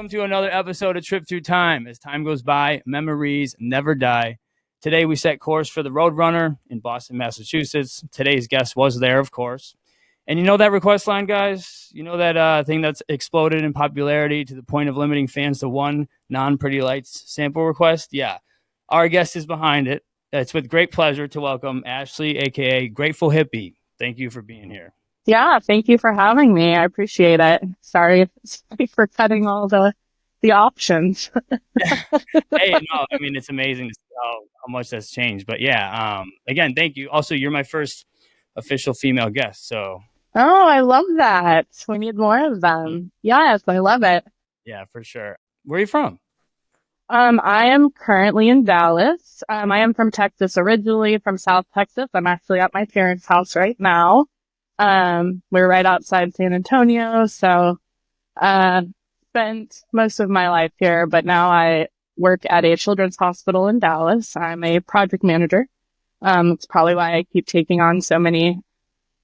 welcome to another episode of Trip Through Time. As time goes by, memories never die. Today we set course for the Roadrunner in Boston, Massachusetts. Today's guest was there, of course. And you know that request line, guys? You know that thing that's exploded in popularity to the point of limiting fans to one non-Pretty Lights sample request? Yeah, our guest is behind it. It's with great pleasure to welcome Ashley, a.k.a. Grateful Hippie. Thank you for being here. Yeah, thank you for having me. I appreciate it. Sorry for cutting all the options. Hey, no, I mean, it's amazing to see how much that's changed. But yeah, again, thank you. Also, you're my first official female guest. So Oh, I love that. We need more of them. Yes, I love it. yeah, for sure. Where are you from? I am currently in Dallas. I am from Texas originally, from South Texas. I'm actually at my parents' house right now. We're right outside San Antonio, so spent most of my life here, but now I work at a children's hospital in Dallas. I'm a project manager. It's probably why I keep taking on so many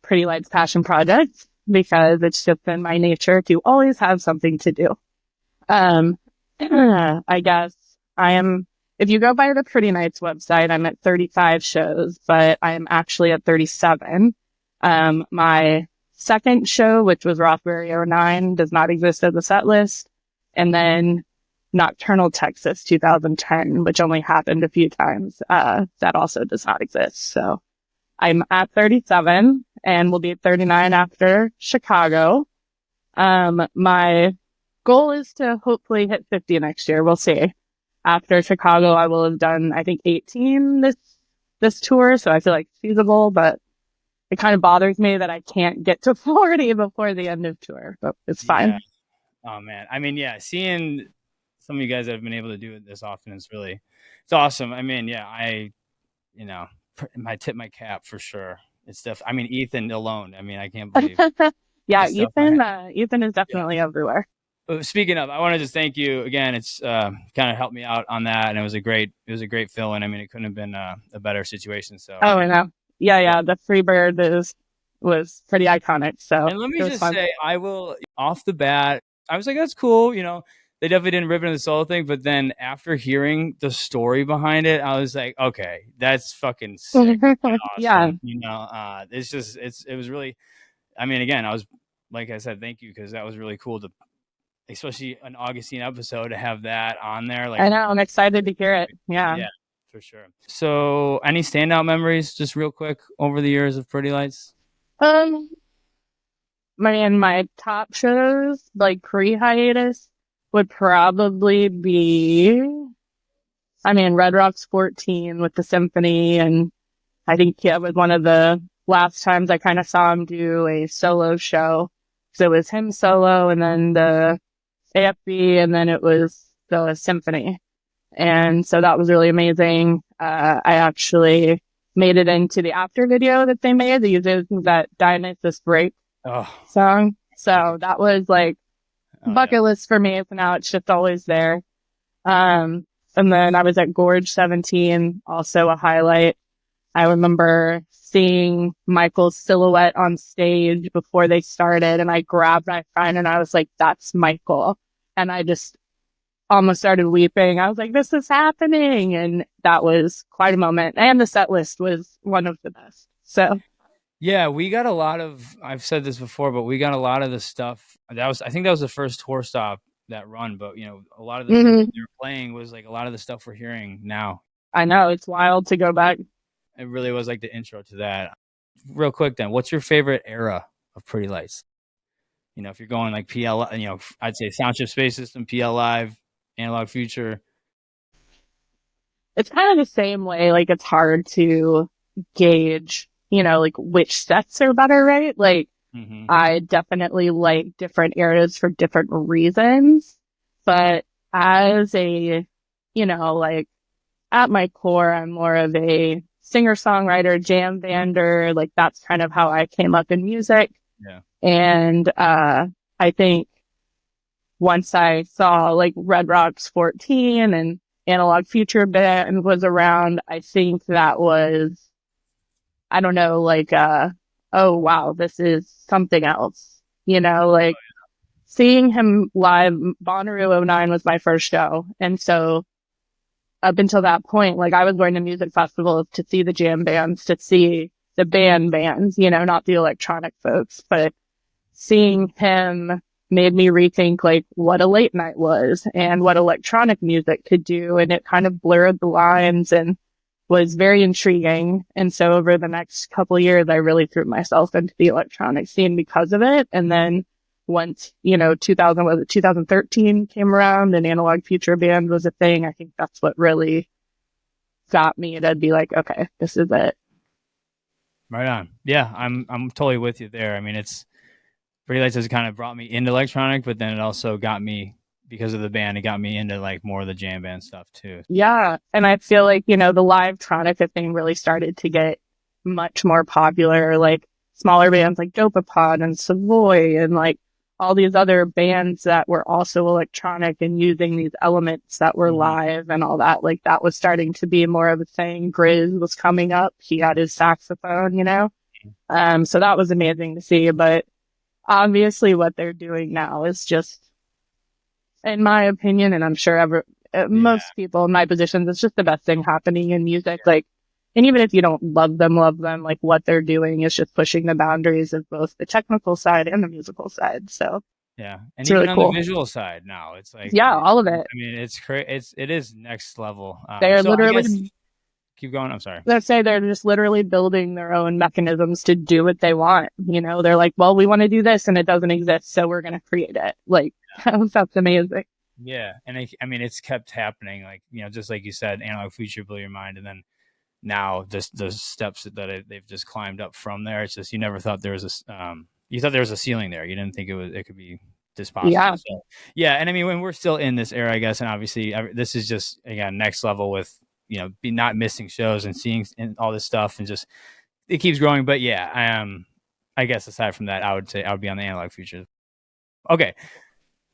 Pretty Lights passion projects, because it's just been my nature to always have something to do. I guess if you go by the Pretty Lights website, I'm at 35 shows, but I'm actually at 37. My second show, which was Rothbury '09, does not exist as a set list. And then Nocturnal Texas 2010, which only happened a few times, that also does not exist. So I'm at 37 and will be at 39 after Chicago. My goal is to hopefully hit 50 next year. We'll see. After Chicago, I will have done, I think, 18 this tour. So I feel like it's feasible, but it kind of bothers me that I can't get to 40 before the end of tour, but it's fine. Yeah. Oh man. I mean, yeah, seeing some of you guys that have been able to do it this often it's awesome. I mean, yeah, I tip my cap for sure. It's I mean, Ethan alone. I mean, I can't believe. Yeah, Ethan is definitely everywhere. Speaking of, I want to just thank you again. It's kind of helped me out on that, and it was a great fill-in. I mean, it couldn't have been a better situation. So. Oh, I know. Yeah. The Freebird was pretty iconic. So. And let me just say, I will off the bat. I was like, that's cool. You know, they definitely didn't rip into the solo thing, but then after hearing the story behind it, I was like, okay, that's fucking sick. Awesome. Yeah. You know, it was really. I mean, again, I was like I said, thank you, because that was really cool to. Especially an Augustine episode to have that on there. Like, I know, I'm excited to hear it. Yeah, for sure. So, any standout memories, just real quick, over the years of Pretty Lights? My top shows, like pre-hiatus, would probably be, Red Rocks 14 with the symphony, and I think was one of the last times I kind of saw him do a solo show. So it was him solo, and then the AFB, and then it was the symphony. And so that was really amazing. I actually made it into the after video that they made. They used that Dionysus Break song. So that was like bucket list for me. So now it's just always there. And then I was at Gorge 17, also a highlight. I remember seeing Michael's silhouette on stage before they started, and I grabbed my friend and I was like, that's Michael. And I just almost started weeping. I was like, this is happening. And that was quite a moment. And the set list was one of the best. So yeah, we got a lot of, I've said this before, but we got a lot of the stuff I think that was the first tour stop, that run, but you know, a lot of the things they were playing was like a lot of the stuff we're hearing now. I know, it's wild to go back. It really was like the intro to that. Real quick then, what's your favorite era of Pretty Lights? You know, if you're going like PL, you know, I'd say Soundchip Space System, PL Live, Analog Future. It's kind of the same way. Like, it's hard to gauge, you know, like which sets are better, right? Like, I definitely like different eras for different reasons. But as a, you know, like at my core, I'm more of a singer-songwriter, jam bander. Like, that's kind of how I came up in music. Yeah. And I think once I saw like Red Rocks 14 and Analog Future Band was around, I think that was, I don't know, like, oh wow, this is something else, you know, like, seeing him live, Bonnaroo '09 was my first show. And so up until that point, like I was going to music festivals to see the jam bands, to see the bands, you know, not the electronic folks, but seeing him made me rethink like what a late night was and what electronic music could do. And it kind of blurred the lines and was very intriguing. And so over the next couple of years, I really threw myself into the electronic scene because of it. And then once, you know, 2013 came around and Analog Future Band was a thing, I think that's what really got me to be like, okay, this is it. Right on. Yeah, I'm totally with you there. I mean, it's Pretty Lights has kind of brought me into electronic, but then it also got me, because of the band, it got me into like more of the jam band stuff too. Yeah. And I feel like, you know, the live tronica thing really started to get much more popular. Like smaller bands like Dopapod and Savoy and like all these other bands that were also electronic and using these elements that were live and all that. Like that was starting to be more of a thing. Grizz was coming up. He had his saxophone, you know? So that was amazing to see. But obviously what they're doing now is just, in my opinion, and I'm sure most people in my positions, it's just the best thing happening in music. Like, and even if you don't love them, like what they're doing is just pushing the boundaries of both the technical side and the musical side. So Yeah, and it's even really on cool. the visual side now, it's like, Yeah, all of it. I mean, it is next level. They are So I literally, guess keep going. I'm sorry. let's say they're just literally building their own mechanisms to do what they want. You know, they're like, well, we want to do this and it doesn't exist, so we're going to create it. Like, that's amazing. Yeah, and I mean, it's kept happening. Like, you know, just like you said, Analog Future blew your mind, and then now just the steps that they've just climbed up from there. It's just you never thought there was you thought there was a ceiling there. You didn't think it could be this possible. Yeah. So, yeah, and I mean, when we're still in this era, I guess, and obviously this is just again next level with, you know, not missing shows and seeing and all this stuff, and just it keeps growing. But yeah, I guess aside from that, I would say I would be on the Analog Future. Okay,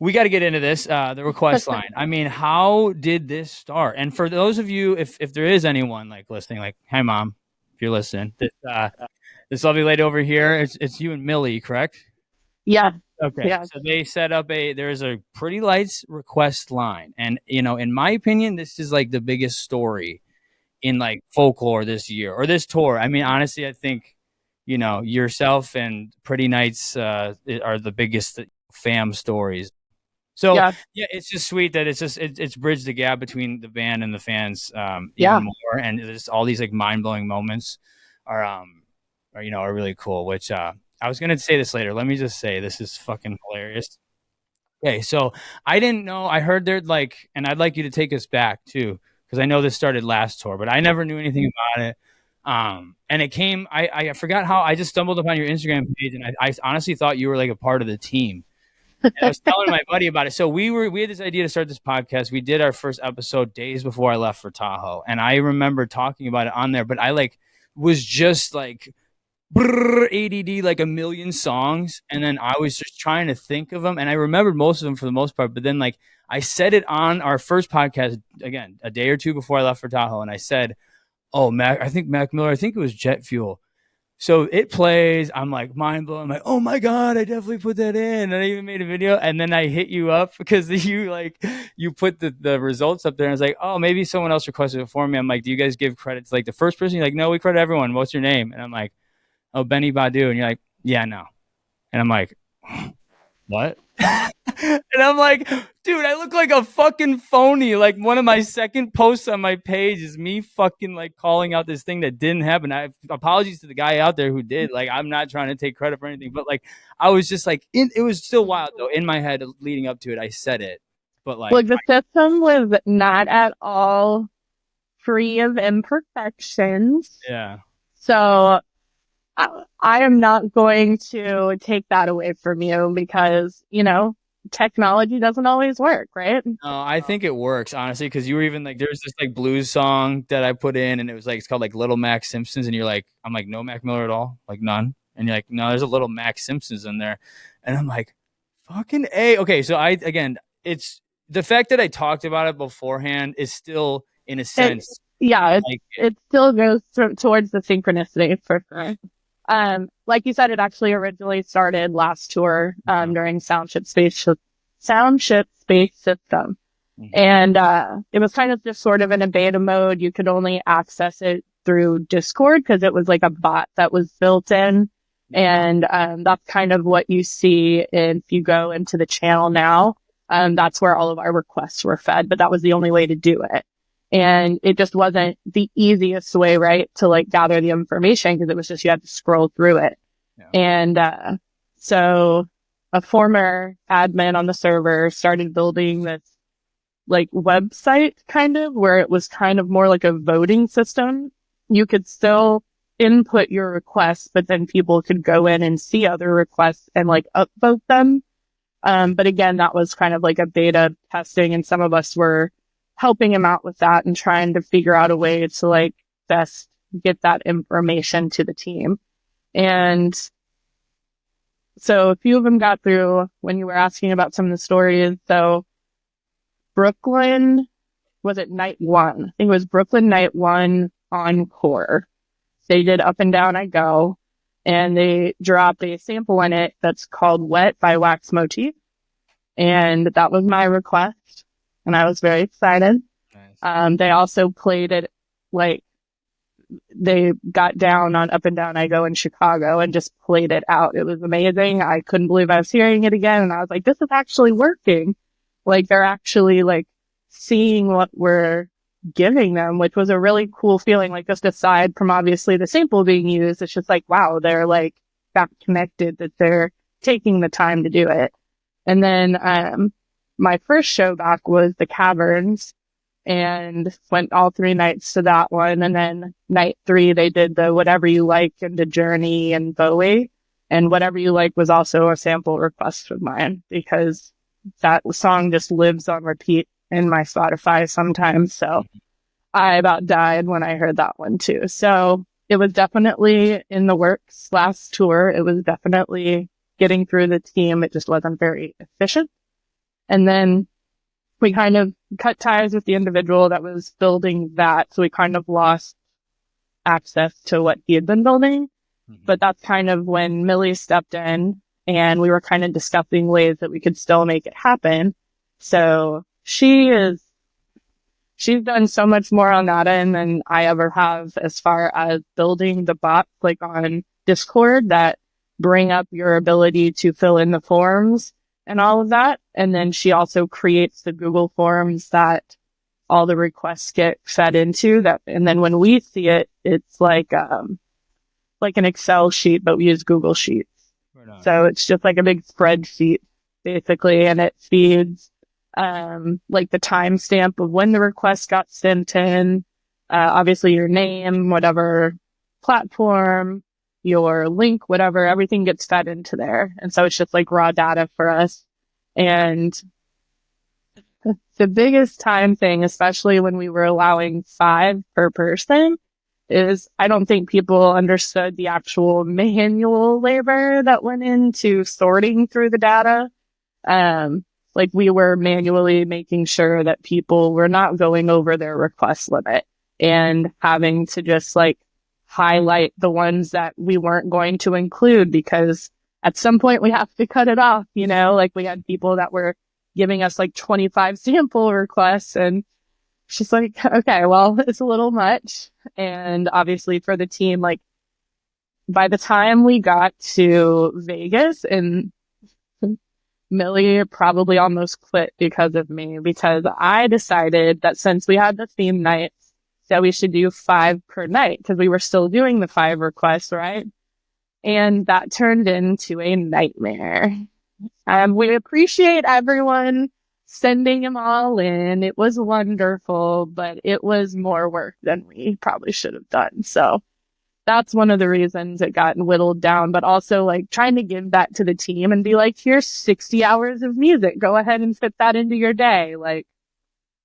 we got to get into this, the request line. I mean, how did this start? And for those of you, if there is anyone like listening, like, hi mom, if you're listening, this lovely lady over here, it's you and Millie, correct? Yeah. Okay. Yeah. So they set up there's a Pretty Lights request line. And, you know, in my opinion, this is like the biggest story in like folklore this year or this tour. I mean, honestly, I think, you know, yourself and Pretty Nights are the biggest fam stories. So Yeah. it's just sweet that it's bridged the gap between the band and the fans Yeah. even more, and just all these like mind blowing moments are you know are really cool. Which I was gonna say this later. Let me just say this is fucking hilarious. Okay, so I didn't know. I heard there like, and I'd like you to take us back too, because I know this started last tour, but I never knew anything about it. And it came. I forgot how I just stumbled upon your Instagram page, and I honestly thought you were like a part of the team. And I was telling my buddy about it. So we had this idea to start this podcast. We did our first episode days before I left for Tahoe, and I remember talking about it on there. But I like was just like ADD, like a million songs, and then I was just trying to think of them, and I remembered most of them for the most part. But then like I said it on our first podcast again a day or two before I left for Tahoe, and I said, "Oh, I think Mac Miller. I think it was Jet Fuel." So it plays. I'm like mind blown. I'm like, oh my god, I definitely put that in. And I even made a video. And then I hit you up because you put the results up there. And I was like, oh, maybe someone else requested it for me. I'm like, do you guys give credit to like the first person? You're like, no, we credit everyone. What's your name? And I'm like, oh, Benny Badu. And you're like, yeah, no. And I'm like, what? And I'm like, dude, I look like a fucking phony. Like one of my second posts on my page is me fucking like calling out this thing that didn't happen. I apologies to the guy out there who did. Like, I'm not trying to take credit for anything, but like, I was just like, it was still wild though. In my head, leading up to it, I said it, but like, the system was not at all free of imperfections. yeah. So I am not going to take that away from you because, you know, technology doesn't always work, right? No, I think it works honestly because you were even like there's this like blues song that I put in and it was like it's called like Little Mac Simpsons and you're like I'm like no Mac Miller at all like none and you're like no there's a little Mac Simpsons in there and I'm like fucking A. Okay, so I again it's the fact that I talked about it beforehand is still in a sense It like still goes towards the synchronicity for sure. Like you said, it actually originally started last tour, Uh, during Soundship Space System. mhm. And, it was kind of just sort of in a beta mode. You could only access it through Discord because it was like a bot that was built in. And, that's kind of what you see if you go into the channel now. That's where all of our requests were fed, but that was the only way to do it. And it just wasn't the easiest way, right, to like gather the information because it was just you had to scroll through it. Yeah. And so a former admin on the server started building this like website kind of where it was kind of more like a voting system. You could still input your requests, but then people could go in and see other requests and like upvote them. But again, that was kind of like a beta testing, and some of us were helping him out with that and trying to figure out a way to like best get that information to the team. And so a few of them got through when you were asking about some of the stories. So Brooklyn, was it night one? I think it was Brooklyn night one encore. They did Up and Down I Go, and they dropped a sample in it that's called Wet by Wax Motif. And that was my request, and I was very excited. Nice. They also played it like they got down on Up and Down I Go in Chicago and just played it out. It was amazing. I couldn't believe I was hearing it again. And I was like, this is actually working. Like they're actually like seeing what we're giving them, which was a really cool feeling. Like just aside from obviously the sample being used, it's just like, wow, they're like that connected that they're taking the time to do it. And then, my first show back was the Caverns, and went all 3 nights to that one. And then night 3, they did the Whatever You Like and the Journey and Bowie. And Whatever You Like was also a sample request of mine because that song just lives on repeat in my Spotify sometimes. So I about died when I heard that one too. So it was definitely in the works last tour. It was definitely getting through the team. It just wasn't very efficient. And then we kind of cut ties with the individual that was building that. So we kind of lost access to what he had been building. But that's kind of when Millie stepped in and we were kind of discussing ways that we could still make it happen. So she's done so much more on that end than I ever have as far as building the bots like on Discord that bring up your ability to fill in the forms and all of that. And then she also creates the Google forms that all the requests get fed into that. And then when we see it, it's like an Excel sheet, but we use Google Sheets. Right. So it's just like a big spreadsheet basically. And it feeds, like the timestamp of when the request got sent in, obviously your name, whatever platform, your link, whatever, everything gets fed into there. And so it's just like raw data for us. And the biggest time thing, especially when we were allowing 5 per person, is I don't think people understood the actual manual labor that went into sorting through the data. Like we were manually making sure that people were not going over their request limit and having to just like highlight the ones that we weren't going to include because at some point we have to cut it off, you know, like we had people that were giving us like 25 sample requests and she's like, okay, well, it's a little much. And obviously for the team, like by the time we got to Vegas and Millie probably almost quit because of me because I decided that since we had the theme nights that we should do 5 per night because we were still doing the 5 requests, right? And that turned into a nightmare. We appreciate everyone sending them all in. It was wonderful, but it was more work than we probably should have done. So that's one of the reasons it got whittled down, but also like trying to give that to the team and be like, here's 60 hours of music. Go ahead and fit that into your day. Like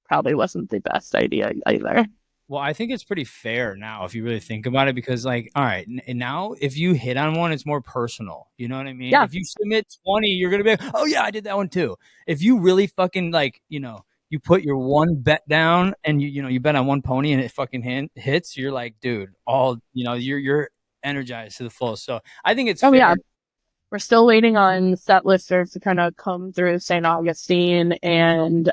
probably wasn't the best idea either. Well, I think it's pretty fair now if you really think about it, because like, all right, and now if you hit on one, it's more personal. You know what I mean? Yeah. If you submit 20, you're gonna be like, oh yeah, I did that one too. If you really fucking like, you put your one bet down and you bet on one pony and it fucking hits, you're like, dude, all you're energized to the full. So I think it's Oh yeah, fair. we're still waiting on set listers to kind of come through St. Augustine and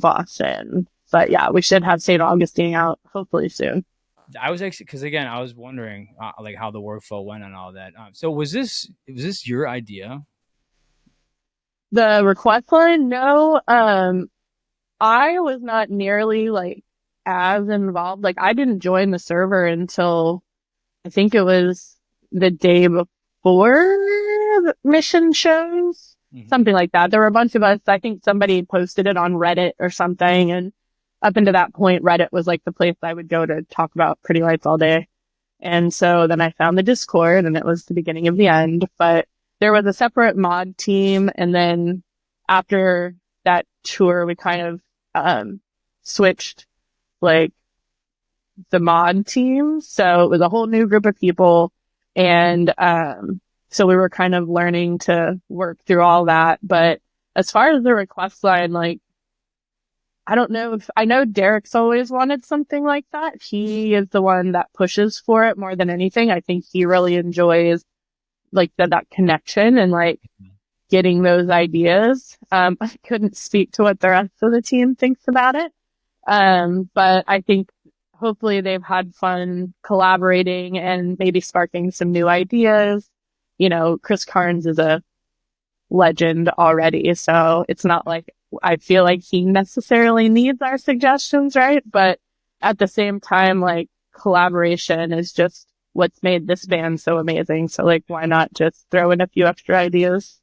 Boston. But yeah, we should have St. Augustine out hopefully soon. I was actually because again, I was wondering like how the workflow went and all that. So was this your idea? The request line, no, I was not nearly like as involved. Like I didn't join the server until I think it was the day before the mission shows, Mm-hmm. something like that. There were a bunch of us. I think somebody posted it on Reddit or something. And up until that point, Reddit was like the place I would go to talk about Pretty Lights all day. And so then I found the Discord and it was the beginning of the end, but there was a separate mod team. And then after that tour, we kind of, switched like the mod team. So it was a whole new group of people. And, so we were kind of learning to work through all that. But as far as the request line, like, I don't know if I know Derek's always wanted something like that. He is the one that pushes for it more than anything. I think he really enjoys like that connection and like getting those ideas. I couldn't speak to what the rest of the team thinks about it. But I think hopefully they've had fun collaborating and maybe sparking some new ideas. You know, Chris Carnes is a legend already, so it's not like I feel like he necessarily needs our suggestions, right? But at the same time, like collaboration is just what's made this band so amazing. So like, why not just throw in a few extra ideas?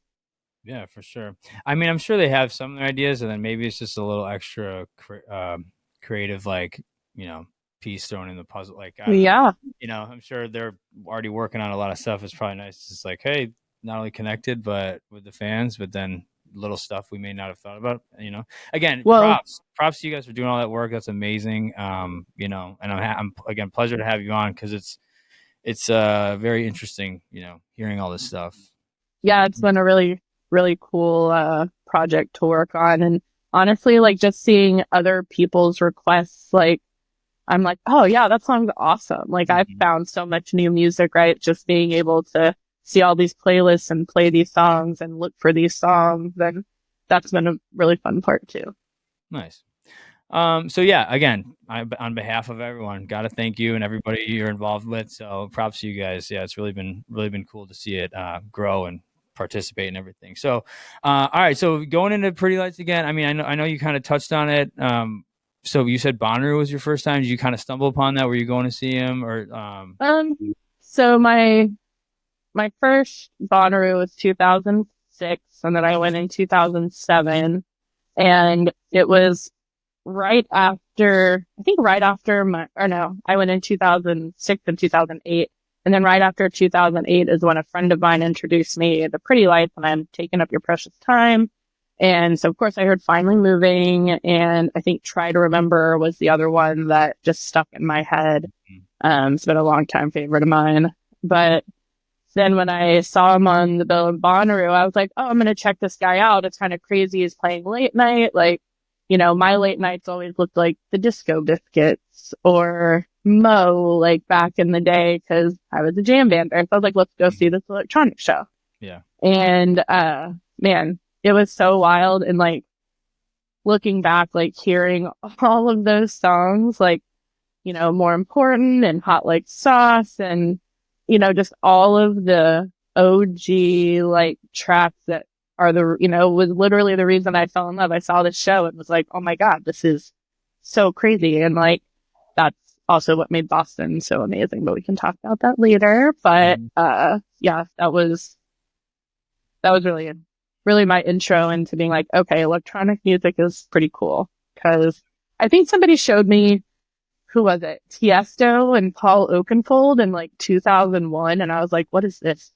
Yeah, for sure. I mean, I'm sure they have some ideas, and then maybe it's just a little extra creative, like piece thrown in the puzzle. Like I don't know, Yeah. I'm sure they're already working on a lot of stuff. It's probably nice. It's like, hey, not only connected, but with the fans, but then little stuff we may not have thought about. Again, Well, props to you guys for doing all that work. That's amazing. And I'm again pleasure to have you on because it's very interesting. Hearing all this stuff. yeah, it's been a really, really cool project to work on. And honestly, like just seeing other people's requests, like I'm like, oh yeah, that song's awesome. Like I've Mhm. found so much new music, right? Just being able to see all these playlists and play these songs and look for these songs. And that's been a really fun part too. Nice. So yeah, again, on behalf of everyone, got to thank you and everybody you're involved with. So props to you guys. Yeah, it's really been cool to see it grow and participate and everything. So, all right. So going into Pretty Lights again. I mean, I know you kind of touched on it. So you said Bonnaroo was your first time. Did you kind of stumble upon that? Were you going to see him or? Um, so my first Bonnaroo was 2006, and then I went in 2007, and it was right after or no, I went in 2006 and 2008. And then right after 2008 is when a friend of mine introduced me to Pretty Lights and I'm taking up your precious time. And so of course I heard Finally Moving and I think Try to Remember was the other one that just stuck in my head. It's been a long time favorite of mine. But then when I saw him on the bill of Bonnaroo, I was like, oh, I'm going to check this guy out. It's kind of crazy. He's playing late night. Like, my late nights always looked like the Disco Biscuits or Mo, like back in the day, because I was a jam bander. So I was like, let's go see this electronic show. Yeah. And, man, it was so wild. And like looking back, like hearing all of those songs, like, More Important and Hot Like Sauce and, just all of the OG like tracks that are was literally the reason I fell in love. I saw this show and was like, oh my God, this is so crazy. And like, that's also what made Boston so amazing, but we can talk about that later. But, yeah, that was really, really my intro into being like, okay, electronic music is pretty cool. Cause I think somebody showed me who was it? Tiesto and Paul Oakenfold in like 2001. And I was like, what is this?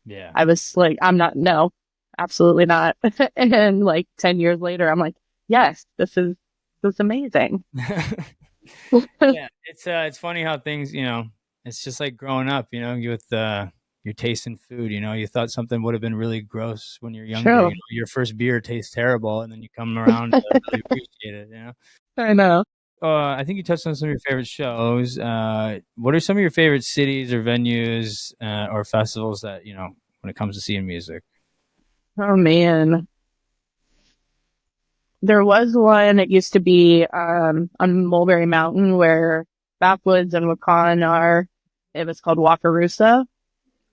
Yeah. I was like, no, absolutely not. And like 10 years later, I'm like, yes, this is amazing. Yeah, it's funny how things, it's just like growing up, with your taste in food. You thought something would have been really gross when you're younger. True. Your first beer tastes terrible, and then you come around to really appreciate it. I know. I think you touched on some of your favorite shows. What are some of your favorite cities or venues or festivals that when it comes to seeing music? Oh man. There was one, it used to be on Mulberry Mountain where Backwoods and Wakan are. It was called Wakarusa.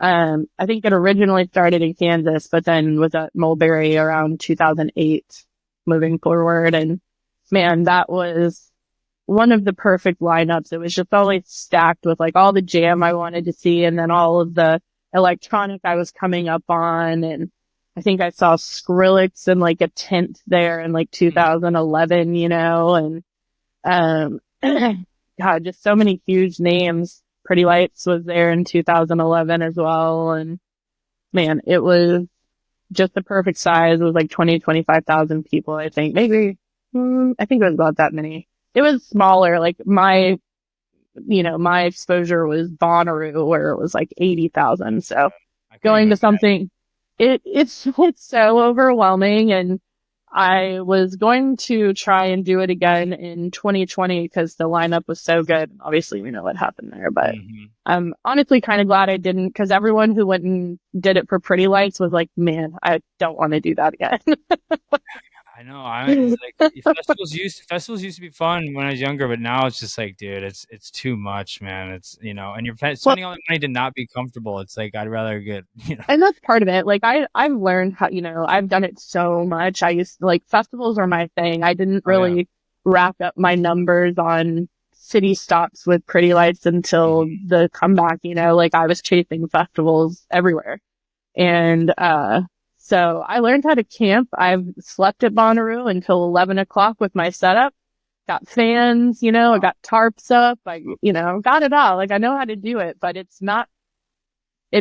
I think it originally started in Kansas, but then was at Mulberry around 2008 moving forward. And man, that was one of the perfect lineups. It was just always stacked with like all the jam I wanted to see and then all of the electronic I was coming up on. And I think I saw Skrillex in like a tent there in like 2011, and, God, just so many huge names. Pretty Lights was there in 2011 as well. And man, it was just the perfect size. It was like 25,000 people, I think. Maybe, I think it was about that many. It was smaller. Like my exposure was Bonnaroo where it was like 80,000. So I couldn't going even to something, it's so overwhelming. And I was going to try and do it again in 2020 because the lineup was so good. Obviously, we know what happened there, but imagine. I'm honestly kind of glad I didn't because everyone who went and did it for Pretty Lights was like, man, I don't want to do that again. I know. It's like festivals used to be fun when I was younger, but now it's just like, dude, it's too much, man. It's and you're Well, spending all the money to not be comfortable. It's like I'd rather get and that's part of it. Like I've learned how, I've done it so much. I used to, like, festivals are my thing. I didn't Oh yeah. really rack up my numbers on city stops with Pretty Lights until Mhm. the comeback, like I was chasing festivals everywhere. And, so I learned how to camp. I've slept at Bonnaroo until 11 o'clock with my setup. Got fans, I got tarps up. Got it all. Like I know how to do it, but it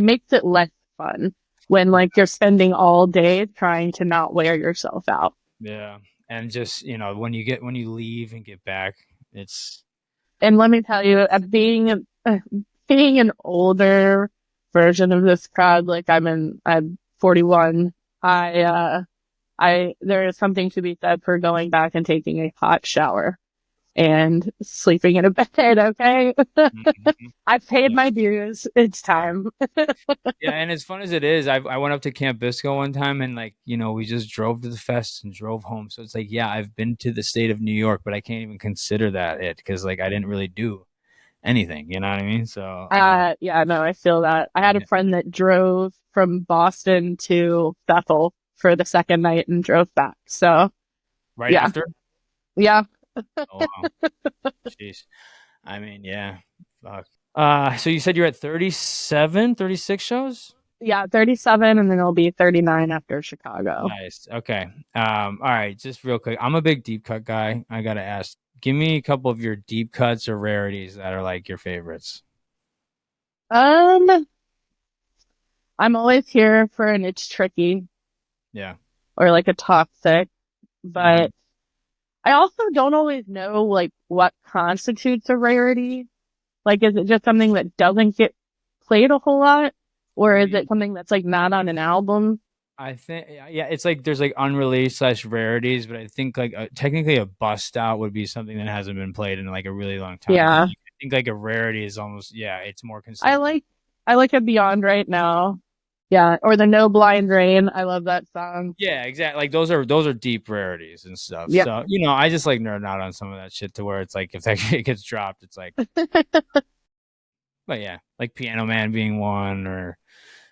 makes it less fun when like you're spending all day trying to not wear yourself out. Yeah, and just when you leave and get back, it's And let me tell you, being an older version of this crowd, like I'm 41. There is something to be said for going back and taking a hot shower and sleeping in a bed. Okay. Mhm. I've paid my dues. It's time. Yeah, and as fun as it is, I went up to Camp Bisco one time and we just drove to the fest and drove home. So it's like, yeah, I've been to the state of New York, but I can't even consider that it because like I didn't really do anything. You know what I mean? So Yeah, no, I feel that. I had a yeah, friend that drove from Boston to Bethel for the second night and drove back. So right yeah, after. yeah, Oh wow, jeez. I mean, yeah, fuck. So you said you're at 37, 36 shows? yeah, 37 and then it'll be 39 after Chicago. Nice. Okay. All right, just real quick. I'm a big deep cut guy. I gotta ask. Give me a couple of your deep cuts or rarities that are like your favorites. Um, I'm always here for an it's tricky Yeah. or like a toxic, Hmm. but I also don't always know like what constitutes a rarity. Like, is it just something that doesn't get played a whole lot? Or is it something that's like not on an album? I think yeah, it's like there's like unreleased slash rarities, but I think like technically a bust out would be something that hasn't been played in like a really long time. Yeah. I think like a rarity is almost yeah, it's more I considered. like I like a Beyond right now. Yeah. Or the No Blind Rain. I love that song. Yeah, exactly. Like those are deep rarities and stuff. Yep. So I just like nerd out on some of that shit to where it's like if that shit gets dropped, it's like, but yeah, like Piano Man being one or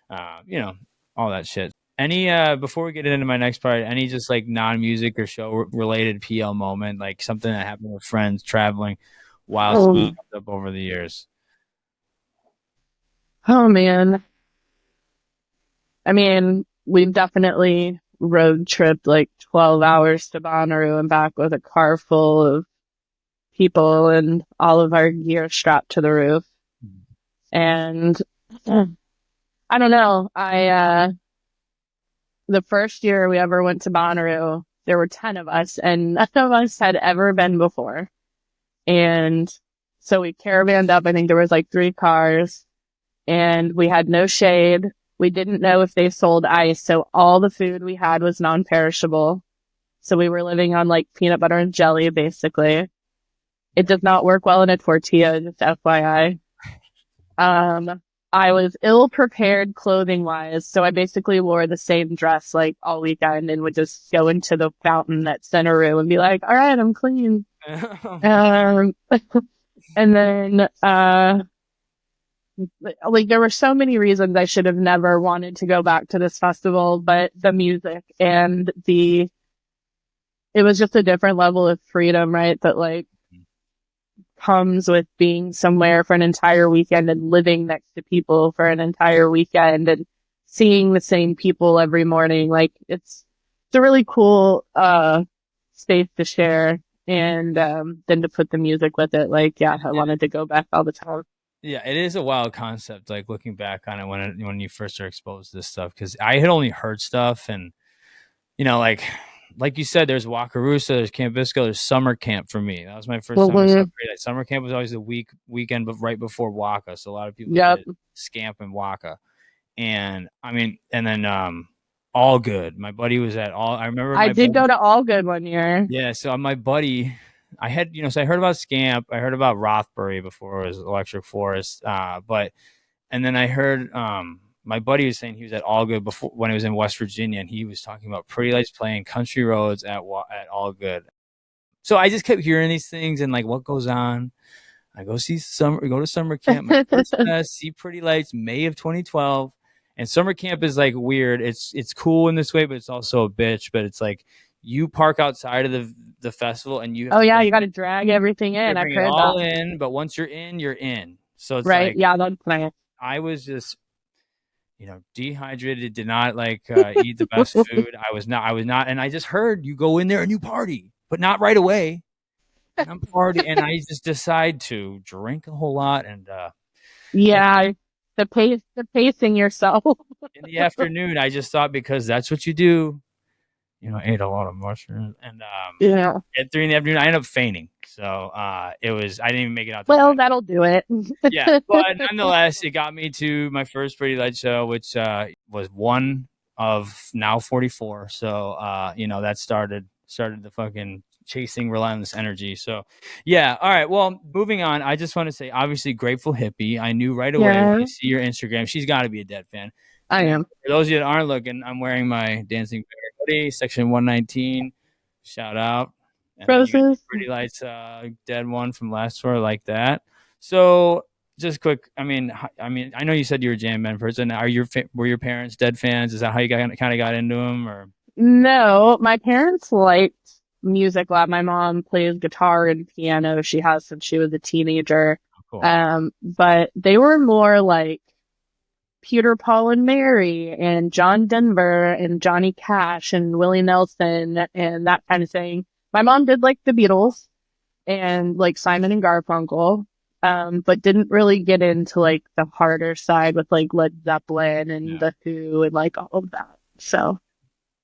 uh, you know, all that shit. Any before we get into my next part, any just like non-music or show related PL moment, like something that happened with friends traveling while Oh, up over the years. oh man. I mean, we've definitely road tripped like 12 hours to Bonnaroo and back with a car full of people and all of our gear strapped to the roof. And I don't know. The first year we ever went to Bonnaroo, there were 10 of us and none of us had ever been before. And so we caravanned up. I think there was like 3 cars and we had no shade. We didn't know if they sold ice. So all the food we had was non-perishable. So we were living on like peanut butter and jelly, basically. It does not work well in a tortilla, just FYI. I was ill prepared clothing wise, so I basically wore the same dress like all weekend and would just go into the fountain at Center Room and be like, all right, I'm clean. Um, and then, like there were so many reasons I should have never wanted to go back to this festival, but the music and it was just a different level of freedom, right? That like comes with being somewhere for an entire weekend and living next to people for an entire weekend and seeing the same people every morning. Like it's a really cool, space to share. And, then to put the music with it, like, yeah, I wanted to go back all the time. Yeah, it is a wild concept. Like looking back on it when you first are exposed to this stuff, because I had only heard stuff, and like you said, there's Wakarusa, there's Camp Bisco, there's summer camp for me. That was my first time. Summer camp was always the weekend, but right before Waka, so a lot of people did Scamp and Waka, and I mean, and then All Good. My buddy was at All. I remember I did go to All Good one year. Yeah, so my buddy, I had, so I heard about Scamp, I heard about Rothbury before it was Electric Forest, and then I heard my buddy was saying he was at All Good before when he was in West Virginia, and he was talking about Pretty Lights playing Country Roads at All Good. So I just kept hearing these things and like what goes on. I go to summer camp. My first fest, see Pretty Lights, May of 2012. And summer camp is like weird. It's cool in this way, but it's also a bitch. But it's like you park outside of the festival and you have you got to drag everything in. I've heard all that. In, but once you're in, you're in. So it's right. Like, yeah, that's nice. I was just dehydrated, did not like eat the best food. I was not, and I just heard you go in there and you party, but not right away. And I'm party, and I just decide to drink a whole lot, and the pacing yourself. In the afternoon, I just thought because that's what you do. I ate a lot of mushrooms, and at 3 in the afternoon, I ended up fainting. So I didn't even make it out. Well, that'll do it. Yeah, but nonetheless, it got me to my first Pretty Light show, which was one of now 44. So that started the fucking chasing relentless energy. So yeah, all right. Well, moving on. I just want to say, obviously, Grateful Hippie. I knew right away when I see your Instagram, she's got to be a Dead fan. I am. For those of you that aren't looking, I'm wearing my Dancing Bear hoodie, section 119. Shout out. Roses. Pretty Lights Dead one from last tour, like that. So just quick, I mean, I know you said you were a jam band person. Were your parents Dead fans? Is that how you kind of got into them, or? No, my parents liked music a lot. My mom plays guitar and piano. She has since she was a teenager. Oh, cool. But they were more like Peter, Paul, and Mary, and John Denver, and Johnny Cash, and Willie Nelson, and that kind of thing. My mom did like the Beatles and like Simon and Garfunkel, but didn't really get into like the harder side with like Led Zeppelin and The Who and like all of that. So,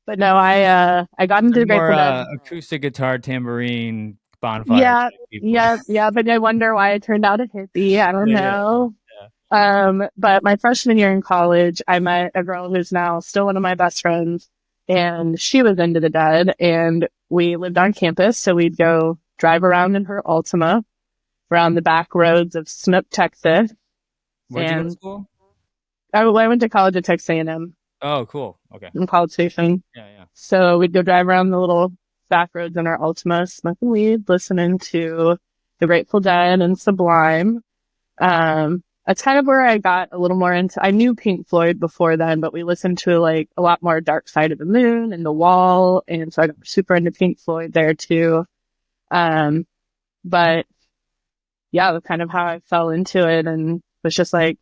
but no, I got into Grateful Dead. Acoustic guitar, tambourine, bonfire. Yeah. But I wonder why I turned out a hippie. I don't know. Yeah. But my freshman year in college, I met a girl who's now still one of my best friends, and she was into the Dead, and we lived on campus, so we'd go drive around in her Altima around the back roads of Snook, Texas. Where'd you go to school? I went to college at Texas A&M. Oh, cool. Okay. In College Station. Yeah. So we'd go drive around the little back roads in our Altima, smoking weed, listening to the Grateful Dead and Sublime. That's kind of where I got a little more into. I knew Pink Floyd before then, but we listened to like a lot more Dark Side of the Moon and The Wall, and so I got super into Pink Floyd there too. But yeah, that's kind of how I fell into it, and was just like,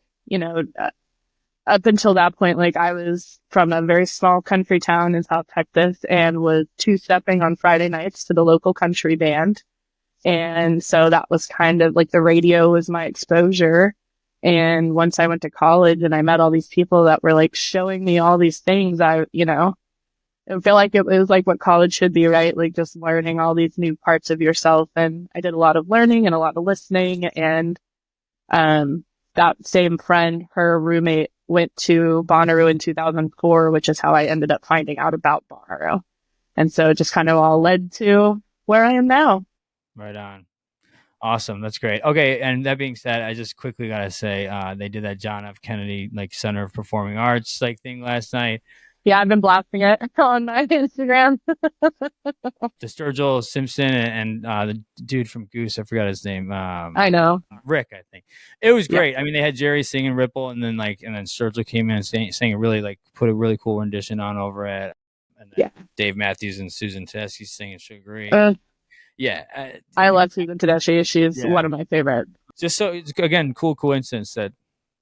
up until that point, like I was from a very small country town in South Texas and was two-stepping on Friday nights to the local country band. And so that was kind of like the radio was my exposure. And once I went to college and I met all these people that were like showing me all these things, I feel like it was like what college should be, right? Like just learning all these new parts of yourself. And I did a lot of learning and a lot of listening. And, that same friend, her roommate went to Bonnaroo in 2004, which is how I ended up finding out about Bonnaroo. And so it just kind of all led to where I am now. Right on. Awesome. That's great. Okay. And that being said, I just quickly got to say, they did that John F. Kennedy, like Center of Performing Arts, like thing last night. Yeah, I've been blasting it on my Instagram. The Sturgill Simpson and the dude from Goose, I forgot his name. I know. Rick, I think. It was Yeah. great. I mean, they had Jerry singing Ripple, and then Sturgill came in and sang a really like put a really cool rendition on over it, and then Yeah. Dave Matthews and Susan Tedeschi singing Sugary. Uh, Yeah, I love Susan Tedeschi. She's yeah. one of my favorite. Just so it's again cool coincidence that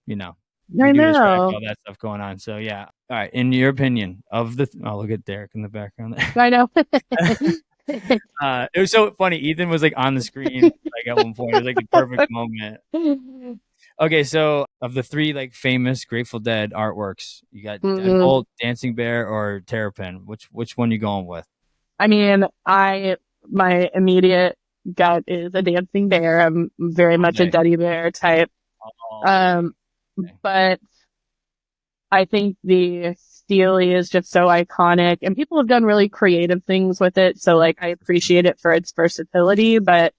you know I we do this track, know. all that stuff going on. So yeah. All right. In your opinion of the, oh, look at Derek in the background. I know. It was so funny. Ethan was like on the screen like at one point. It was like the perfect moment. Okay, so of the three like famous Grateful Dead artworks, you got Deadbolt, Dancing Bear, or Terrapin. Which one you going with? I mean, my immediate gut is a dancing bear. I'm very much a teddy bear type. But I think the Steely is just so iconic, and people have done really creative things with it. So like, I appreciate it for its versatility, but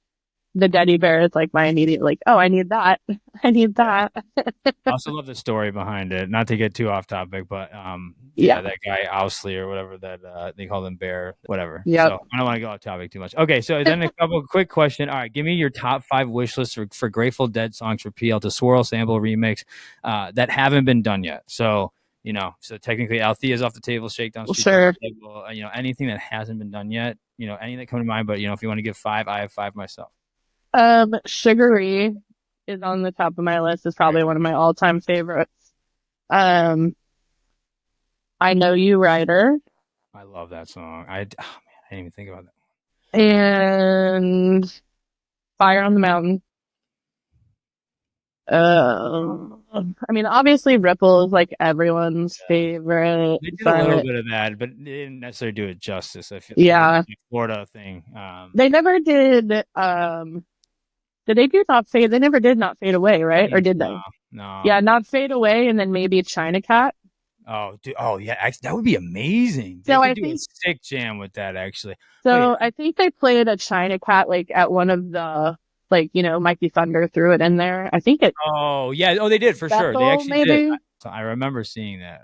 the teddy bear is like my immediate, like, oh, I need that. I need that. I also love the story behind it. Not to get too off topic, but Yeah. that guy Owsley or whatever that they call him Bear, whatever. Yep. So I don't want to go off topic too much. Okay, so then a couple quick question. All right, give me your top 5 wish lists for Grateful Dead songs for PL to swirl sample remix that haven't been done yet. So so technically Althea's off the table, Shakedown Street's Sure. off the table, anything that hasn't been done yet, any that come to mind, but if you want to give 5, I have 5 myself. Sugary is on the top of my list. It's probably one of my all-time favorites. I Know You, Ryder. I love that song. I didn't even think about that. And Fire on the Mountain. I mean, obviously Ripple is like everyone's favorite. They did a little bit of that, but they didn't necessarily do it justice. I feel yeah, the Florida thing. They never did. Did they do Not Fade? They never did Not Fade Away, right? Or did they? No. Yeah, Not Fade Away, and then maybe China Cat. Oh, dude, yeah, that would be amazing. They could do a sick jam with that, actually. So I think they played a China Cat like at one of the Mikey Thunder threw it in there. I think it. Oh yeah. Oh, they did for sure. They actually maybe did. I remember seeing that.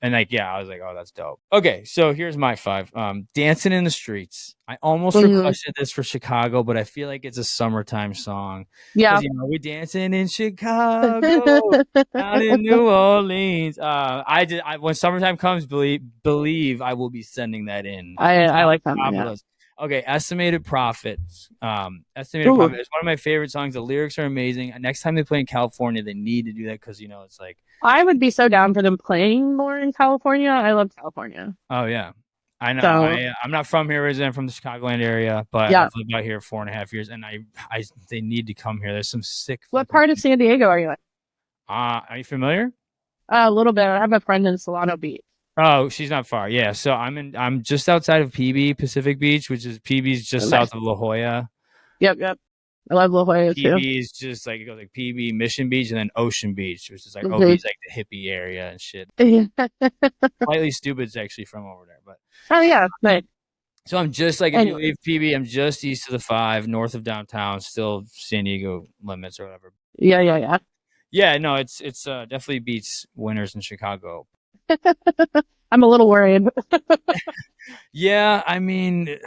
And I was like, oh, that's dope. Okay, so here's my 5. Dancing in the Streets. I almost requested this for Chicago, but I feel like it's a summertime song. Yeah. We're dancing in Chicago, down in New Orleans. When summertime comes, believe I will be sending that in. I like that one, yeah. Okay, Estimated Profits. Estimated Profit is one of my favorite songs. The lyrics are amazing. Next time they play in California, they need to do that because it's like I would be so down for them playing more in California. I love California. Oh yeah, I know. So, I'm not from here originally. I'm from the Chicagoland area, but I've lived out here 4.5 years, and they need to come here. There's some sick. What part of San Diego are you in? Are you familiar? A little bit. I have a friend in Solano Beach. Oh, she's not far. Yeah, so I'm just outside of PB, Pacific Beach, which is PB's just south of La Jolla. Yep. I love La Jolla too. PB is just like it goes like PB, Mission Beach, and then Ocean Beach, which is like OB's like the hippie area and shit. Slightly Stupid's actually from over there, but oh yeah, right. So I'm just like if you leave PB, I'm just east of the 5, north of downtown, still San Diego limits or whatever. Yeah. Yeah, no, it's definitely beats winters in Chicago. I'm a little worried. Yeah, I mean,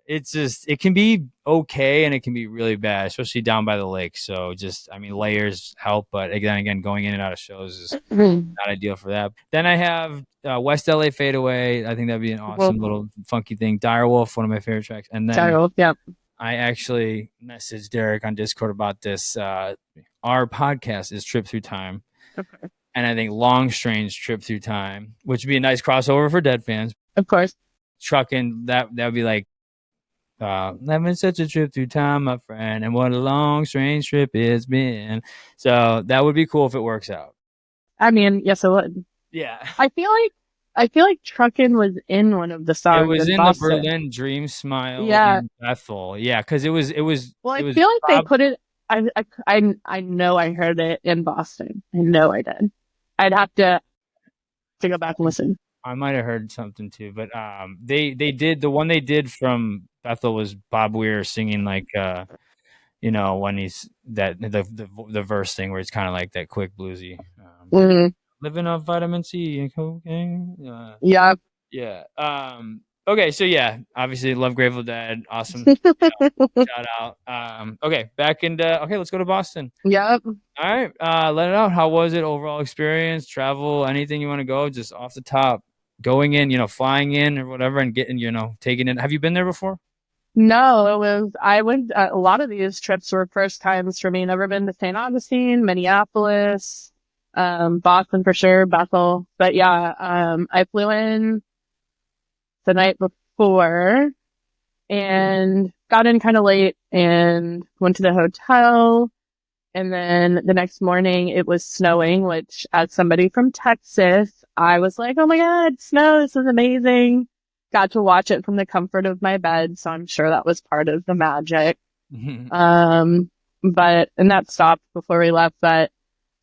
it can be okay and it can be really bad, especially down by the lake. So layers help, but again, going in and out of shows is not ideal for that. Then I have West LA Fade Away. I think that'd be an awesome little funky thing. Direwolf, one of my favorite tracks. And then Direwolf, yeah. I actually messaged Derek on Discord about this. Our podcast is Trip Through Time. Okay. And I think Long Strange Trip Through Time, which would be a nice crossover for Dead fans. Of course. Trucking, that would be like, having such a trip through time, my friend, and what a long, strange trip it's been. So that would be cool if it works out. I mean, yes, it would. Yeah. I feel like Truckin' was in one of the songs. It was in Boston. the Berlin Dream Smile. Yeah. In Bethel. Yeah, because it was. Well, I feel like they put it. I know I heard it in Boston. I know I did. I'd have to go back and listen. I might have heard something too, but they did the one they did from Bethel was Bob Weir singing like when he's that the verse thing where it's kind of like that quick bluesy. Mhm. Living off vitamin C and cocaine. Yeah. Yeah. Okay, so yeah, obviously love Grateful Dead. Awesome. Shout out. Okay, back into okay, let's go to Boston. Yep. All right. Let it out. How was it? Overall experience, travel, anything you want to go, just off the top. Going in, flying in or whatever and getting, taking it. Have you been there before? No, I went, a lot of these trips were first times for me. Never been to St. Augustine, Minneapolis, Boston for sure, Bethel. But yeah, I flew in the night before and got in kind of late and went to the hotel. And then the next morning it was snowing, which as somebody from Texas, I was like, oh my God, snow, this is amazing. Got to watch it from the comfort of my bed. So I'm sure that was part of the magic. Um, and that stopped before we left. But,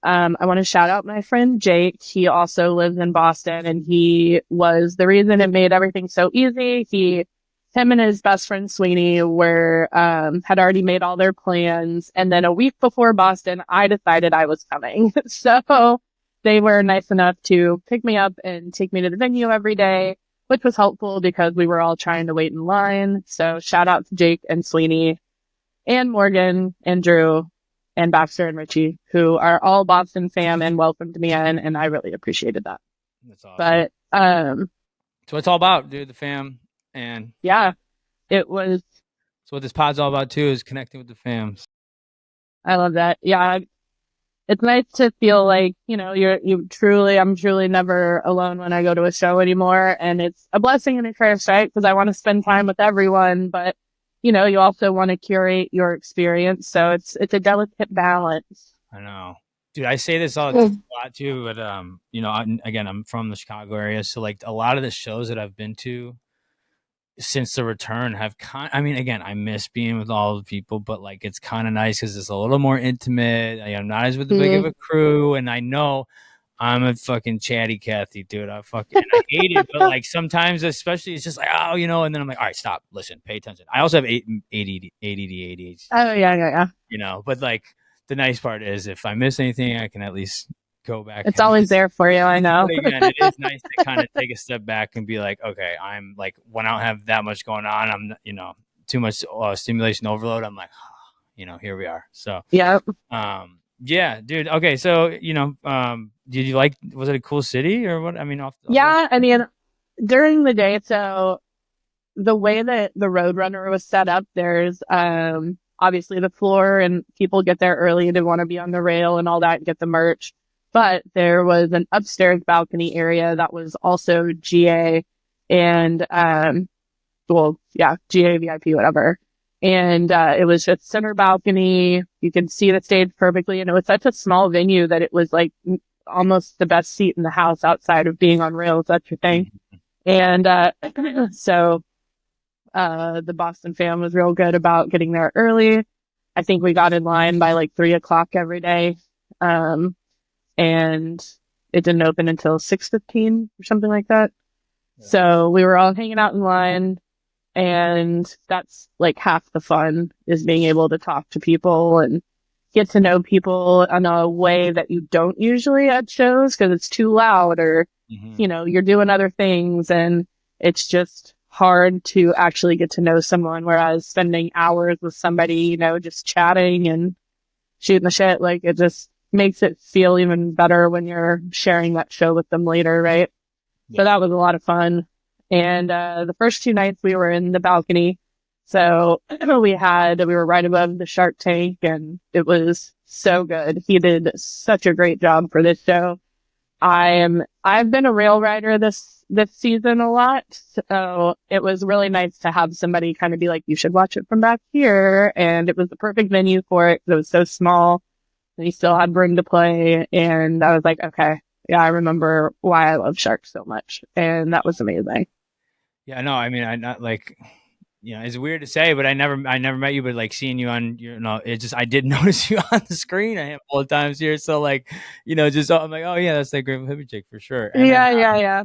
I want to shout out my friend Jake. He also lives in Boston and he was the reason it made everything so easy. Him and his best friend Sweeney had already made all their plans. And then a week before Boston, I decided I was coming. So they were nice enough to pick me up and take me to the venue every day, which was helpful because we were all trying to wait in line. So shout out to Jake and Sweeney and Morgan and Drew and Baxter and Richie, who are all Boston fam and welcomed me in. And I really appreciated that. That's awesome. But, so it's all about, dude, the fam. And yeah, it was. So what this pod's all about too is connecting with the fams. I love that. Yeah. It's nice to feel like, I'm truly never alone when I go to a show anymore. And it's a blessing and a curse, right? Because I want to spend time with everyone, but you also want to curate your experience. So it's a delicate balance. I know. Dude, I say this a lot too, but I'm from the Chicago area, so like a lot of the shows that I've been to since the return have again, I miss being with all the people, but like it's kind of nice because it's a little more intimate. I'm not as with the big of a crew, and I know I'm a fucking chatty Cathy, dude. I hate it, but like sometimes, especially, it's just like, oh, and then I'm like, all right, stop, listen, pay attention. I also have ADD, ADHD. Oh yeah. But like the nice part is if I miss anything, I can at least go back. It's always there for you. I know. But again, it is nice to kind of take a step back and be like, okay, I'm like, when I don't have that much going on, I'm, too much stimulation overload. I'm like, here we are. So, yeah. Yeah, dude. Okay. So, did you was it a cool city or what? During the day, so the way that the Roadrunner was set up, there's, obviously the floor and people get there early to want to be on the rail and all that and get the merch. But there was an upstairs balcony area that was also GA and, GA, VIP, whatever. And, it was just center balcony. You could see the stage perfectly. And it was such a small venue that it was like almost the best seat in the house outside of being on rails. That's your thing. And, so, the Boston fam was real good about getting there early. I think we got in line by like 3:00 every day. And it didn't open until 6:15 or something like that. Yeah. So we were all hanging out in line, and that's like half the fun is being able to talk to people and get to know people in a way that you don't usually at shows because it's too loud or, you're doing other things and it's just hard to actually get to know someone. Whereas spending hours with somebody, just chatting and shooting the shit, like it just makes it feel even better when you're sharing that show with them later, right? Yeah. So that was a lot of fun. And the first 2 nights we were in the balcony. So we were right above the Shark Tank and it was so good. He did such a great job for this show. I've been a rail rider this season a lot. So it was really nice to have somebody kind of be like, you should watch it from back here. And it was the perfect venue for it. It was so small. And he still had room to play. And I was like, okay, yeah, I remember why I love sharks so much. And that was amazing. Yeah, no, I mean, I not like, it's weird to say, but I never met you, but like seeing you on, I did notice you on the screen a handful of times here. So like, I'm like, oh yeah, that's that Grateful Hippie chick for sure. And yeah.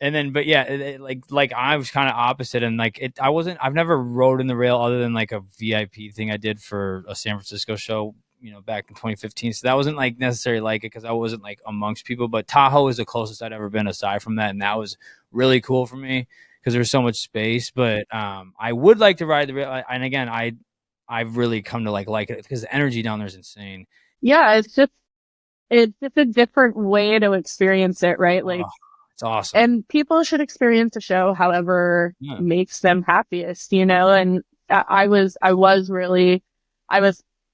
And then, but yeah, like I was kind of opposite, and like it, I've never rode in the rail other than like a VIP thing I did for a San Francisco show, back in 2015. So that wasn't like necessarily like it because I wasn't like amongst people. But Tahoe is the closest I'd ever been aside from that, and that was really cool for me because there's so much space. But I would like to ride the rail, and again, I've really come to like it because the energy down there is insane. Yeah, it's just a different way to experience it, right? Oh, Like, it's awesome. and people should experience a show however Yeah. makes them happiest, and I was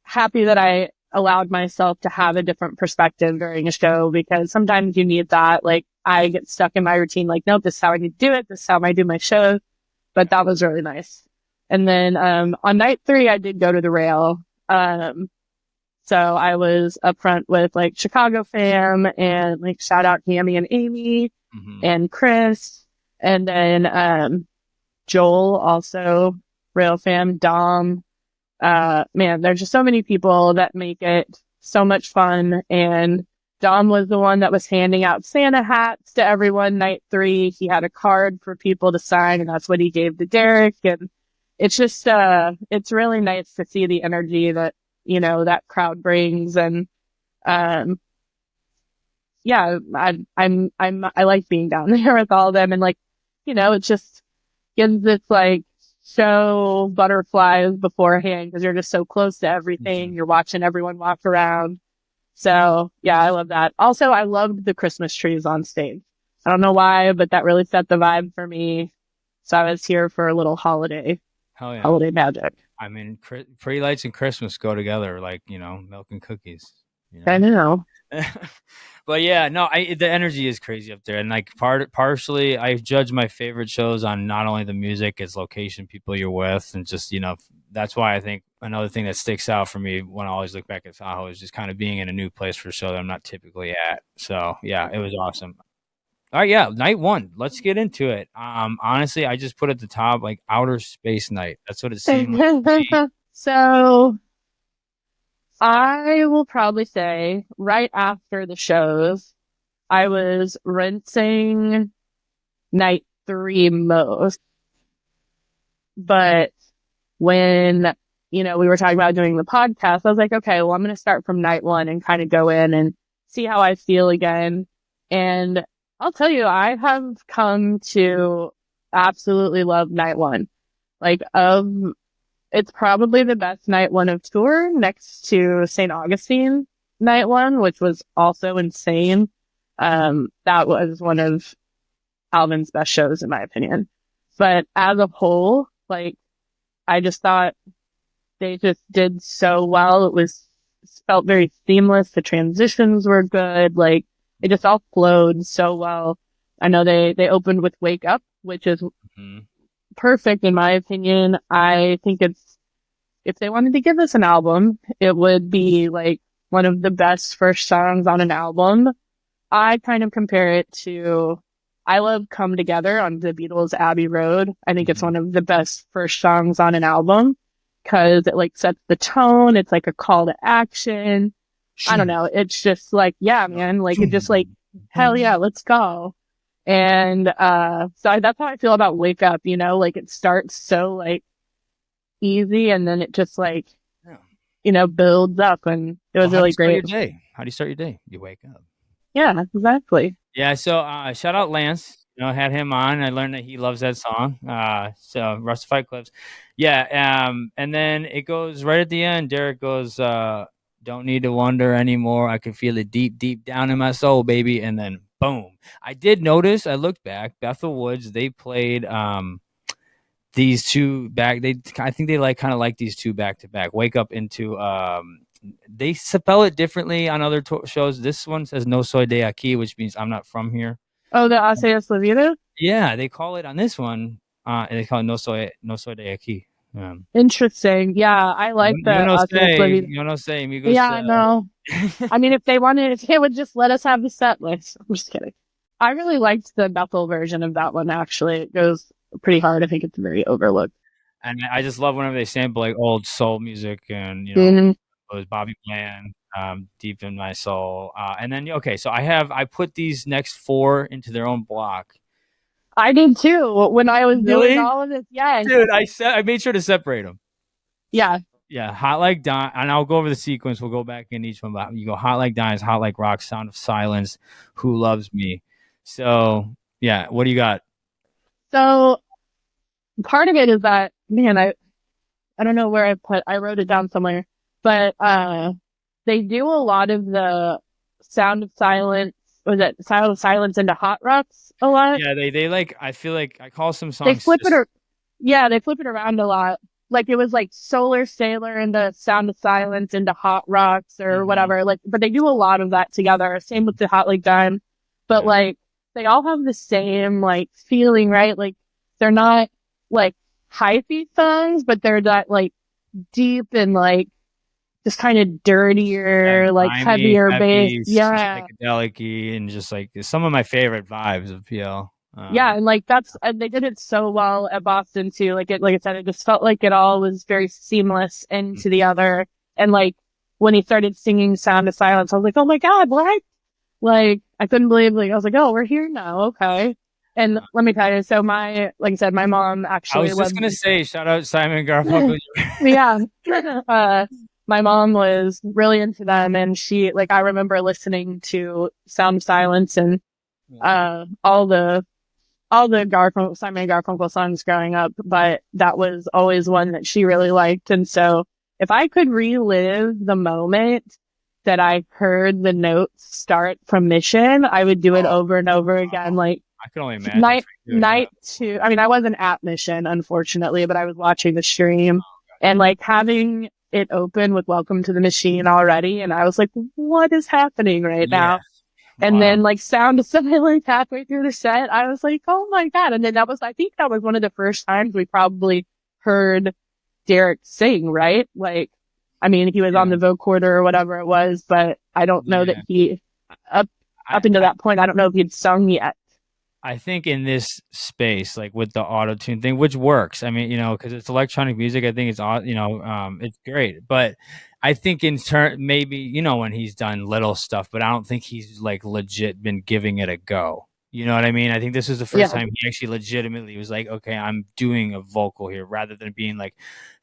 happy that I allowed myself to have a different perspective during a show, because sometimes you need that. Like, I get stuck in my routine, like, nope, this is how I need to do it, this is how I do my show. But that was really nice. And then on night 3 I did go to the rail. So I was up front with like Chicago fam, and like shout out Hammy and Amy Hmm. and Chris. And then Joel, also Rail fam, Dom. Man, there's just so many people that make it so much fun. And Dom was the one that was handing out Santa hats to everyone night 3. He had a card for people to sign, and that's what he gave to Derek. And it's just it's really nice to see the energy that that crowd brings. And um yeah, I like being down there with all of them. And like, it just gives this like show butterflies beforehand, because you're just so close to Hmm. everything. You're watching everyone walk around. So yeah, I love that. Also, I loved the Christmas trees on stage. I don't know why, but that really set the vibe for me. So I was here for a little Hell yeah. holiday magic. I mean, pretty lights and Christmas go together, like milk and cookies. You I know. know. But yeah, no, the energy is crazy up there, and like partially, I judge my favorite shows on not only the music, it's location, people you're with, and just that's why I think another thing that sticks out for me when I always look back at Tahoe is just kind of being in a new place for a show that I'm not typically at. So yeah, it was awesome. All right, yeah, night one. Let's get into it. Honestly, I just put at the top like outer space night. That's what it seemed like to me. So I will probably say right after the shows, I was rinsing night 3 most. But when, we were talking about doing the podcast, I was like, okay, well, I'm going to start from night 1 and kind of go in and see how I feel again. And I'll tell you, I have come to absolutely love night 1. Like, it's probably the best night 1 of tour, next to St. Augustine night 1, which was also insane. That was one of Alvin's best shows, in my opinion. But as a whole, like, I just thought they just did so well. Felt very seamless. The transitions were good. Like, it just all flowed so well. I know they opened with Wake Up, which is Mhm. perfect in my opinion. I think if they wanted to give us an album, it would be like one of the best first songs on an album. I kind of compare it to I Love Come Together on the Beatles' Abbey Road. I think it's Mhm. one of the best first songs on an album, because it like sets the tone. It's like a call to action. I don't know. It's just like, yeah, man, like it just like, hell yeah, let's go. And that's how I feel about Wake Up, like it starts so like easy, and then it just like, Yeah. builds up, and it Well, was how do you really start great. your day? How do you start your day? You wake up. Yeah, exactly. Yeah, so shout out Lance. Had him on. I learned that he loves that song. So Rustified Clips. Yeah, and then it goes right at the end. Derek goes, "Don't need to wonder anymore. I can feel it deep, deep down in my soul, baby." And then boom. I did notice. I looked back. Bethel Woods. They played these two back. I think they kind of like these two back to back. Wake Up into they spell it differently on other shows. This one says "No soy de aquí," which means I'm not from here. Oh, the Asayas La Vida? Yeah, they call it on this one. They call it "No soy de aquí." Interesting. Yeah, I like the Asayas La Vida. Yo no sé, me Yeah, gusta. I know. I mean, if they wanted, if they would just let us have the set list. I'm just kidding. I really liked the Bethel version of that one, actually. It goes pretty hard. I think it's very overlooked. And I just love whenever they sample like old soul music, and Mhm. it was Bobby Bland, "Deep in My Soul," and then okay, so I put these next four into their own block. I did too when I was doing Really? all of this. Yes. Dude, I made sure to separate them. Yeah. Yeah, Hot Like Dime, and I'll go over the sequence. We'll go back in each one, but you go Hot Like Dimes, Hot Like Rock, Sound of Silence, Who Loves Me. So yeah, what do you got? So part of it is that, man, I don't know where I wrote it down somewhere, but, they do a lot of the sound of silence, was it sound of silence into hot rocks a lot? Yeah, they like. I feel like I call some They songs flip it, just. or, yeah, they flip it around a lot. Like it was like Solar Sailor into Sound of Silence into Hot Rocks or Mhm. whatever. Like, but they do a lot of that together. Same with the Hot Like Dime. But Yeah, like, they all have the same like feeling, right? Like, they're not like hypey songs, but they're that like deep and like just kind of yeah, dirtier, like grimy, heavier bass. heavy, Yeah. psychedelic, and just like some of my favorite vibes of PL. Yeah, and like that's and they did it so well at Boston too. Like I said, it just felt like it all was very seamless into the other. And like when he started singing "Sound of Silence," I was like, "Oh my God, what?" Like I couldn't believe. Like I was like, "Oh, we're here now, okay." And uh, let me tell you, so like I said, my mom I actually was just was, gonna say, shout out Simon Garfunkel. yeah, uh, my mom was really into them, and she like I remember listening to "Sound of Silence" and all the Simon Garfunkel songs growing up, but that was always one that she really liked. And so if I could relive the moment that I heard the notes start from Mission, I would do it Oh, over and over again. wow. Like I can only imagine for you. Yeah. night two. I mean, I wasn't at Mission, unfortunately, but I was watching the stream and like having it open with Welcome to the Machine already. And I was like, what is happening right now? Yes. And Wow. then like Sound of Silence halfway through the set, I was like, oh my God. And then I think that was one of the first times we probably heard Derek sing, right? Like, I mean, he was on Yeah. the vocoder or whatever it was, but I don't know that Yeah. up, I, up into I that point, I don't know if he'd sung yet. I think in this space, like with the auto tune thing, which works. I mean, because it's electronic music. I think it's great. But I think in turn, maybe when he's done little stuff, but I don't think he's like legit been giving it a go. You know what I mean? I think this was the first Yeah. time he actually legitimately was like, okay, I'm doing a vocal here, rather than being like,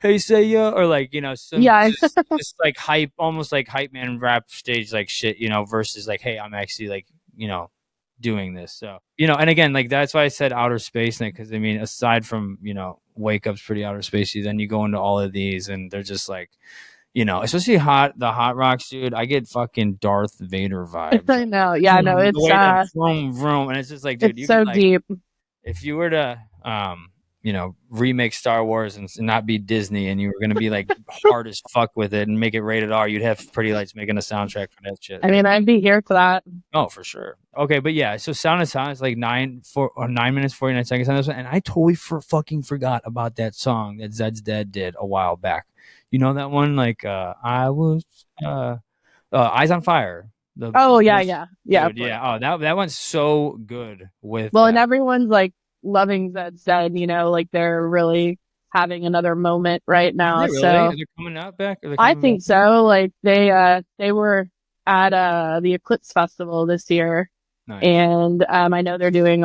hey, say yeah, or like some Yeah. just like hype, almost like hype man rap stage like shit, versus like, hey, I'm actually like you know doing this. So, and again, like that's why I said outer space, because I mean, aside from, Wake Up's pretty outer spacey, then you go into all of these and they're just like, especially the hot rocks, dude. I get fucking Darth Vader vibes. I know. Like, Yeah, no, the way that vroom vroom, and it's just like, dude, it's you could so like deep. if you were to remake Star Wars and not be Disney, and you were gonna be like hard as fuck with it and make it rated R, you'd have Pretty Lights making a soundtrack for that shit. I mean, I'd be here for that. Oh, for sure. Okay, but yeah, so Sound of Silence like 9 minutes 49 seconds on this one, and I totally fucking forgot about that song that Zed's Dead did a while back. You know that one, like I was Eyes on Fire. The Oh, yeah, first yeah. Yeah, of dude, course. yeah. Oh, that one's so good with Well, and that. everyone's like loving Zed, like they're really having another moment right Are now. they really? Are So they coming out back? Are they I coming back? think so. Like they were at the Eclipse Festival this year, Nice. and I know they're doing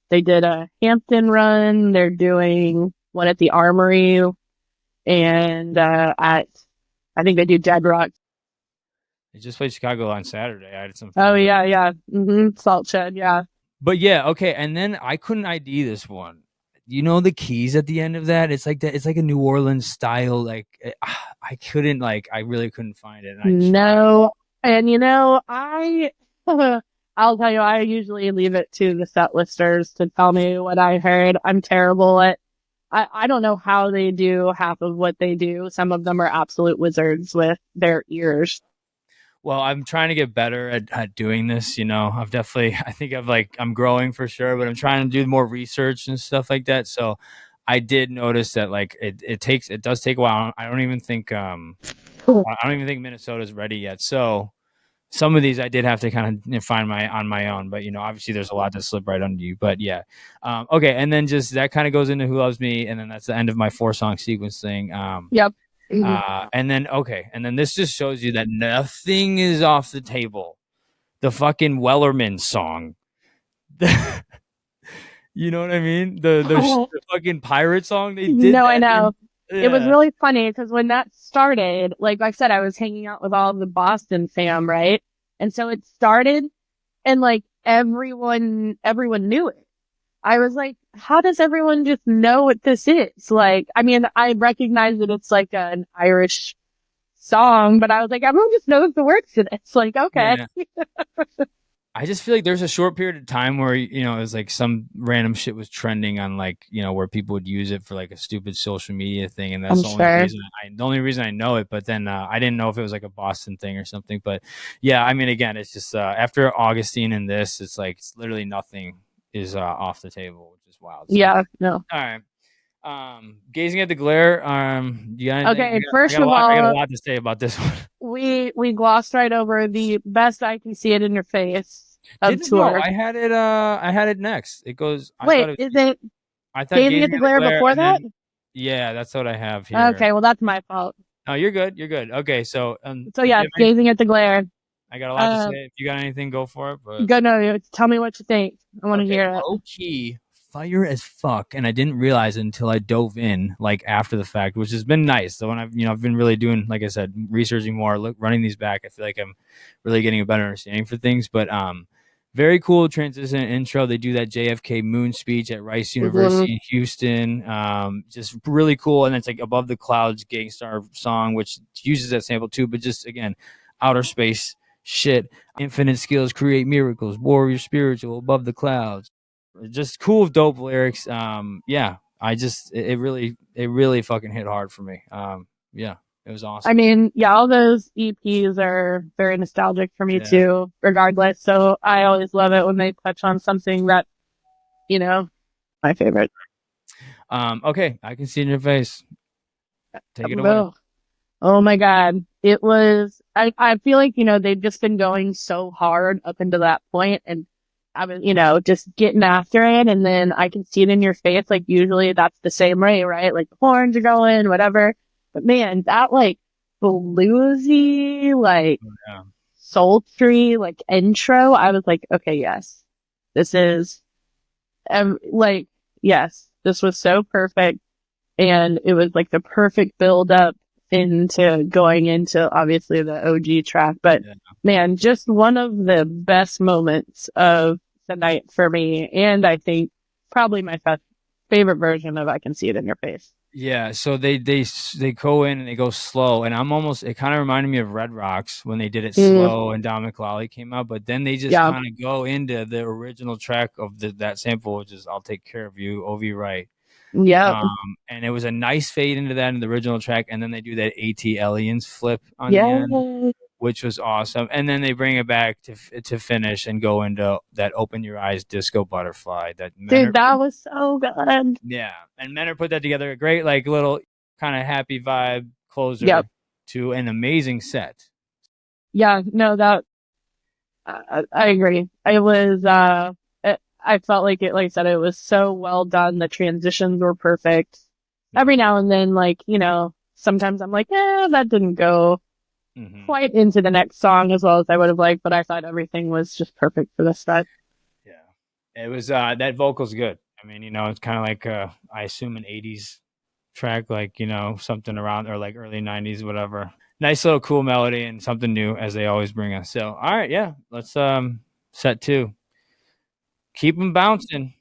they did a Hampton run, they're doing one at the Armory, and at I think they do Dead Rock. They just played Chicago on Saturday. I had some Oh friends. yeah, yeah. Salt Shed, yeah. But yeah, okay. And then I couldn't ID this one. You know the keys at the end of that? It's like that. It's like a New Orleans style. Like I couldn't like. I really couldn't find it, and I tried. No. And I'll tell you, I usually leave it to the set listers to tell me what I heard. I'm terrible at, I don't know how they do half of what they do. Some of them are absolute wizards with their ears. Well, I'm trying to get better at doing this. I've definitely. I think I'm growing for sure, but I'm trying to do more research and stuff like that. So I did notice that like it does take a while. I don't even think Minnesota's ready yet. So some of these I did have to kind of find on my own, but obviously there's a lot that slip right under you. But yeah, okay, and then just that kind of goes into Who Loves Me, and then that's the end of my 4 song sequence thing. Yep. And then okay, and then this just shows you that nothing is off the table. The fucking Wellerman song. You know what I mean? The fucking pirate song they did No, I that. know. It was Yeah, really funny because when that started, like I said, I was hanging out with all of the Boston fam, right? And so it started and like everyone knew it. I was like, how does everyone just know what this is? Like, I mean, I recognize that it's like an Irish song, but I was like, everyone just knows the words to this. Like, okay. yeah. I just feel like there's a short period of time where it was like some random shit was trending on like where people would use it for like a stupid social media thing, and that's I'm the only sure. reason I know it. But then I didn't know if it was like a Boston thing or something. But yeah, I mean, again, it's just after Augustine and this, it's literally nothing is off the table, which is wild. So Yeah, no. all right, gazing at the glare. You got anything? Okay, I first got a of lot. I got a all, lot to say about this one. we glossed right over the best I can see it in your face of Didn't know. tour. I had it next. It goes. I thought Wait, it is was. it I thought Gazing gazing at the at the Glare glare, before and that? then yeah, that's what I have here. Okay, well that's my fault. Oh, you're good. You're good. Okay, so So if yeah, you have any, Gazing at the Glare. I got a lot to Uh, say. If you got anything, go for it. But go no, tell me what you think. I want to okay, hear it. low key fire as fuck, and I didn't realize it until I dove in like after the fact, which has been nice. So when I've been really doing, like I said, researching more, running these back, I feel like I'm really getting a better understanding for things. But very cool transition intro. They do that JFK moon speech at Rice Mhm. University in Houston. Just really cool, and it's like Above the Clouds Gang Star song, which uses that sample too, but just again, outer space shit. Infinite skills create miracles. Warrior spiritual above the clouds. Just cool, dope lyrics. Yeah, it really fucking hit hard for me. Yeah, it was I awesome. mean, yeah, all those EPs are very nostalgic for me Yeah. too, regardless. So I always love it when they touch on something that, you know, my favorite. Okay, I can see it in your face. Take it away. Oh, oh my God. I feel like, they've just been going so hard up until that point and I was, just getting after it. And then I can see it in your face. Like usually that's the same way, right? Like the horns are going, whatever. But man, that like bluesy, like Yeah. sultry, like intro, I was like, okay, yes, this is like, yes, this was so perfect. And it was like the perfect build up into going into obviously the OG track. But Yeah. man, just one of the best moments of the night for me. And I think probably my favorite version of I Can See It in Your Face. Yeah, so they go in and they go slow, and it kind of reminded me of Red Rocks when they did it Mm, slow and Don McLaughlin came out, but then they just yeah. kind of go into the original track of that sample, which is "I'll Take Care of You," OV Wright. Yeah. And it was a nice fade into that in the original track, and then they do that AT Aliens flip on the end, Yeah. which was awesome, and then they bring it back to finish and go into that "Open Your Eyes" disco butterfly that Dude, Menor. that was so good. Yeah, and Menor put that together a great like little kind of happy vibe Yep. closer to an amazing set. Yeah. No, I agree. I felt like it, like I said, it was so well done. The transitions were perfect. Yeah. Every now and then, like, sometimes I'm like, that didn't go Hmm. quite into the next song as well as I would have liked, but I thought everything was just perfect for this set. Yeah, it was that vocal's good. I mean, it's kind of like I assume an '80s track, like something around or like early '90s, whatever. Nice little cool melody and something new as they always bring us. So, all right, yeah, let's set two. Keep them bouncing.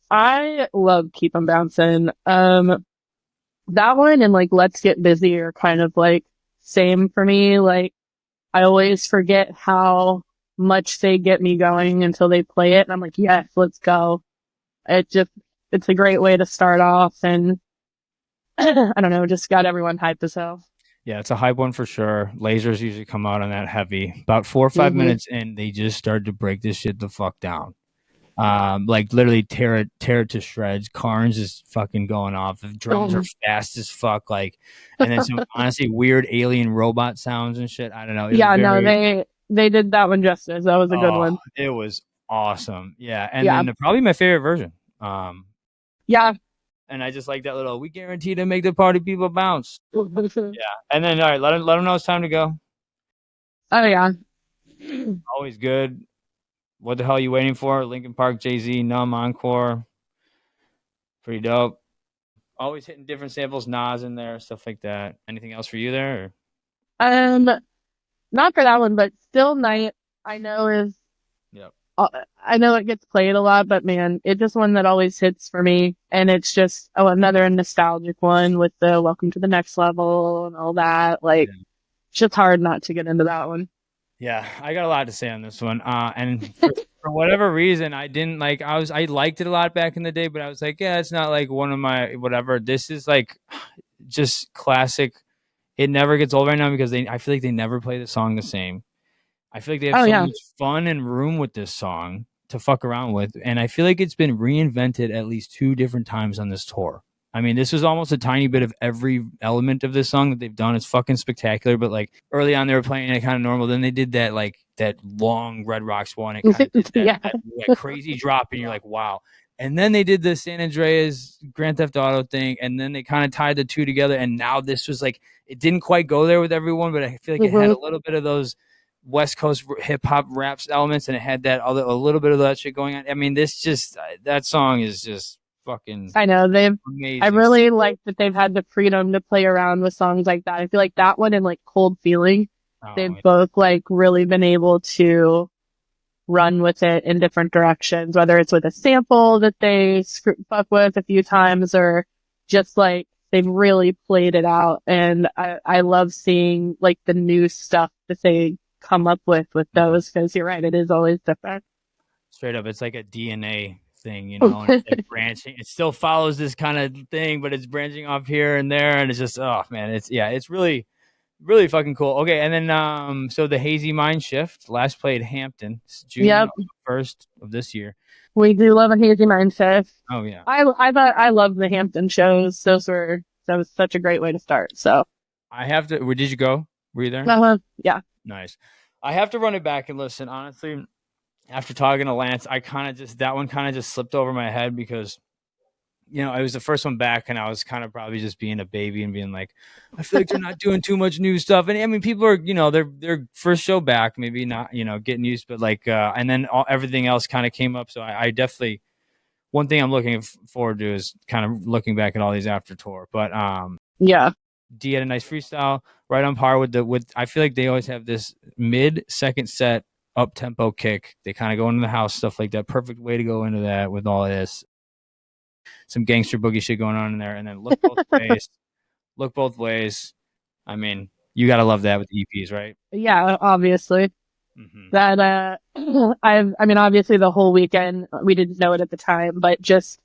I love Keep 'em Bouncing. That one and like Let's Get Busy are kind of like same for me. Like, I always forget how much they get me going until they play it. And I'm like, yes, let's go. It just, it's a great way to start off and I don't know, just got everyone hyped as hell. Yeah, it's a hype one for sure. Lasers usually come out on that heavy. About 4 or 5 minutes in, they just started to break this shit the fuck down. Like literally tear it to shreds. Carnes is fucking going off. The drums are Um, fast as fuck. Like, and then some honestly weird alien robot sounds and shit. I don't know. It was yeah, no, very. they did that one justice. That was a good Oh, one. it was awesome. Yeah, and Yeah. then probably my favorite version. Um, Yeah. and I just like that little. We guarantee to make the party people bounce. Oh Yeah, and then all right, let them know it's time to go. yeah. Always good. What the hell are you waiting for? Lincoln Park, Jay Z, Numb Encore. Pretty dope. Always hitting different samples, Nas in there, stuff like that. Anything else for you there? Or? Um, not for that one, but Still Night, I know is, Yep. I know it gets played a lot, but man, it's just one that always hits for me. And it's just, another nostalgic one with the Welcome to the Next Level and all that. Like, Yeah. it's just hard not to get into that one. Yeah, I got a lot to say on this one. And for whatever reason, I didn't like. I liked it a lot back in the day, but I was like, yeah, it's not like one of my whatever. This is like just classic. It never gets old right now because I feel like they never play the song the same. I feel like they have Oh, so yeah. much fun and room with this song to fuck around with, and I feel like it's been reinvented at least 2 different times on this tour. I mean, this was almost a tiny bit of every element of this song that they've done. It's fucking spectacular. But like early on, they were playing it kind of normal. Then they did that like that long Red Rocks one. It kind of did that, Yeah. that crazy drop, and you're like, wow. And then they did the San Andreas Grand Theft Auto thing, and then they kind of tied the two together. And now this was like it didn't quite go there with everyone, but I feel like it had Hmm. a little bit of those West Coast hip hop raps elements, and it had that other a little bit of that shit going on. I mean, this just that song is just fucking I know I amazing. really like that they've had the freedom to play around with songs like that. I feel like that one and like Cold Feeling, Oh, they've both like really been able to run with it in different directions, whether it's with a sample that they fuck with a few times or just like they've really played it out. And I love seeing like the new stuff that they come up with those because you're right, it is always different. straight up, it's like a DNA thing, you know, and it's like branching. It still follows this kind of thing, but it's branching off here and there, and it's just oh man, it's really really fucking cool. Okay, and then so the Hazy Mind Shift last played Hampton, June Yep. 1st of this year. We do love a hazy mindset. Oh yeah, I love the Hampton shows. That was such a great way to start. So, I have to. Where did you go? Were you there? yeah. Nice. I have to run it back and listen. Honestly, after talking to Lance, I kind of just that one kind of just slipped over my head because it was the first one back, and I was kind of probably just being a baby and being like, I feel like they're not doing too much new stuff. And I mean, people are, their first show back, maybe not, getting used, but like, and then everything else kind of came up. So I definitely one thing I'm looking forward to is kind of looking back at all these after tour. But Yeah. D had a nice freestyle, right on par with. I feel like they always have this mid second set up tempo kick. They kind of go into the house stuff like that. Perfect way to go into that with all this. Some gangster boogie shit going on in there, and then look both ways. Look both ways. I mean, you gotta love that with EPs, right? Yeah, obviously. Mm-hmm. That I mean obviously the whole weekend we didn't know it at the time, but just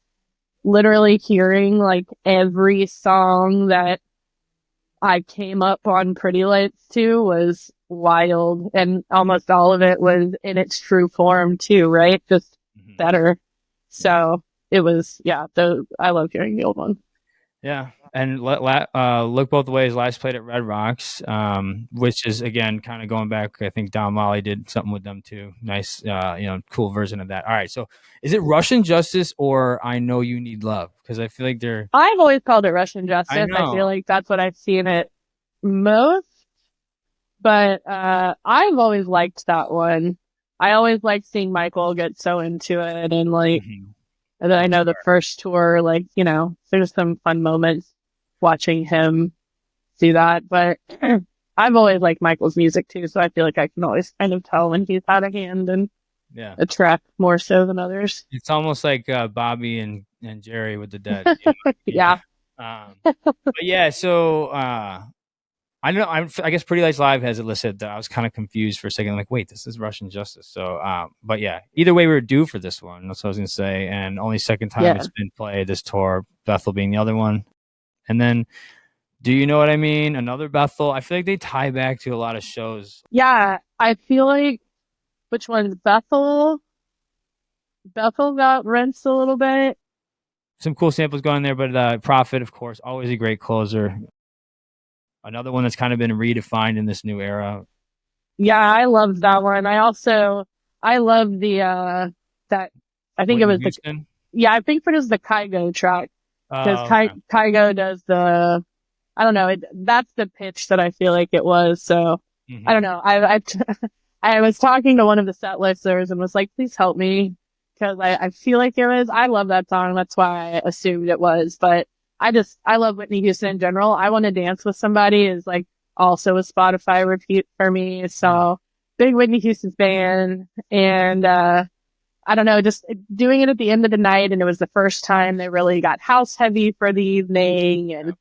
literally hearing like every song that I came up on Pretty Lights to was wild, and almost all of it was in its true form too, right? Just Mm-hmm. better. So it was, yeah, I love hearing the old one. Yeah, and look both ways. Last played at Red Rocks, which is again kind of going back. I think Don Molly did something with them too. Nice, cool version of that. All right, so is it Russian Justice or I Know You Need Love? Because I feel like they're. I've always called it Russian I Justice. I feel know. like that's what I've seen it most, but I've always liked that one. I always liked seeing Michael get so into it, and like, Mhm. and then I I'm know sure. the first tour, like, there's some fun moments watching him do that, but I've always liked Michael's music too, so I feel like I can always kind of tell when he's had a hand in Yeah, a track more so than others. it's almost like Bobby and Jerry with the Dead. Yeah. But yeah, so I don't know. I guess Pretty Lights Live has it listed. I was kind of confused for a second. Like, wait, this is Russian Justice. So, but yeah, either way, we were due for this one. That's what I was gonna say. And only second time Yeah. it's been played this tour. Bethel being the other one. And then, do you know what I mean? Another Bethel. I feel like they tie back to a lot of shows. Yeah. I feel like which one's Bethel? Bethel got rinsed a little bit. Some cool samples going there, but Prophet, of course, always a great closer. Another one that's kind of been redefined in this new era. Yeah, I loved that one. I love that I think it Whitney was Houston. I think it was the Kygo track because Okay. Kygo does I don't know, that's the pitch that I feel like it was. So I don't Mm-hmm. know. I was talking to one of the set listers and was like, please help me because I feel like it was. I love that song. That's why I assumed it was. But I love Whitney Houston in general. I Want to Dance with Somebody is like also a Spotify repeat for me. So big Whitney Houston fan. And, I don't know, just doing it at the end of the night. And it was the first time they really got house heavy for the evening. And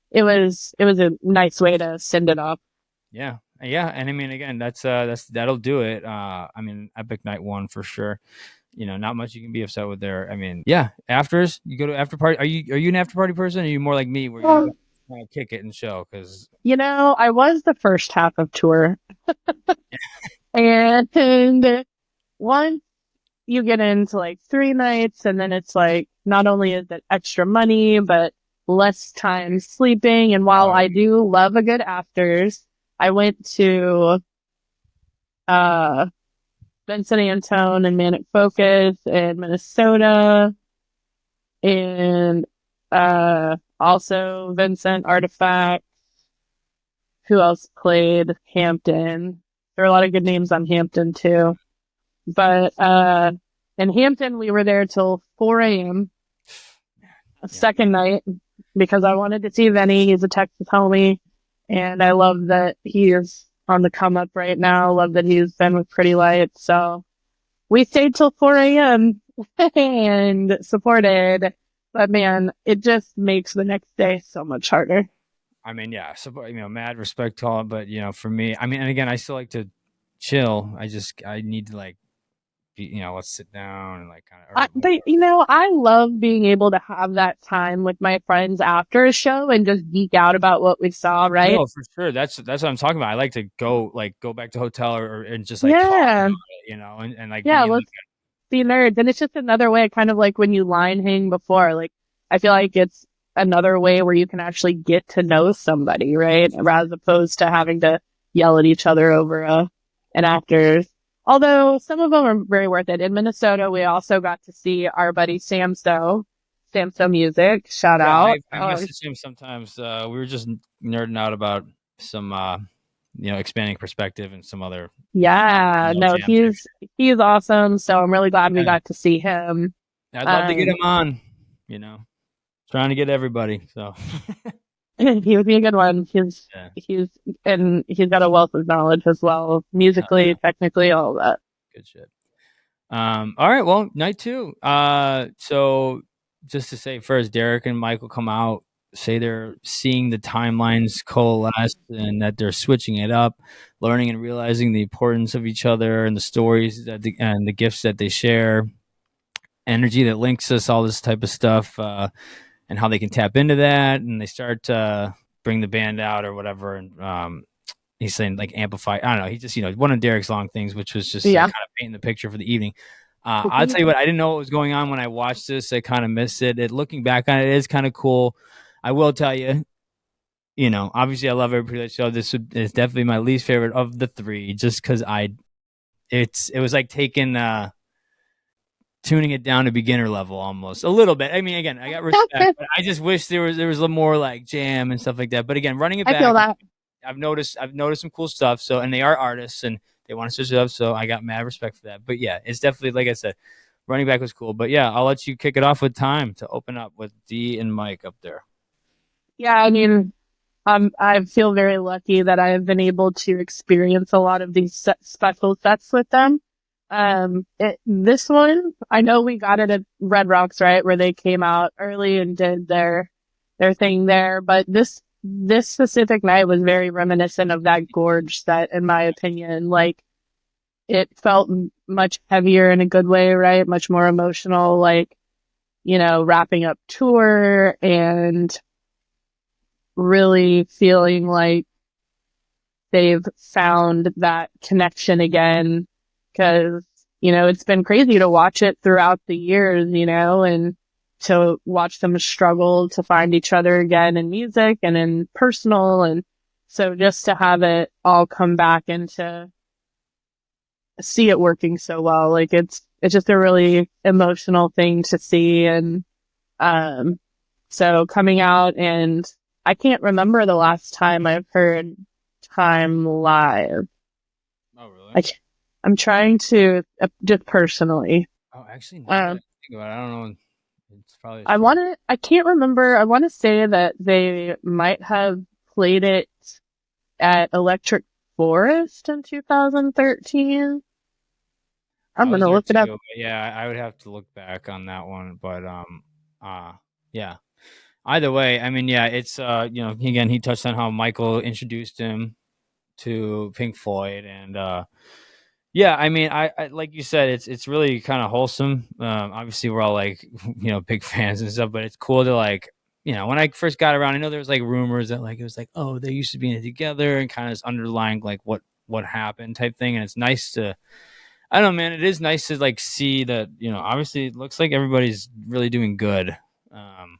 it was a nice way to send it off. Yeah. Yeah. And I mean, again, that'll do it. I mean, Epic Night 1 for sure. You know, not much you can be upset with there. I mean, yeah, afters, you go to after party. Are you an after party person? Or are you more like me where you kick it and show? Because I was the first half of tour. And once you get into like 3 nights, and then it's like, not only is it extra money, but less time sleeping. And while I do love a good afters, I went to, Vincent Antone and Manic Focus in Minnesota, and, also Vincent Artifact. Who else played? Hampton. There are a lot of good names on Hampton too. But in Hampton, we were there till 4 a.m. Second night because I wanted to see Vinny. He's a Texas homie, and I love that he is on the come up right now. Love that he's been with Pretty Lights. So we stayed till 4 a.m. and supported. But man, it just makes the next day so much harder. I mean, yeah, so, mad respect to all, but for me, I mean, and again, I still like to chill. I need to like, let's sit down and like kind of. I love being able to have that time with my friends after a show and just geek out about what we saw. Right? No, for sure. That's what I'm talking about. I like to go back to hotel and just like talk about it, and like let's be nerds. And it's just another way, kind of like when you line hang before. Like I feel like it's another way where you can actually get to know somebody, right? As opposed to having to yell at each other over an actor's. Although some of them are very worth it. In Minnesota, we also got to see our buddy Samso Music. Shout out. I message him sometimes. We were just nerding out about some, expanding perspective and some other. Yeah, no, he's awesome. So I'm really glad we got to see him. I'd love to get him on, trying to get everybody. So he would be a good one. He's got a wealth of knowledge as well, musically, technically, all of that. Good shit. All right, well, night 2. So just to say first, Derek and Michael come out, say they're seeing the timelines coalesce and that they're switching it up, learning and realizing the importance of each other and the stories and the gifts that they share, energy that links us, all this type of stuff. And how they can tap into that, and they start to bring the band out or whatever. And he's saying like amplify. I don't know. He just one of Derek's long things, which was just kind of painting the picture for the evening. I'll tell you what, I didn't know what was going on when I watched this. I kind of missed it. Looking back on it, it is kind of cool. I will tell you, obviously I love every show. This is definitely my least favorite of the 3, just because it was like taking. Tuning it down to beginner level almost a little bit. I mean, again, I got respect, but I just wish there was a little more like jam and stuff like that. But again, running it back, I feel that. I've noticed some cool stuff. So, and they are artists and they want to switch it up. So I got mad respect for that. But yeah, it's definitely, like I said, running back was cool. But yeah, I'll let you kick it off with time to open up with Dee and Mike up there. Yeah, I mean, I feel very lucky that I have been able to experience a lot of these special sets with them. This one, I know we got it at Red Rocks, right, where they came out early and did their thing there. But this specific night was very reminiscent of that Gorge set, in my opinion. Like, it felt much heavier in a good way, right? Much more emotional, like, wrapping up tour and really feeling like they've found that connection again. Because, it's been crazy to watch it throughout the years, and to watch them struggle to find each other again in music and in personal. And so just to have it all come back and to see it working so well, like it's just a really emotional thing to see. And, so coming out, and I can't remember the last time I've heard Time live. Oh, really? I'm trying to, just personally. Oh, actually, now that I Um, think about it, I don't know. It's probably a I short. want to, I can't remember. I want to say that they might have played it at Electric Forest in 2013. I'm I was gonna there look it up. too. But yeah, I would have to look back on that one. But yeah. Either way, I mean, yeah, it's again, he touched on how Michael introduced him to Pink Floyd, and yeah, I mean, I like you said, it's really kind of wholesome. Obviously, we're all like, big fans and stuff, but it's cool to like, when I first got around, I know there was like rumors that like it was like, oh, they used to be in it together, and kind of this underlying like what happened type thing, and it's nice to, I don't know, man, it is nice to like see that, obviously it looks like everybody's really doing good.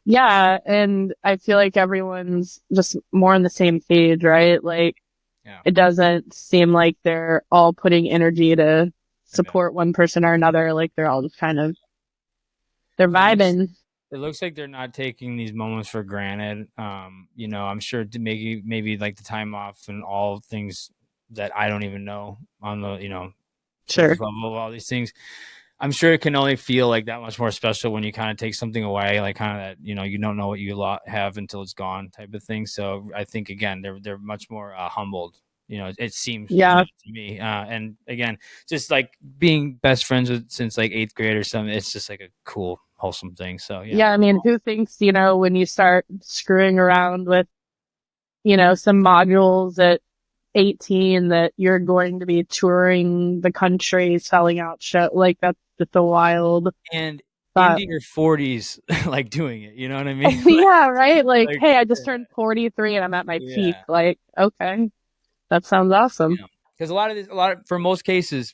Yeah, and I feel like everyone's just more on the same page, right? Like Yeah, it doesn't seem like they're all putting energy to yeah. support one person or another. Like they're all just kind of they're It looks vibing. it looks like they're not taking these moments for granted. I'm sure to maybe like the time off and all things that I don't even know on the surface Sure. level of all these things. I'm sure it can only feel like that much more special when you kind of take something away, like kind of that you don't know what you have until it's gone type of thing. So I think again they're much more humbled. It seems Yeah. to me, and again, just like being best friends with since like eighth grade or something. It's just like a cool, wholesome thing. So yeah, Yeah. I mean, who thinks, when you start screwing around with, some modules at 18 that you're going to be touring the country, selling out show like that's just a wild and into thought. your 40s, like doing it. You know what I mean? Yeah, right? Like, like hey, I just turned 43 and I'm at my peak. yeah, Like, okay, that sounds awesome. because for most cases,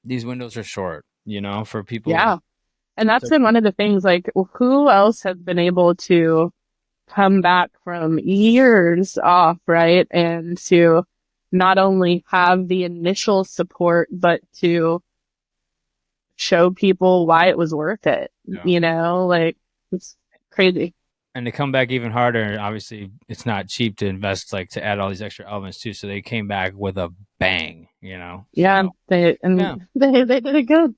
these windows are short. For people. Yeah. And that's So, been one of the things, like, who else has been able to come back from years off, right? And to not only have the initial support, but to show people why it was worth it, yeah. like, it's crazy. And to come back even harder, obviously it's not cheap to invest, like to add all these extra elements too. So they came back with a bang, Yeah, So they yeah. and they did it good.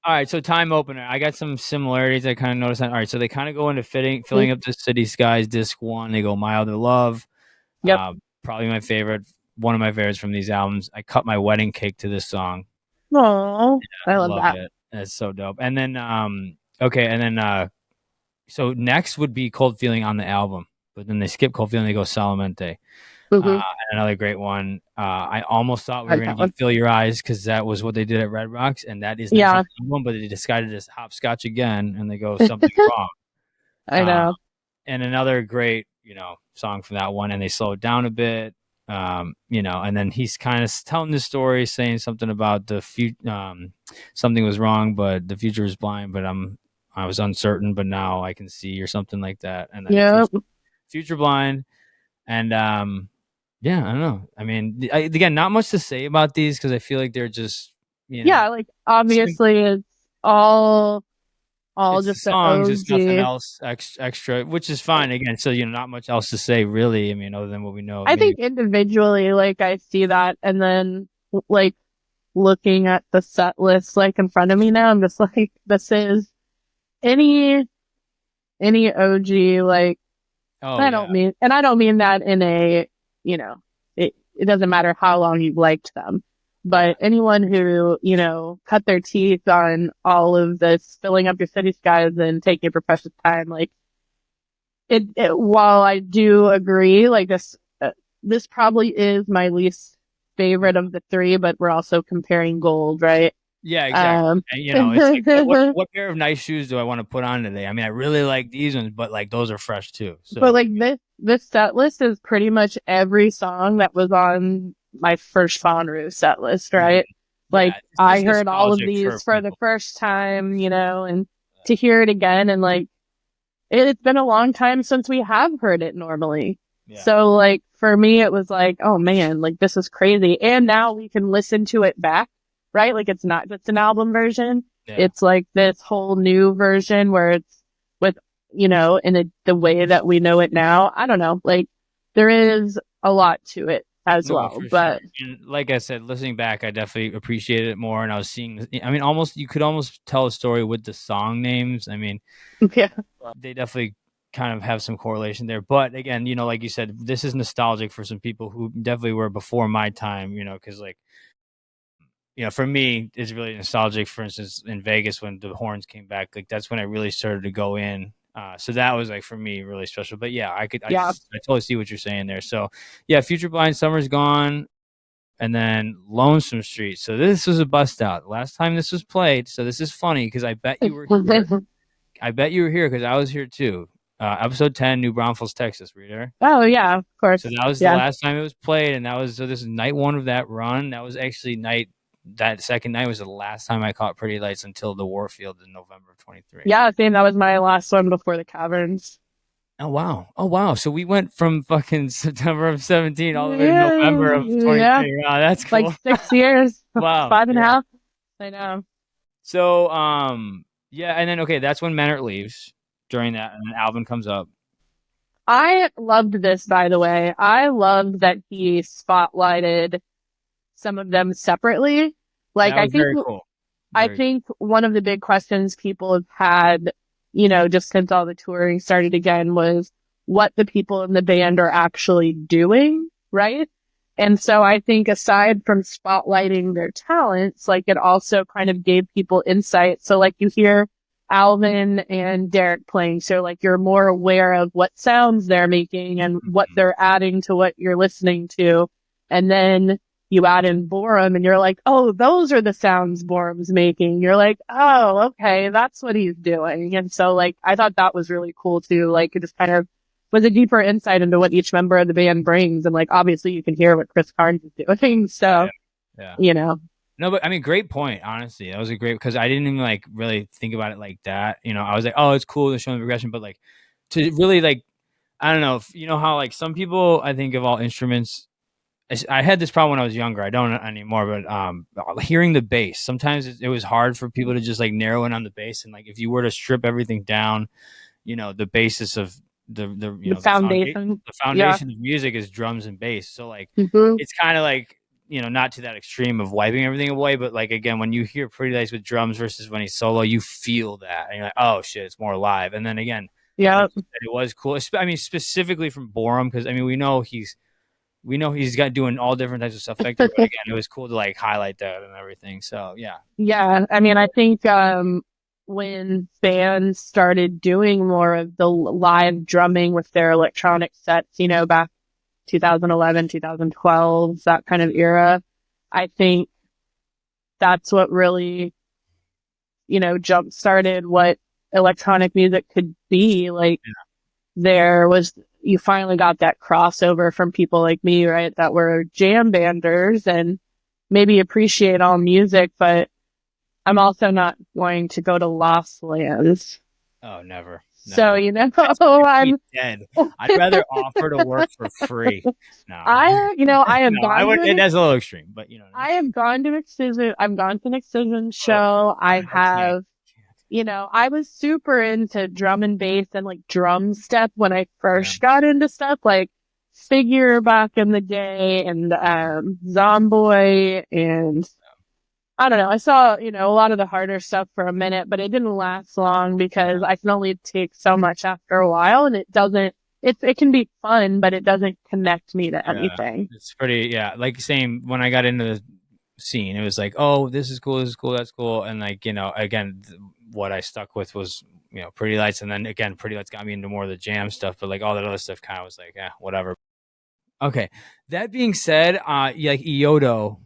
All right, so time opener. I got some similarities I kind of noticed. All right, so they kind of go into filling up the city skies. Disc one, they go "My Other Love." Yep. Probably my favorite, one of my favorites from these albums. I cut my wedding cake to this song. Oh, I love Love that. it. It's so dope. And then okay, and then so next would be Cold Feeling on the album, but then they skip Cold Feeling. They go Solamente. Mm-hmm. And another great one. I almost thought we I were like going that to one. get Fill Your Eyes because that was what they did at Red Rocks, and that is next on Yeah. the album, but they decided to hopscotch again, and they go Something Wrong. I Uh, know. and another great, song from that one, and they slow it down a bit, and then he's kind of telling the story, saying something about the future, something was wrong, but the future is blind, but I was uncertain, but now I can see, or something like that, and then Yeah. future blind, and yeah, I don't know. I mean, again, not much to say about these because I feel like they're just, Yeah, like sim- obviously it's all it's the just the songs, it's nothing OG. else extra, which is fine. Again, so not much else to say really. I mean, other than what we know, I maybe. think individually, like I see that, and then like looking at the set list like in front of me now, I'm just like, this is any OG, like Oh yeah, I don't mean that in a, it doesn't matter how long you've liked them, yeah, but anyone who, cut their teeth on all of this, filling up your city skies and taking your precious time, like while I do agree, like this probably is my least favorite of the three, but we're also comparing gold, right? yeah, exactly. Um, And, it's like but what pair of nice shoes do I want to put on today? I mean, I really like these ones, but like those are fresh too. So like this set list is pretty much every song that was on my first Fonru set list, mhm. right? Yeah, Like it's I just heard all of nostalgic for these for the people. first time, and to hear it again, and like it's been a long time since we have heard it normally. Yeah, So like for me, it was like, oh man, like this is crazy. And now we can listen to it back, right? Like it's not just an album version. yeah, It's like this whole new version where it's with, in the way that we know it now. I don't know. Like there is a lot to it as No, well. for sure. But And like I said, listening back, I definitely appreciated it more. And I was seeing, I mean, almost you could almost tell a story with the song names. I mean, yeah, they definitely kind of have some correlation there. But again, like you said, this is nostalgic for some people who definitely were before my time. Because like for me, it's really nostalgic. For instance, in Vegas when the horns came back, like that's when I really started to go in. So that was like for me really special. But yeah, yeah. I totally see what you're saying there. So yeah, Future Blind Summer's gone, and then Lonesome Street. So this was a bust out. Last time this was played. So this is funny because I bet you were here. I bet you were here because I was here too. Episode 10, New Braunfels, Texas. Were you there? Oh yeah, of So course. that was the Yeah. last time it was played, and this is night one of that run. That was actually that second night was the last time I caught Pretty Lights until the Warfield in November of 23. Yeah, same. That was my last one before the caverns. Oh wow. Oh wow. So we went from fucking September of 17 all the way to Yeah, November of yeah. 23. Wow, that's Like cool. 6 years, Wow. five and a Yeah. half. I know. So yeah, and then okay, that's when Menert leaves during that, and then Alvin comes up. I loved this, by the way. I loved that he spotlighted some of them separately. Like, That was very cool. I Very think one of the big questions people have had, just since all the touring started again was what the people in the band are actually doing, right? And so I think aside from spotlighting their talents, like it also kind of gave people insight. So like you hear Alvin and Derek playing, so like you're more aware of what sounds they're making and what they're adding to what you're listening to. And then you add in Borum and you're like, oh, those are the sounds Borum's making. You're like, oh, okay, that's what he's doing. And so like, I thought that was really cool too. Like it just kind of was a deeper insight into what each member of the band brings. And like, obviously you can hear what Chris Carnes is doing. So, yeah. you know. No, but I mean, great point. Honestly, that was a great because I didn't even like really think about it like that. I was like, oh, it's cool to show the progression, but like to really like, I don't know, if, how like some people I think of all instruments. I had this problem when I was younger. I don't anymore, but hearing the bass sometimes it was hard for people to just like narrow in on the bass, and like if you were to strip everything down, the basis of the The foundation. the Yeah. foundation of music is drums and bass. So like Mm-hmm. it's kind of like not to that extreme of wiping everything away, but like again when you hear Pretty Lights with drums versus when he's solo, you feel that and you're like, oh shit, it's more alive. And then again, like Yeah. you said, it was cool. I mean specifically from Borum because I mean we know he's got doing all different types of stuff back there, but again it was cool to like highlight that and everything. So yeah. Yeah. I mean, I think, when bands started doing more of the live drumming with their electronic sets, back 2011, 2012, that kind of era, I think that's what really, jump started what electronic music could be. Like you finally got that crossover from people like me, right? That were jam banders and maybe appreciate all music, but I'm also not going to go to Lost Lands. Oh, never. So, That's I'm, dead. I'd rather offer to work for free. No, I have no, I gone would. to That's a little extreme, but you know what I mean. I have gone to Excision. I've gone to an Excision show. I I can't. have, I was super into drum and bass and like drum step when I first got into stuff like Figure back in the day and, Zomboy and I don't know. I saw, a lot of the harder stuff for a minute, but it didn't last long because I can only take so much after a while and it can be fun, but it doesn't connect me to anything. It's pretty. Yeah, like same when I got into the scene, it was like, oh, this is cool, that's cool, and like again, what I stuck with was Pretty Lights, and then again, Pretty Lights got me into more of the jam stuff, but like all that other stuff kind of was like, yeah, whatever. Okay, that being said, yeah, like Iodo,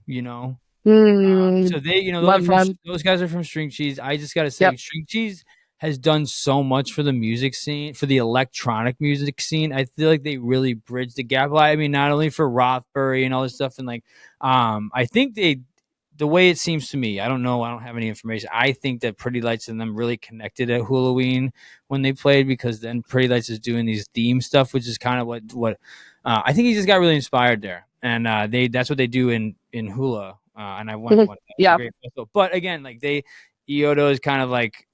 so they, Love them. those guys are from String Cheese. I just gotta say, Yep. String Cheese has done so much for the music scene, for the electronic music scene. I feel like they really bridged the gap. I mean, not only for Rothbury and all this stuff, and like, I think the way it seems to me, I don't know, I don't have any information. I think that Pretty Lights and them really connected at Halloween when they played because then Pretty Lights is doing these theme stuff, which is kind of what I think he just got really inspired there, and that's what they do in Hula. And I went. It's a Yeah. great festival. But again, like Iodo is kind of like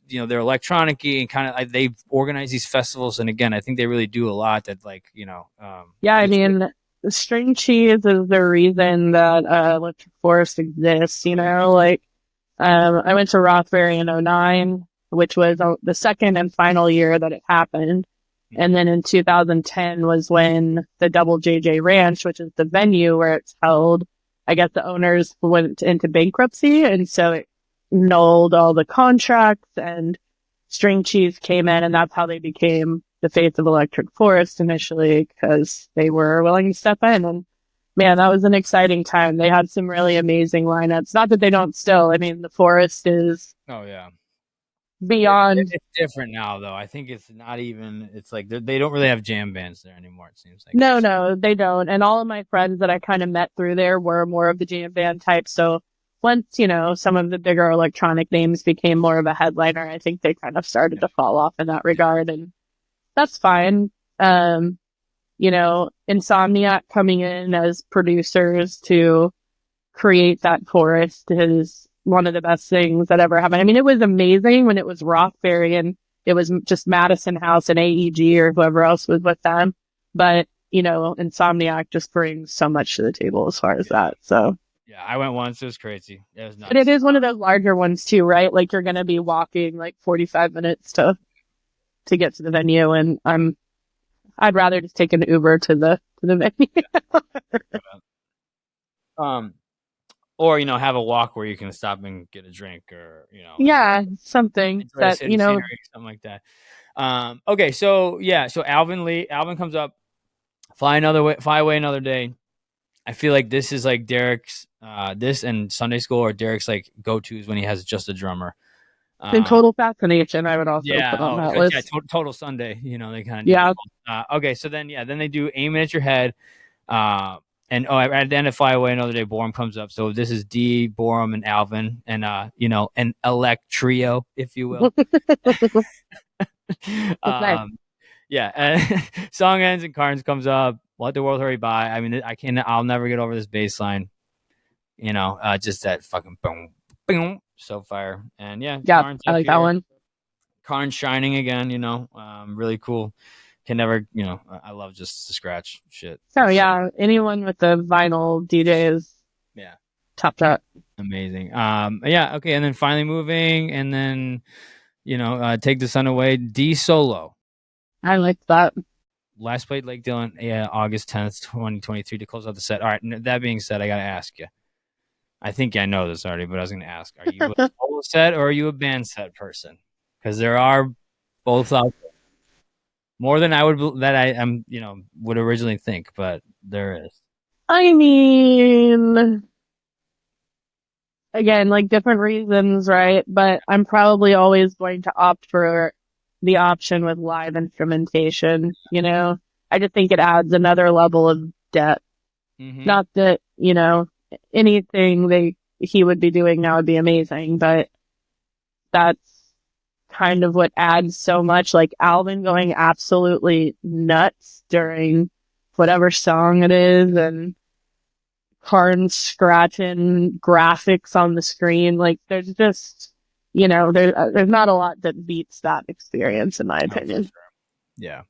they're electronic-y and kind of like, they organize these festivals. And again, I think they really do a lot that like Yeah. I it's mean, string cheese is the reason that electric forest exists. Like I went to Rothbury in '09, which was the second and final year that it happened. And then in 2010 was when the Double JJ Ranch, which is the venue where it's held, I guess the owners went into bankruptcy. And so it nulled all the contracts and string cheese came in. And that's how they became the face of Electric Forest initially, because they were willing to step in. And man, that was an exciting time. They had some really amazing lineups. Not that they don't still. I mean, the forest is Oh yeah. beyond. It's different now, though. I think it's not even. It's like they don't really have jam bands there anymore. It seems like. No, they don't. And all of my friends that I kind of met through there were more of the jam band type. So once, some of the bigger electronic names became more of a headliner, I think they kind of started to fall off in that regard. And that's fine. Insomniac coming in as producers to create that forest is one of the best things that ever happened. I mean, it was amazing when it was Rothbury and it was just Madison House and AEG or whoever else was with them. But, Insomniac just brings so much to the table as far as that. So yeah, I went once. It was crazy. It was nuts. But it is one of those larger ones too, right? Like you're going to be walking like 45 minutes to get to the venue, and I'd rather just take an Uber to the venue. Or have a walk where you can stop and get a drink, or yeah, something that scenery, something like that. Okay, so Alvin comes up, fly away another day. I feel like this is like Derek's this and Sunday school or Derek's like go-tos when he has just a drummer. In Total Fascination, I would also put on that list. Yeah, Total Sunday. They kind of yeah. Okay, so then they do Aiming at Your Head. And at the end of Fly Away Another Day, Borum comes up. So this is D, Borum, and Alvin, and an elect trio, if you will. Yeah. Song ends and Carnes comes up. Let the World Hurry By. I mean, I'll never get over this bass line. Just that fucking boom, boom, so fire. And yeah, Carnes I like that one. Carnes shining again. Really cool. Can never, I love just the scratch shit. Oh yeah, anyone with the vinyl DJ is top shot. Amazing. Yeah, okay, and then Finally Moving, and then Take the Sun Away. D solo. I like that. Last played Lake Dillon, August 10th, 2023 to close out the set. All right, that being said, I gotta ask you. I think I know this already, but I was gonna ask: are you a solo set or are you a band set person? Because there are both out there. More than I would originally think, but there is. I mean, again, like different reasons, right? But I'm probably always going to opt for the option with live instrumentation. I just think it adds another level of depth. Mm-hmm. Not that anything he would be doing now would be amazing, but that's kind of what adds so much. Like Alvin going absolutely nuts during whatever song it is, and Carnes scratching graphics on the screen. Like there's just there's not a lot that beats that experience in my opinion. Sure. Yeah.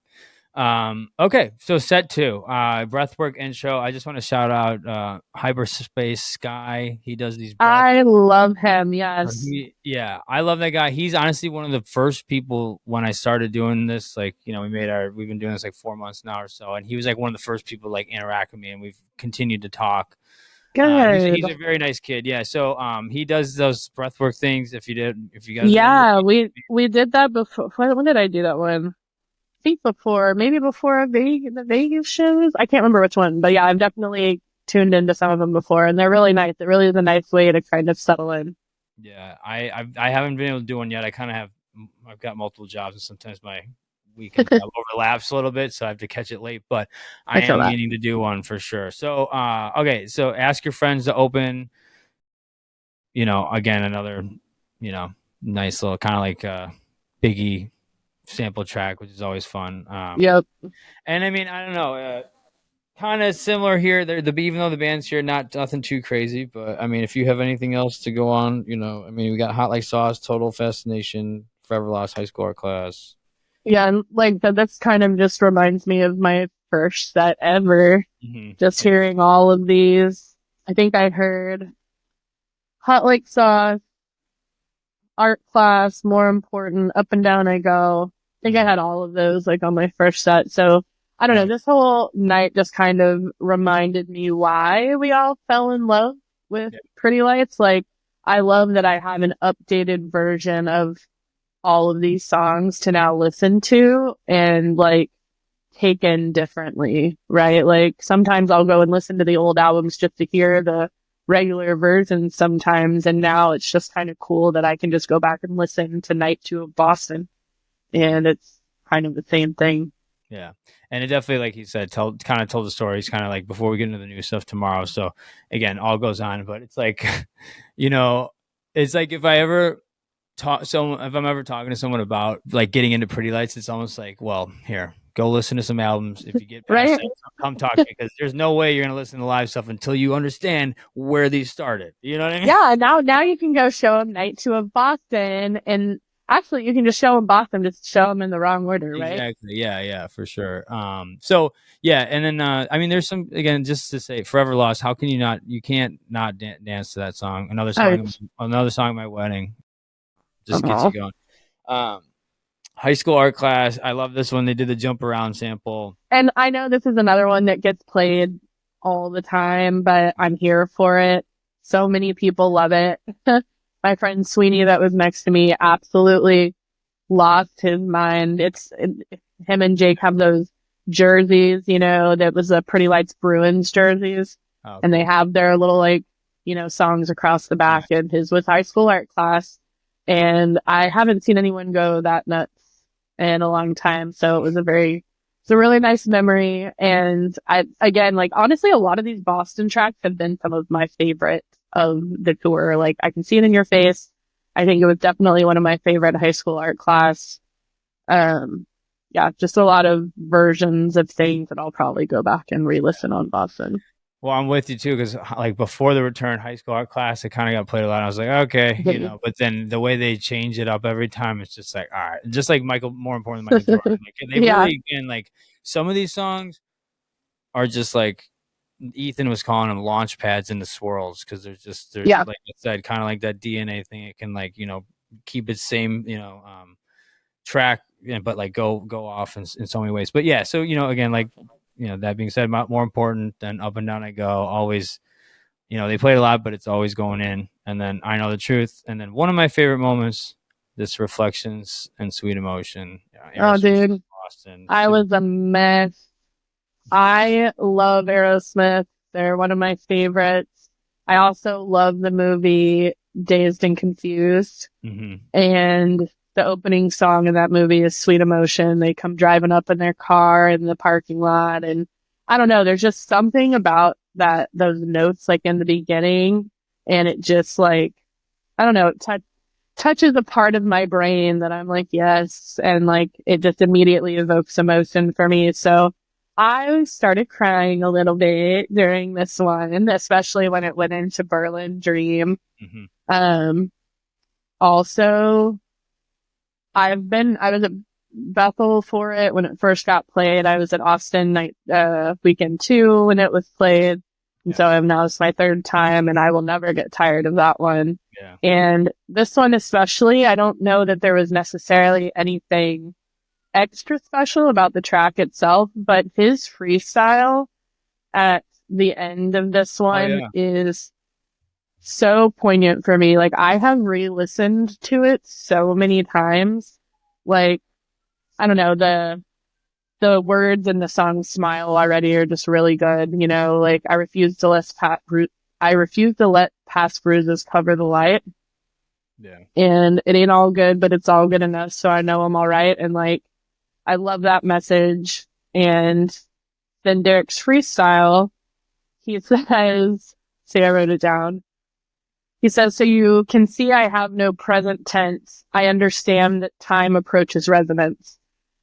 Okay, so set 2, Breathwork intro. I just want to shout out Hyperspace Sky. He does these. I love him. Yes. I love that guy. He's honestly one of the first people when I started doing this. Like, we've been doing this like 4 months now or so, and he was like one of the first people to like interact with me, and we've continued to talk. Good. He's a very nice kid. Yeah. So he does those breathwork things. If you guys. Yeah, we did that before. When did I do that one? I think maybe before the Vegas shows. I can't remember which one, but yeah, I've definitely tuned into some of them before, and they're really nice. It really is a nice way to kind of settle in. Yeah, I haven't been able to do one yet. I've got multiple jobs, and sometimes my weekend overlaps a little bit, so I have to catch it late. But I am meaning to do one for sure. So okay, so ask your friends to open. Again, another nice little kind of like Biggie sample track, which is always fun. Yep. And I mean, I don't know, kind of similar here. Even though the band's here, nothing too crazy. But I mean, if you have anything else to go on, I mean, we got Hot Like Sauce, Total Fascination, Forever Lost, High School Art Class. Yeah, and like that's kind of just reminds me of my first set ever. Just hearing all of these. I think I heard Hot Like Sauce, Art Class, More Important, Up and Down I Go. I think I had all of those like on my first set. So I don't know. This whole night just kind of reminded me why we all fell in love with Pretty Lights. Like, I love that I have an updated version of all of these songs to now listen to and like take in differently, right? Like, sometimes I'll go and listen to the old albums just to hear the regular versions sometimes, and now it's just kind of cool that I can just go back and listen to Night 2 of Boston, and it's kind of the same thing. Yeah. And it definitely, like you said, told the stories kind of like before we get into the new stuff tomorrow. So again, all goes on, but it's like, it's like if I'm ever talking to someone about like getting into Pretty Lights, it's almost like, well, here, go listen to some albums. If you get past Right? that, come talk to me, because there's no way you're going to listen to live stuff until you understand where these started. You know what I mean? Yeah. Now you can go show them Night 2 of Boston, and actually you can just show them Boston, just show them in the wrong order, right? Exactly. Yeah, for sure. So yeah, and then I mean, there's some, again, just to say, Forever Lost. How can you can't not dance to that song. Another song at my wedding. Just gets you going. High School Art Class. I love this one. They did the Jump Around sample. And I know this is another one that gets played all the time, but I'm here for it. So many people love it. My friend Sweeney that was next to me absolutely lost his mind. Him and Jake have those jerseys, that was a Pretty Lights Bruins jerseys. Oh, and they have their little like, songs across the back, and his was High School Art Class. And I haven't seen anyone go that nuts in a long time. So it's a really nice memory. And again, like, honestly, a lot of these Boston tracks have been some of my favorites of the tour. Like, I Can See It in Your Face. I think it was definitely one of my favorite High School Art Class. Just a lot of versions of things that I'll probably go back and re-listen on Boston. Well, I'm with you too, because like before the return High School Art Class, it kind of got played a lot. I was like, okay, but then the way they change it up every time, it's just like, all right, just like more important than Michael Jordan. Like, they really, again, like some of these songs are just like, Ethan was calling them launch pads into swirls, because there's like I said, kind of like that DNA thing. It can like, keep its same, track, but like go off in so many ways. But yeah, so, again, like, that being said, more important than Up and Down I Go. Always, they played a lot, but it's always going in. And then I Know the Truth. And then one of my favorite moments, this Reflections and Sweet Emotion. Oh, dude. Boston. I was a mess. I love Aerosmith. They're one of my favorites. I also love the movie Dazed and Confused. And the opening song in that movie is Sweet Emotion. They come driving up in their car in the parking lot. And I don't know, there's just something about those notes like in the beginning. And it just like, I don't know, it touches a part of my brain that I'm like, yes. And like, it just immediately evokes emotion for me. So I started crying a little bit during this one, especially when it went into Berlin Dream. Also, I was at Bethel for it when it first got played. I was at Austin weekend 2 when it was played. And so now it's my third time, and I will never get tired of that one. Yeah. And this one especially, I don't know that there was necessarily anything extra special about the track itself, but his freestyle at the end of this one is so poignant for me. Like, I have re-listened to it so many times. Like, I don't know, the words in the song Smile already are just really good. Like, I refuse to let past bruises cover the light. Yeah. And it ain't all good, but it's all good enough, so I know I'm all right. And like, I love that message. And then Derek's freestyle, he says, see, I wrote it down. He says, so you can see I have no present tense. I understand that time approaches resonance.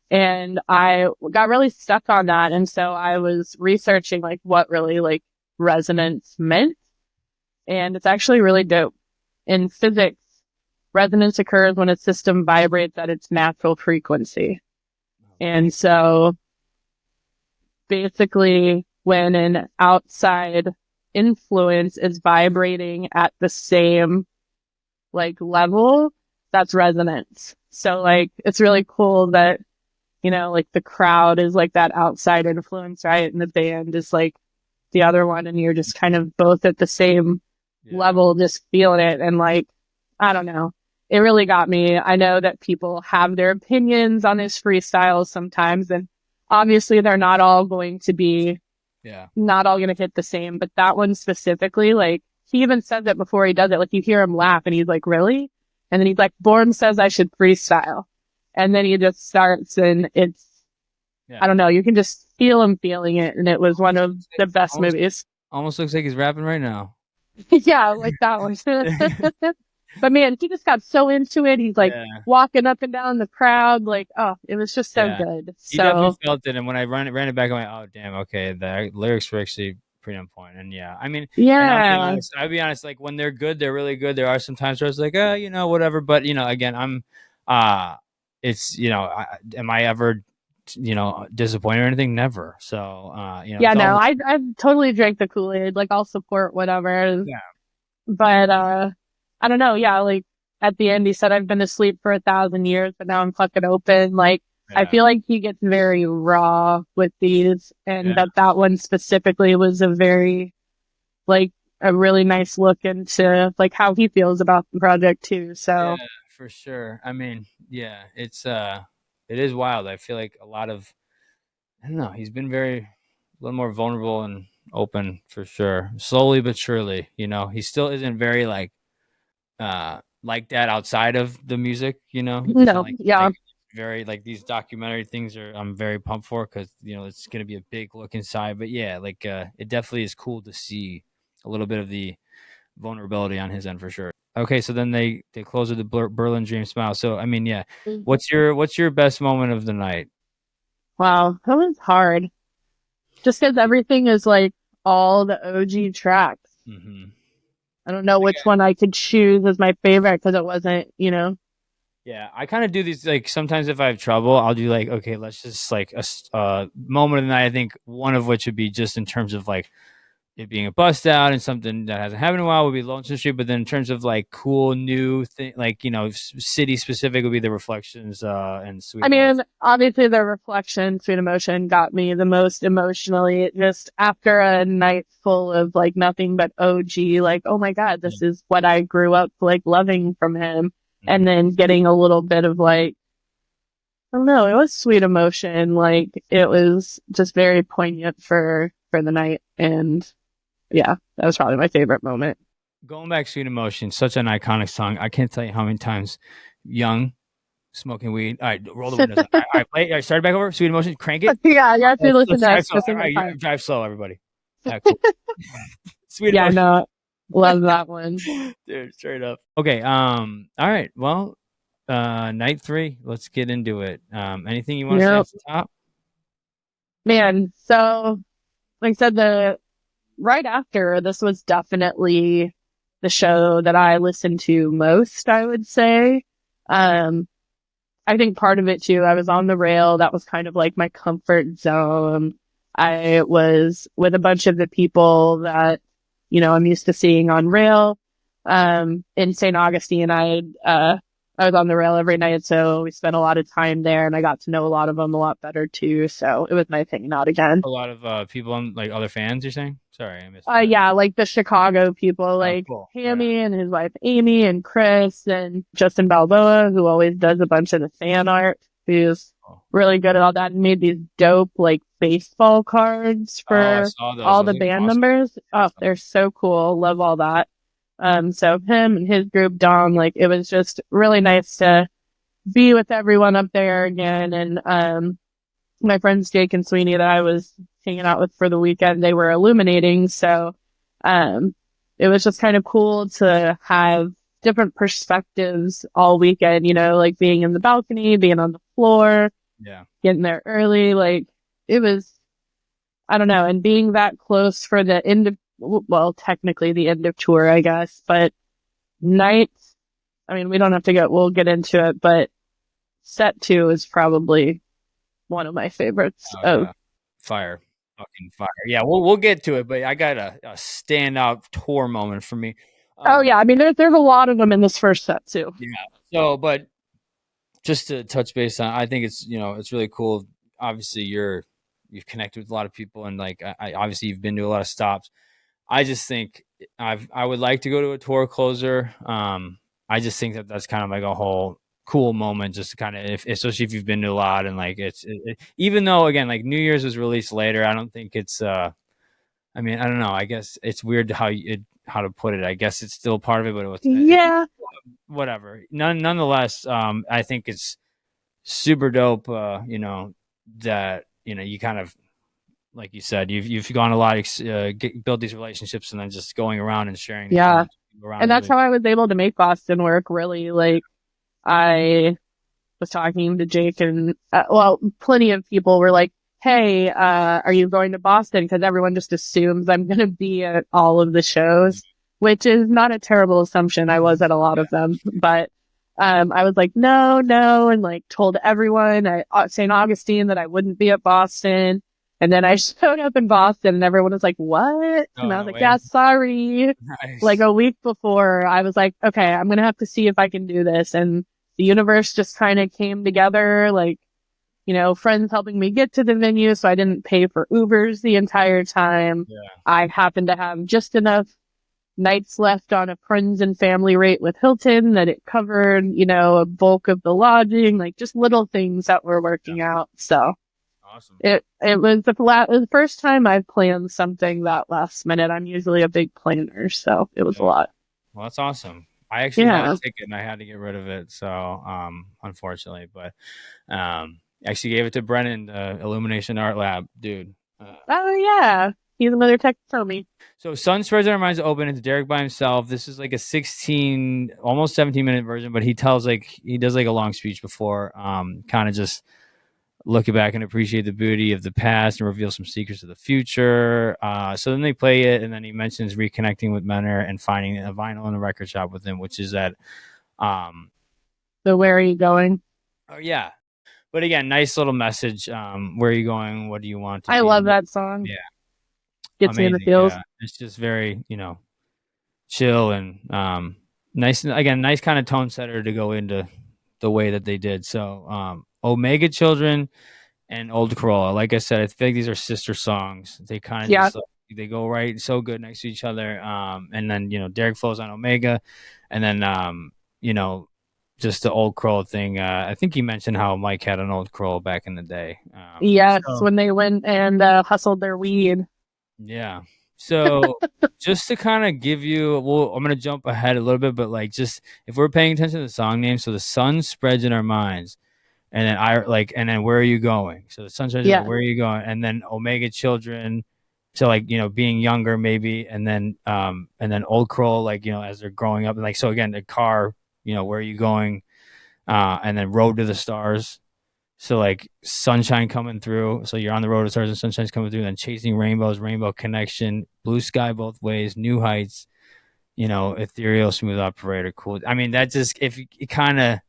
And I got really stuck on that. And so I was researching like what really like resonance meant. And it's actually really dope. In physics, resonance occurs when a system vibrates at its natural frequency. And so basically when an outside influence is vibrating at the same like level, that's resonance. So like it's really cool that, you know, like the crowd is like that outside influence, right? And the band is like the other one, and you're just kind of both at the same Yeah. level, just feeling it. And like, I don't know. It really got me. I know that people have their opinions on his freestyles sometimes, and obviously they're not all going to be, Yeah. not all going to hit the same, but that one specifically, like, he even said that before he does it. Like, you hear him laugh and he's like, really? And then he's like, Born says I should freestyle. And then he just starts, and it's, Yeah. I don't know, you can just feel him feeling it. And it was one of the best movies. Almost looks like he's rapping right now. Yeah, like that one. But man, he just got so into it. He's like Yeah. walking up and down the crowd. Like, oh, it was just so Yeah. good. You definitely So, felt it, and when I ran it back, I'm like, oh damn, okay, the lyrics were actually pretty on point. And yeah, I mean, and yeah. I'll be honest, like when they're good, they're really good. There are some times where it's like, you know, whatever. But you know, again, it's, you know, am I ever, you know, disappointed or anything? Never. So, you know, Yeah, it's no, all, I totally drank the Kool-Aid. Like, I'll support whatever. yeah, But, I don't know. Yeah, like at the end, he said, I've been asleep for 1,000 years, but now I'm fucking open. Like, I yeah, feel like he gets very raw with these, and yeah, that one specifically was a very, like, a really nice look into like how he feels about the project too. yeah, So, for sure. I mean, yeah, it is wild. I feel like a lot of, I don't know. He's been a little more vulnerable and open for sure. Slowly but surely, you know, he still isn't very like that outside of the music. You know, it doesn't no, yeah. like very like these documentary things are I'm very pumped for because you know it's gonna be a big look inside. But yeah, like it definitely is cool to see a little bit of the vulnerability on his end for sure. Okay, so then they close with the Berlin Dream smile. So I mean, yeah, what's your best moment of the night? Wow, that was hard. Just because everything is like all the OG tracks. Hmm. I don't know which one I could choose as my favorite because it wasn't, you know. Yeah, I kind of do these like sometimes if I have trouble, I'll do like okay, let's just like moment of the night. I think one of which would be just in terms of like it being a bust out and something that hasn't happened in a while would be Lonesome Street. But then in terms of like cool new thing, like you know, city specific would be the Reflections and Sweet I Emotion. mean, obviously the reflection, Sweet Emotion got me the most emotionally. Just after a night full of like nothing but OG, like, oh my God, Yeah. this is what I grew up like loving from him. Mhm. And then getting a little bit of like, I don't know, it was Sweet Emotion. Like it was just very poignant for the night. And yeah, that was probably my favorite moment. Going back, Sweet Emotion, such an iconic song. I can't tell you how many times young smoking weed. All right, roll the windows. All right, play. All right, start it back over. Sweet Emotion, crank it. Yeah, you have to listen Let's to a drive slow. All specific right, part. drive slow, everybody. All right, cool. Sweet Yeah, Emotion. no, love that one. Dude, straight up. Okay. All right. Well, night three. Let's get into it. Anything you want to say Yep. off the top? Man, so like I said, the right after this was definitely the show that I listened to most, I would say. Um, I think part of it too, I was on the rail. That was kind of like my comfort zone. I was with a bunch of the people that, you know, I'm used to seeing on rail. In St. Augustine, I was on the rail every night. So we spent a lot of time there and I got to know a lot of them a lot better too. So it was nice hanging out again. A lot of people on like other fans. You're saying? Sorry, I missed that. Yeah, like the Chicago people, Oh, like cool. Right on. Hammy and his wife Amy and Chris and Justin Balboa, who always does a bunch of the fan art, who's Cool. really good at all that and made these dope like baseball cards Oh, I for saw those. all Those the look band awesome. members. Oh, they're so cool. Love all that. So him and his group Dom, like it was just really nice to be with everyone up there again. And my friends Jake and Sweeney that I was hanging out with for the weekend, they were illuminating. So, um, it was just kind of cool to have different perspectives all weekend, you know, like being in the balcony, being on the floor, Yeah. getting there early. Like it was, I don't know, and being that close for the end of, well, technically the end of tour, I guess, but night, I mean, we don't have to we'll get into it, but set two is probably one of my favorites. Oh Oh, yeah. Fire. fucking fire. Yeah, we'll get to it, but I got a standout tour moment for me. Oh Um, yeah, I mean there's a lot of them in this first set too. yeah. So, but just to touch base on, I think it's it's really cool. Obviously, you've connected with a lot of people, and like obviously you've been to a lot of stops. I just think I would like to go to a tour closer. I just think that that's kind of like a whole cool moment, just to kind of, if especially if you've been to a lot, and like even though again like New Year's was released later, I don't think it's. I mean, I don't know. I guess it's weird how to put it. I guess it's still part of it, but Yeah, whatever. Nonetheless, I think it's super dope. That you kind of, like you said, you've gone a lot, build these relationships, and then just going around and sharing these yeah. moments around And is that's really how I was able to make Boston work really. Like I was talking to Jake and well, plenty of people were like, "Hey, are you going to Boston?" Because everyone just assumes I'm going to be at all of the shows, which is not a terrible assumption. I was at a lot of them, but I was like, "No, no," and like told everyone at St. Augustine that I wouldn't be at Boston. And then I showed up in Boston, and everyone was like, "What?" And oh I was no like, way. "Yeah, sorry." Like Nice. a week before, I was like, "Okay, I'm gonna have to see if I can do this." And the universe just kind of came together, like, friends helping me get to the venue. So I didn't pay for Ubers the entire time. Yeah. I happened to have just enough nights left on a friends and family rate with Hilton that it covered, a bulk of the lodging, like just little things that were Yeah. working out. So Awesome. it was the first time I've planned something that last minute. I'm usually a big planner, so it was a Yeah. lot. Well, that's awesome. I actually had a Yeah. ticket and I had to get rid of it, so unfortunately, but actually gave it to Brennan, the Illumination Art Lab dude. Oh yeah. He's another tech for me. So Sun Spreads Our Minds open. It's Derek by himself. This is like a 16, almost 17-minute version, but he does like a long speech before, kind of just looking back and appreciate the beauty of the past and reveal some secrets of the future. So then they play it, and then he mentions reconnecting with Menor and finding a vinyl in a record shop with him, which is that. Um, So where are you going? oh yeah, but again, nice little message. Where are you going? What do you want to I love be? that song. Yeah, Gets me in the amazing. feels. Yeah, it's just very chill and nice. Again, nice kind of tone setter to go into the way that they did. So Omega Children and Old Corolla. Like I said, I feel like these are sister songs. They kind of Yeah. just they go right so good next to each other. And then Derek flows on Omega, and then you know just the Old Corolla thing. I think he mentioned how Mike had an Old Corolla back in the day. Yes. So When they went and hustled their weed. yeah. So just to kind of give you, well, I'm gonna jump ahead a little bit, but like just if we're paying attention to the song name, so the sun spreads in our minds. And then and then where are you going? So the sunshine is like, Yeah. where are you going? And then Omega Children, so like being younger maybe, and then Old Crow, like as they're growing up, and like so again the car, where are you going? And then Road to the Stars. So like sunshine coming through, so you're on the road to stars and sunshine's coming through. And then chasing rainbows, rainbow connection, blue sky both ways, new heights. Ethereal, smooth operator, cool. I mean that just if it kind of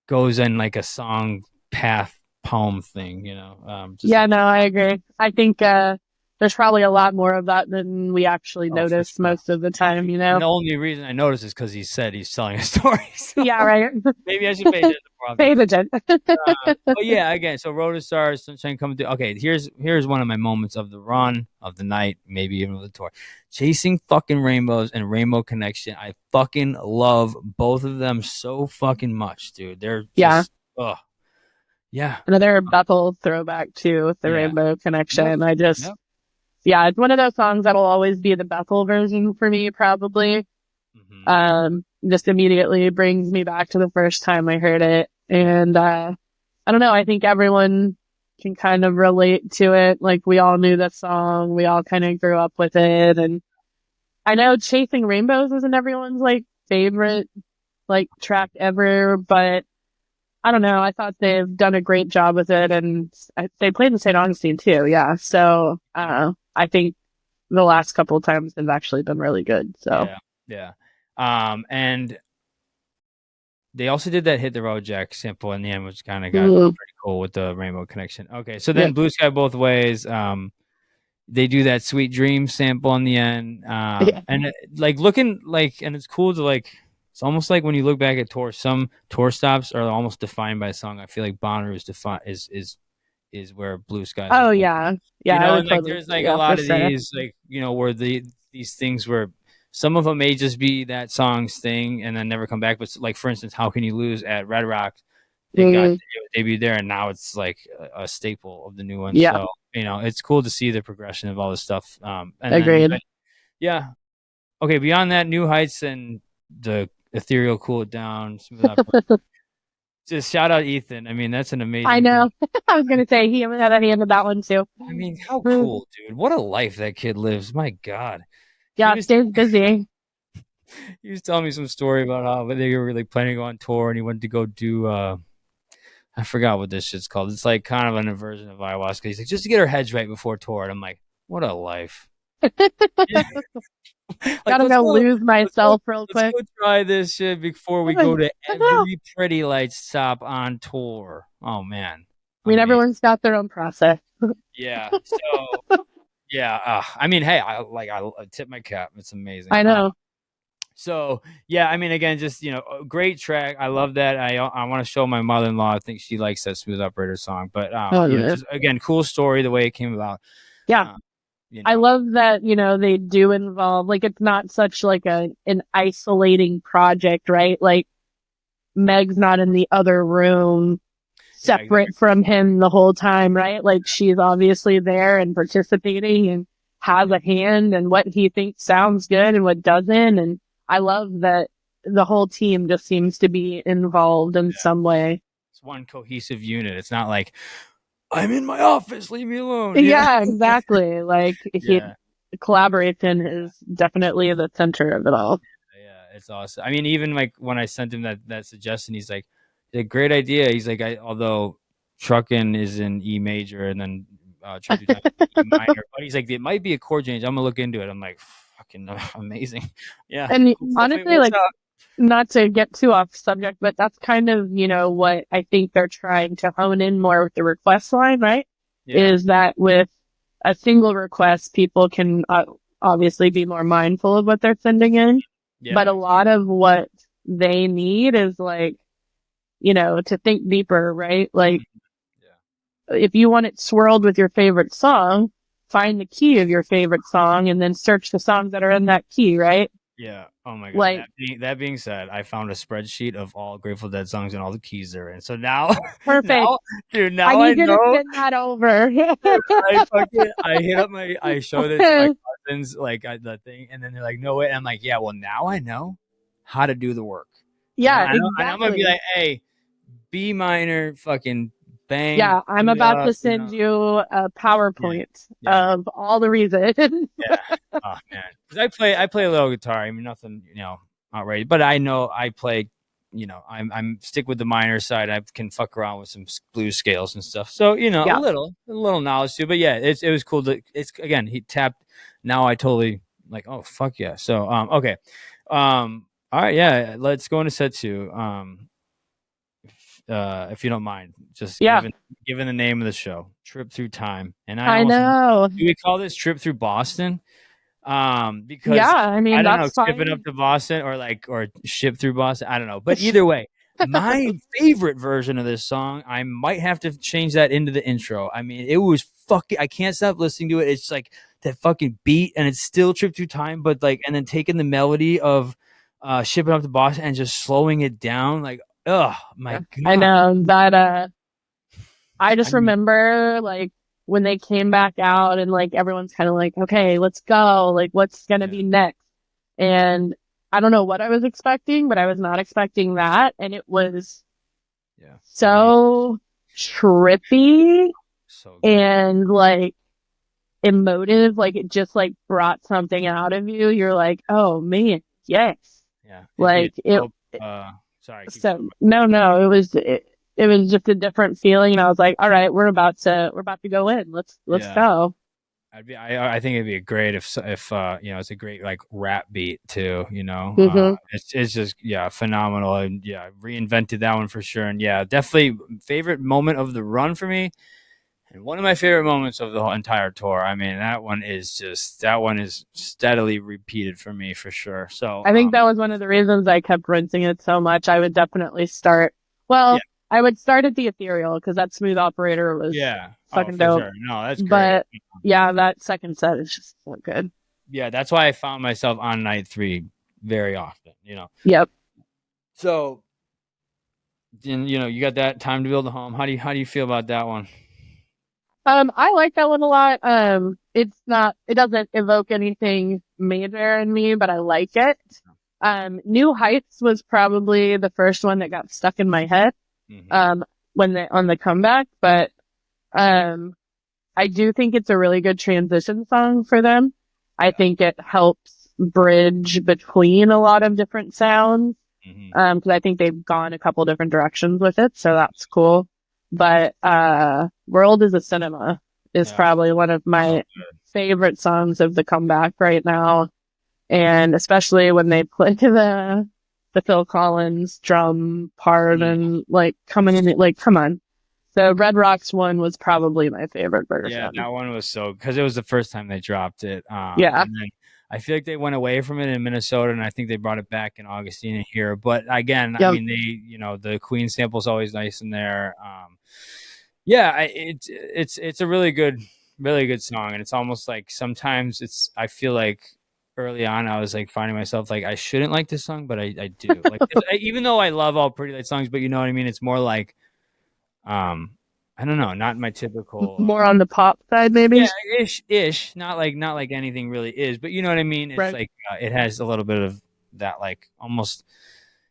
goes in like a song path poem thing, just Yeah, like no, I agree. I think there's probably a lot more of that than we actually oh for notice sure. most of the time, you And know? the only reason I noticed is because he said he's telling a story. So Yeah, right. maybe I should pay attention more often. Pay attention. But yeah, again, so Road to Stars, Sunshine coming through. Okay, here's one of my moments of the run, of the night, maybe even of the tour. Chasing fucking rainbows and Rainbow Connection. I fucking love both of them so fucking much, dude. They're Yeah. just oh yeah. Another Bethel throwback too with the Yeah. Rainbow Yep. Connection. Yep. Yeah, it's one of those songs that'll always be the Bethel version for me, probably. Hmm. Just immediately brings me back to the first time I heard it. And, I don't know. I think everyone can kind of relate to it. Like we all knew that song. We all kind of grew up with it. And I know Chasing Rainbows isn't everyone's like favorite like track ever, but I don't know. I thought they've done a great job with it, and they played in St. Augustine too. Yeah, so I think the last couple of times have actually been really good. So Yeah. Yeah. And they also did that Hit the Road Jack sample in the end, which kind of got Ooh, pretty cool with the Rainbow Connection. Okay, so yeah, then Blue Sky Both Ways. they do that Sweet Dream sample on the end, Yeah. and like looking like, and it's cool to like. It's almost like when you look back at tours, some tour stops are almost defined by a song. I feel like Bonnaroo is defined is where Blue Skies was Oh born. yeah. Yeah, I would And like totally, there's like a yeah, for lot of sure. these like where these things where some of them may just be that song's thing and then never come back. But like for instance, How Can You Lose at Red Rock? Mhm. It debuted there, and now it's like a staple of the new one. Yeah, So it's cool to see the progression of all this stuff. And then agreed. yeah, okay. Beyond that, New Heights and the ethereal Cool It Down, Smooth Operator. Just shout out Ethan. I mean, that's an I amazing thing. know. I was gonna say he had a hand in that one too. I mean, how Mm. cool, dude! What a life that kid lives. My God, he Yeah, was stays busy. he was telling me some story about how they were like planning to go on tour, and he went to go do I forgot what this shit's called. It's like kind of an inversion of ayahuasca. He's like, just to get our heads right before tour. And I'm like, what a life. Like Gotta go lose let's go myself real let's quick. go try this shit before we go to every pretty lights stop on tour. Oh man. I mean, Amazing. everyone's got their own process. Yeah. So yeah, I mean, hey, I tip my cap. It's amazing. I know. So yeah, I mean, again, just a great track. I love that. I want to show my mother-in-law. I think she likes that Smooth Operator song. But Oh, yeah. just again, cool story the way it came about. Yeah. Um, you I know, love that, they do involve, like, it's not such like an isolating project, right? Like, Meg's not in the other room yeah, exactly. separate from him the whole time, right? Like, she's obviously there and participating and has a hand in what he thinks sounds good and what doesn't. And I love that the whole team just seems to be involved in some way. It's one cohesive unit. It's not like I'm in my office, leave me alone. Yeah, exactly. Like, Yeah. collaboration is definitely the center of it all. Yeah, it's awesome. I mean, even like when I sent him that suggestion, he's like, great idea. He's like, although trucking is in E major and then trip to time E minor, but he's like, it might be a chord change. I'm gonna look into it. I'm like, fucking amazing. Yeah, And cool. Definitely honestly, works like, out. not to get too off subject, but that's kind of, what I think they're trying to hone in more with the request line, right? Yeah, Is that with a single request, people can obviously be more mindful of what they're sending in. But a yeah, lot of what they need is like, to think deeper, right? Like, yeah, if you want it swirled with your favorite song, find the key of your favorite song and then search the songs that are in that key, right? yeah. Oh my god. Like, That being said, I found a spreadsheet of all Grateful Dead songs and all the keys they're in. So now, perfect. now, dude, I now I need you to know. send that over. I showed it to my cousins, like the thing, and then they're like, "No way!" And I'm like, "Yeah, well, now I know how to do the work." And Yeah, I'm gonna be exactly. like, "Hey, B minor, fucking bang, Yeah, I'm tune it about up," to send you a Yeah, PowerPoint yeah, of all the reasons. yeah. Oh man, because I play a little guitar. I mean, nothing, outrageous, but I know I play. I'm stick with the minor side. I can fuck around with some blues scales and stuff. So Yeah, a little knowledge too. But yeah, it was cool to. It's again he tapped. Now I totally like. Oh fuck yeah. So okay, all right, yeah. Let's go into set two. If you don't mind, just yeah, given the name of the show, Trip Through Time, and I I almost know. do we call this Trip Through Boston? Yeah, Because I I mean, don't know, that's shipping up fine. to Boston or ship through Boston. I don't know, but either way, my favorite version of this song, I might have to change that into the intro. I mean, it was fucking. I can't stop listening to it. It's like that fucking beat, and it's still Trip Through Time, but like, and then taking the melody of shipping up to Boston and just slowing it down, like, oh my I god. know that, I I just mean, remember like when they came back out and like everyone's kind of like, okay, let's go. Like, what's going to yeah, be next? And I don't know what I was expecting, but I was not expecting that. And it was yeah, amazing, so trippy so good. and like emotive. Like, it just like brought something out of you. You're like, oh man, yes. Yeah, it'd be a Like it, dope. Sorry, keep so going. no, it was just a different feeling. And I was like, all right, we're about to go in. Let's Yeah. go. I think it'd be great if it's a great like rap beat too. Hmm. It's just yeah phenomenal and yeah reinvented that one for sure and yeah definitely favorite moment of the run for me And one of my favorite moments of the whole entire tour. I mean, that one is steadily repeated for me for sure. So, I think that was one of the reasons I kept rinsing it so much. I would definitely start. yeah, Well, I would start at the Ethereal because that Smooth Operator was yeah, oh, fucking for dope. sure. No, that's great. But yeah, that second set is just so good. Yeah, that's why I found myself on night 3 very often. Yep. So, then you got that time to build a home. How do you feel about that one? I like that one a lot. It doesn't evoke anything major in me, but I like it. New Heights was probably the first one that got stuck in my head, Mm-hmm. when on the comeback, but, um, I do think it's a really good transition song for them. I Yeah. think it helps bridge between a lot of different sounds. Mm-hmm. Cause I think they've gone a couple different directions with it. So that's cool. But, World is a Cinema is Yeah. probably one of So my good. favorite songs of the comeback right now. And especially when they play the Phil Collins drum part Mm. and like coming in, like, come on. So Red Rocks one was probably my favorite Yeah, that version. one was so because it was the first time they dropped it. Yeah. And then I feel like they went away from it in Minnesota, and I think they brought it back in Augustina here. But again, I Yep. mean, the Queen sample's always nice in there. Yeah, it's a really good song, and it's almost like sometimes I feel like early on I was like finding myself like I shouldn't like this song, but I do like even though I love all Pretty Light songs, but you know what I mean. It's more like um, I don't know, not my typical. More on the pop side, maybe. Yeah, ish, not like anything really is, but you know what I mean. It's Right. like it has a little bit of that, like almost,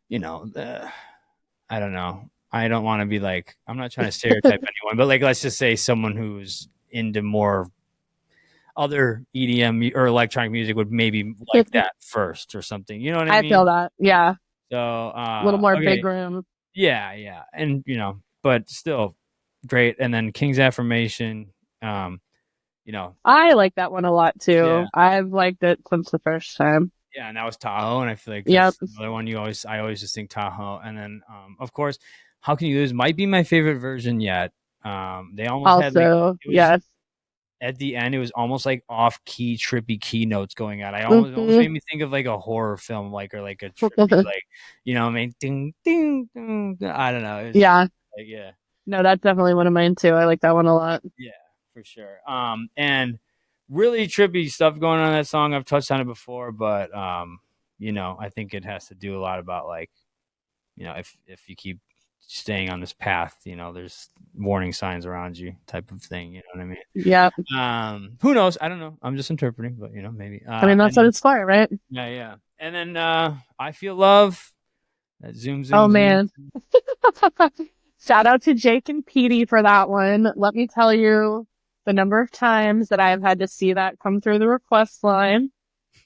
you know, the I don't know. I don't want to be like I'm not trying to stereotype anyone, but like let's just say someone who's into more other EDM or electronic music would maybe like that first or something. You know what I I feel mean? that. Yeah. So A little more big okay, room. yeah, yeah, and but still great. And then King's Affirmation, um, you know, I like that one a lot yeah. too. I've liked it since the first time. Yeah, and that was Tahoe, and I feel like Yep. that's another one I always just think Tahoe, and then of course, How Can You Lose might be my favorite version yet. They almost had like Also, it was yes. at the end, it was almost like off key, trippy keynotes going on. I almost Hmm. made me think of like a horror film, like or like a trippy, like I mean, ding, ding, ding, ding. I don't know. It was Yeah. like yeah, No, that's definitely one of mine too. I like that one a lot. yeah, for sure. And really trippy stuff going on in that song. I've touched on it before, but I think it has to do a lot about like, if you keep staying on this path, there's warning signs around you type of thing. You know what I mean? Yep. Who knows? I don't know. I'm just interpreting, but maybe. I mean, that's And what then, it's for, right? yeah, yeah. And then I Feel Love. That zoom, Oh zoom, zoom. man. Shout out to Jake and Petey for that one. Let me tell you the number of times that I have had to see that come through the request line.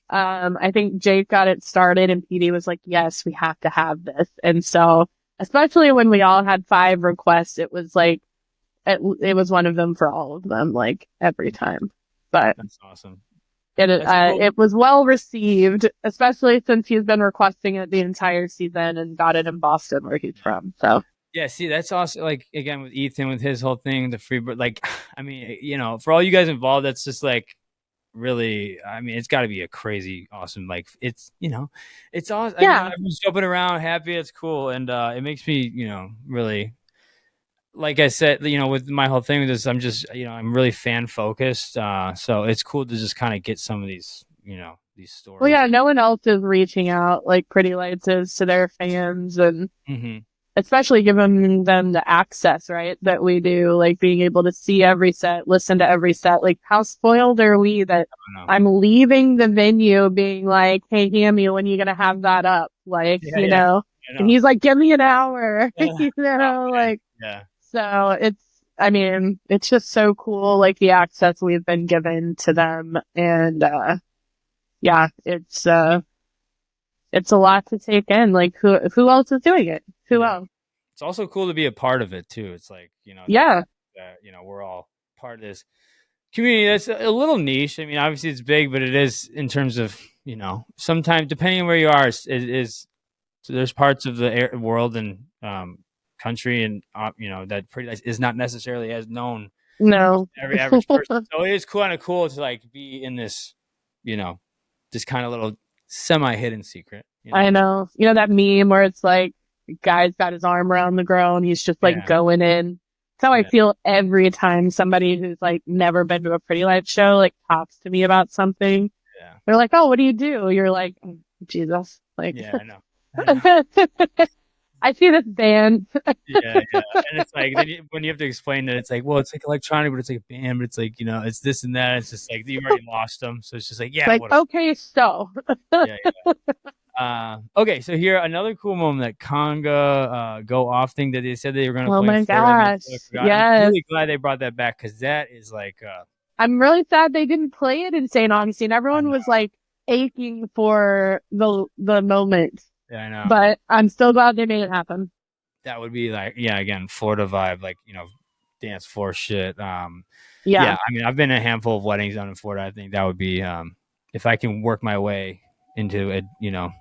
I think Jake got it started and Petey was like, yes, we have to have this. And so, especially when we all had 5 requests, it was like, it was one of them for all of them, like every time. But That's awesome. it, That's cool. it was well received, especially since he's been requesting it the entire season and got it in Boston where he's from. So, Yeah, see, that's also like again with Ethan with his whole thing, the free bird. Like, I mean, for all you guys involved, that's just like really. I mean, it's got to be a crazy, awesome. Like, it's awesome. yeah. Everyone's jumping around, happy. It's cool, and it makes me, really. Like I said, with my whole thing with this, I'm just, I'm really fan focused. So it's cool to just kind of get some of these Well, stories. yeah, no one else is reaching out like Pretty Lights is to their fans and Mm-hmm. especially giving them the access, right? That we do, like being able to see every set, listen to every set. Like, how spoiled are we that I'm leaving the venue being like, hey, Hammy, when are you going to have that up? Like, Yeah, yeah, I and know. he's like, give me an hour, Oh, man. like, Yeah. so I mean, it's just so cool, like the access we've been given to them. And, yeah, it's a lot to take in. Like, who else is doing it? Who Yeah. else? It's also cool to be a part of it too. It's like, Yeah. that we're all part of this community that's a little niche. I mean, obviously it's big, but it is in terms of, sometimes depending on where you are, so there's parts of the world and country and that pretty nice is not necessarily as known No. Every average person. So it is kind of cool to like be in this, you know, this kind of little semi hidden secret. You I know. know. You know that meme where it's like, the guy's got his arm around the girl and he's just like Yeah. going in. That's how I Yeah. feel every time somebody who's like never been to a Pretty Lights show like talks to me about something. Yeah. They're like, "Oh, what do you do?" You're like, "Oh, Jesus." Like, Yeah. I know. I know. I see this band. Yeah, yeah, and it's like then when you have to explain that it's like, well, it's like electronic, but it's like a band, but it's like it's this and that. It's just like you already lost them, so it's just like It's yeah, like, whatever. okay, so. Yeah, yeah. Okay, so here another cool moment that Conga go off thing that they said they were going to Oh play in my Florida. I gosh. totally forgot. I'm Yes. really glad they brought that back because that is like I'm really sad they didn't play it in St. Augustine. I Everyone know, was like aching for the moment, yeah, I know but I'm still glad they made it happen. that would be like yeah again Florida vibe like dance floor shit. Yeah. Yeah, I mean I've been in a handful of weddings down in Florida. I think that would be if I can work my way into it,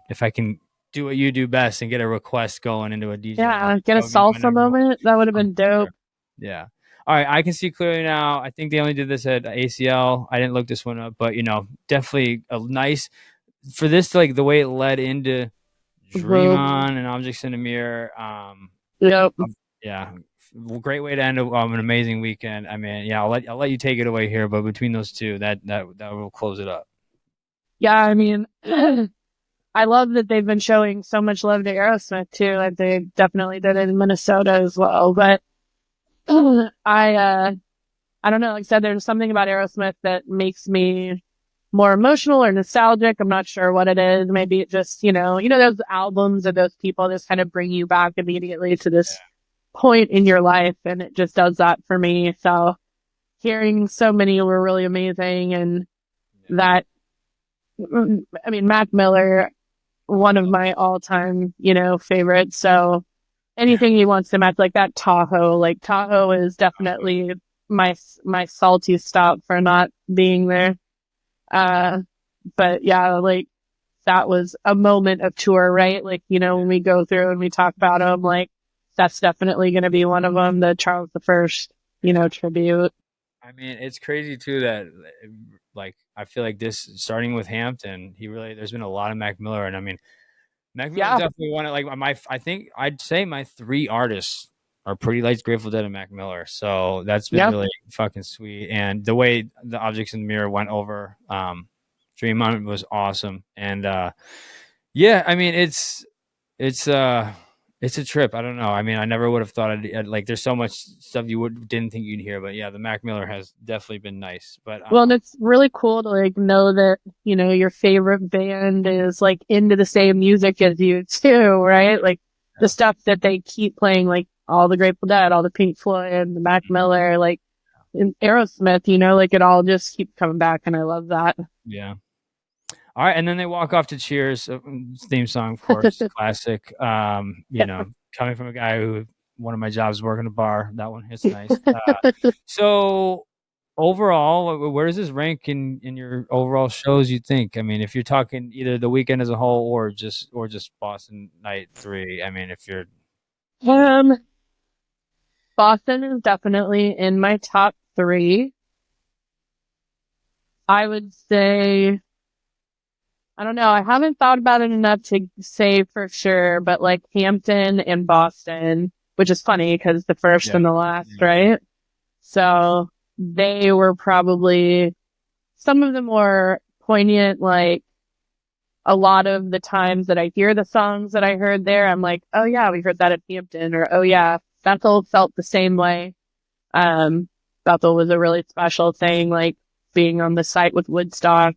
if I can do what you do best and get a request going into a DJ, Yeah. Get a that would be my salsa number one. moment. That would have been Sure. dope. Yeah. All right, I can see clearly now. I think they only did this at ACL. I didn't look this one up, but definitely a nice for this like the way it led into Dream Mhm. On and Objects in a Mirror. Yep. Yeah, great way to end an amazing weekend. I mean, yeah, I'll let you take it away here, but between those two, that will close it up. Yeah. I mean, I love that they've been showing so much love to Aerosmith too. Like they definitely did it in Minnesota as well. But I don't know. Like I said, there's something about Aerosmith that makes me more emotional or nostalgic. I'm not sure what it is. Maybe it just, those albums of those people just kind of bring you back immediately to this point in your life. And it just does that for me. So hearing so many were really amazing. And that, I mean, Mac Miller, one of my all time, favorites. So Yeah, anything he wants to match like that Tahoe, like Tahoe is definitely my salty stop for not being there. But yeah, like that was a moment of tour, right? Like, when we go through and we talk about them, like that's definitely going to be one of them, the Charles the First, tribute. I mean, it's crazy too that like I feel like this starting with Hampton, there's been a lot of Mac Miller, and I mean Mac Miller is Yeah. definitely one of like I think I'd say my three artists are Pretty Lights, Grateful Dead, and Mac Miller. So that's been Yep. really fucking sweet, and the way the Objects in the Mirror went over Dream On was awesome, and yeah, I mean it's it's a trip. I don't know. I mean, I never would have thought like. There's so much stuff didn't think you'd hear, but yeah, the Mac Miller has definitely been nice. But Well, and it's really cool to like know that, your favorite band is like into the same music as you too, right? Like the stuff that they keep playing, like all the Grateful Dead, all the Pink Floyd, the Mac Miller, like in Aerosmith, like it all just keeps coming back, and I love that. yeah. All right, and then they walk off to Cheers, theme song, of course, classic. Coming from a guy who one of my jobs working a bar, that one hits nice. So overall, where does this rank in your overall shows? You think? I mean, if you're talking either the weekend as a whole or just Boston Night 3. I mean, if you're Um, Boston is definitely in my top three. I would say, I don't know. I haven't thought about it enough to say for sure, but like Hampton and Boston, which is funny because the first yeah, and the last, right? So they were probably some of the more poignant, like a lot of the times that I hear the songs that I heard there, I'm like, oh yeah, we heard that at Hampton, or oh yeah, Bethel felt the same way. Um, Bethel was a really special thing, like being on the site with Woodstock.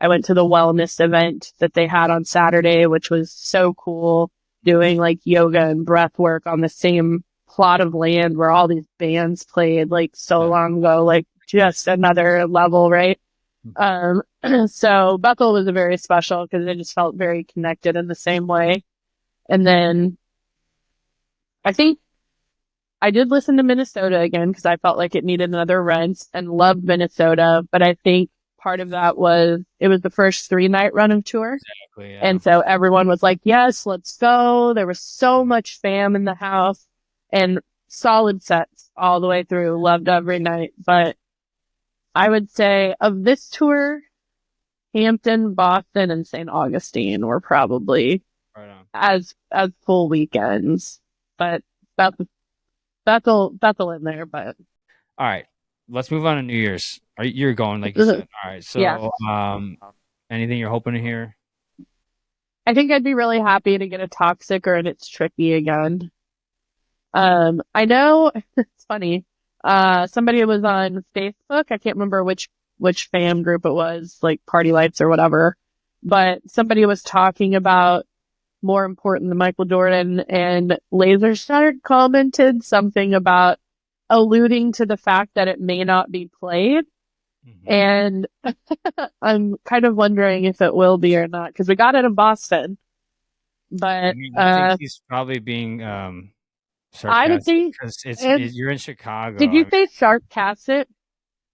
I went to the wellness event that they had on Saturday, which was so cool, doing like yoga and breath work on the same plot of land where all these bands played like so long ago, like just another level, right? Um, so Bethel was a very special because it just felt very connected in the same way. And then I think I did listen to Minnesota again because I felt like it needed another rinse and loved Minnesota. But I think part of that was it was the first 3-night run of tour. exactly, yeah. And so everyone was like, yes, let's go. There was so much fam in the house. And solid sets all the way through. Loved every night. But I would say of this tour, Hampton, Boston, and St. Augustine were probably Right on. as full weekends. But Bethel in there. But All right, let's move on to New Year's. You're going, like you said. All right, yeah, so anything you're hoping to hear? I think I'd be really happy to get a Toxic or an It's Tricky again. I know it's funny. Somebody was on Facebook. I can't remember which fan group it was, like Party Lights or whatever. But somebody was talking about more important than Michael Jordan, and Laser Shark commented something about alluding to the fact that it may not be played. Mhm. And I'm kind of wondering if it will be or not, because we got it in Boston. But I think he's probably being I would sarcastic think. because And you're in Chicago. did you say sarcastic?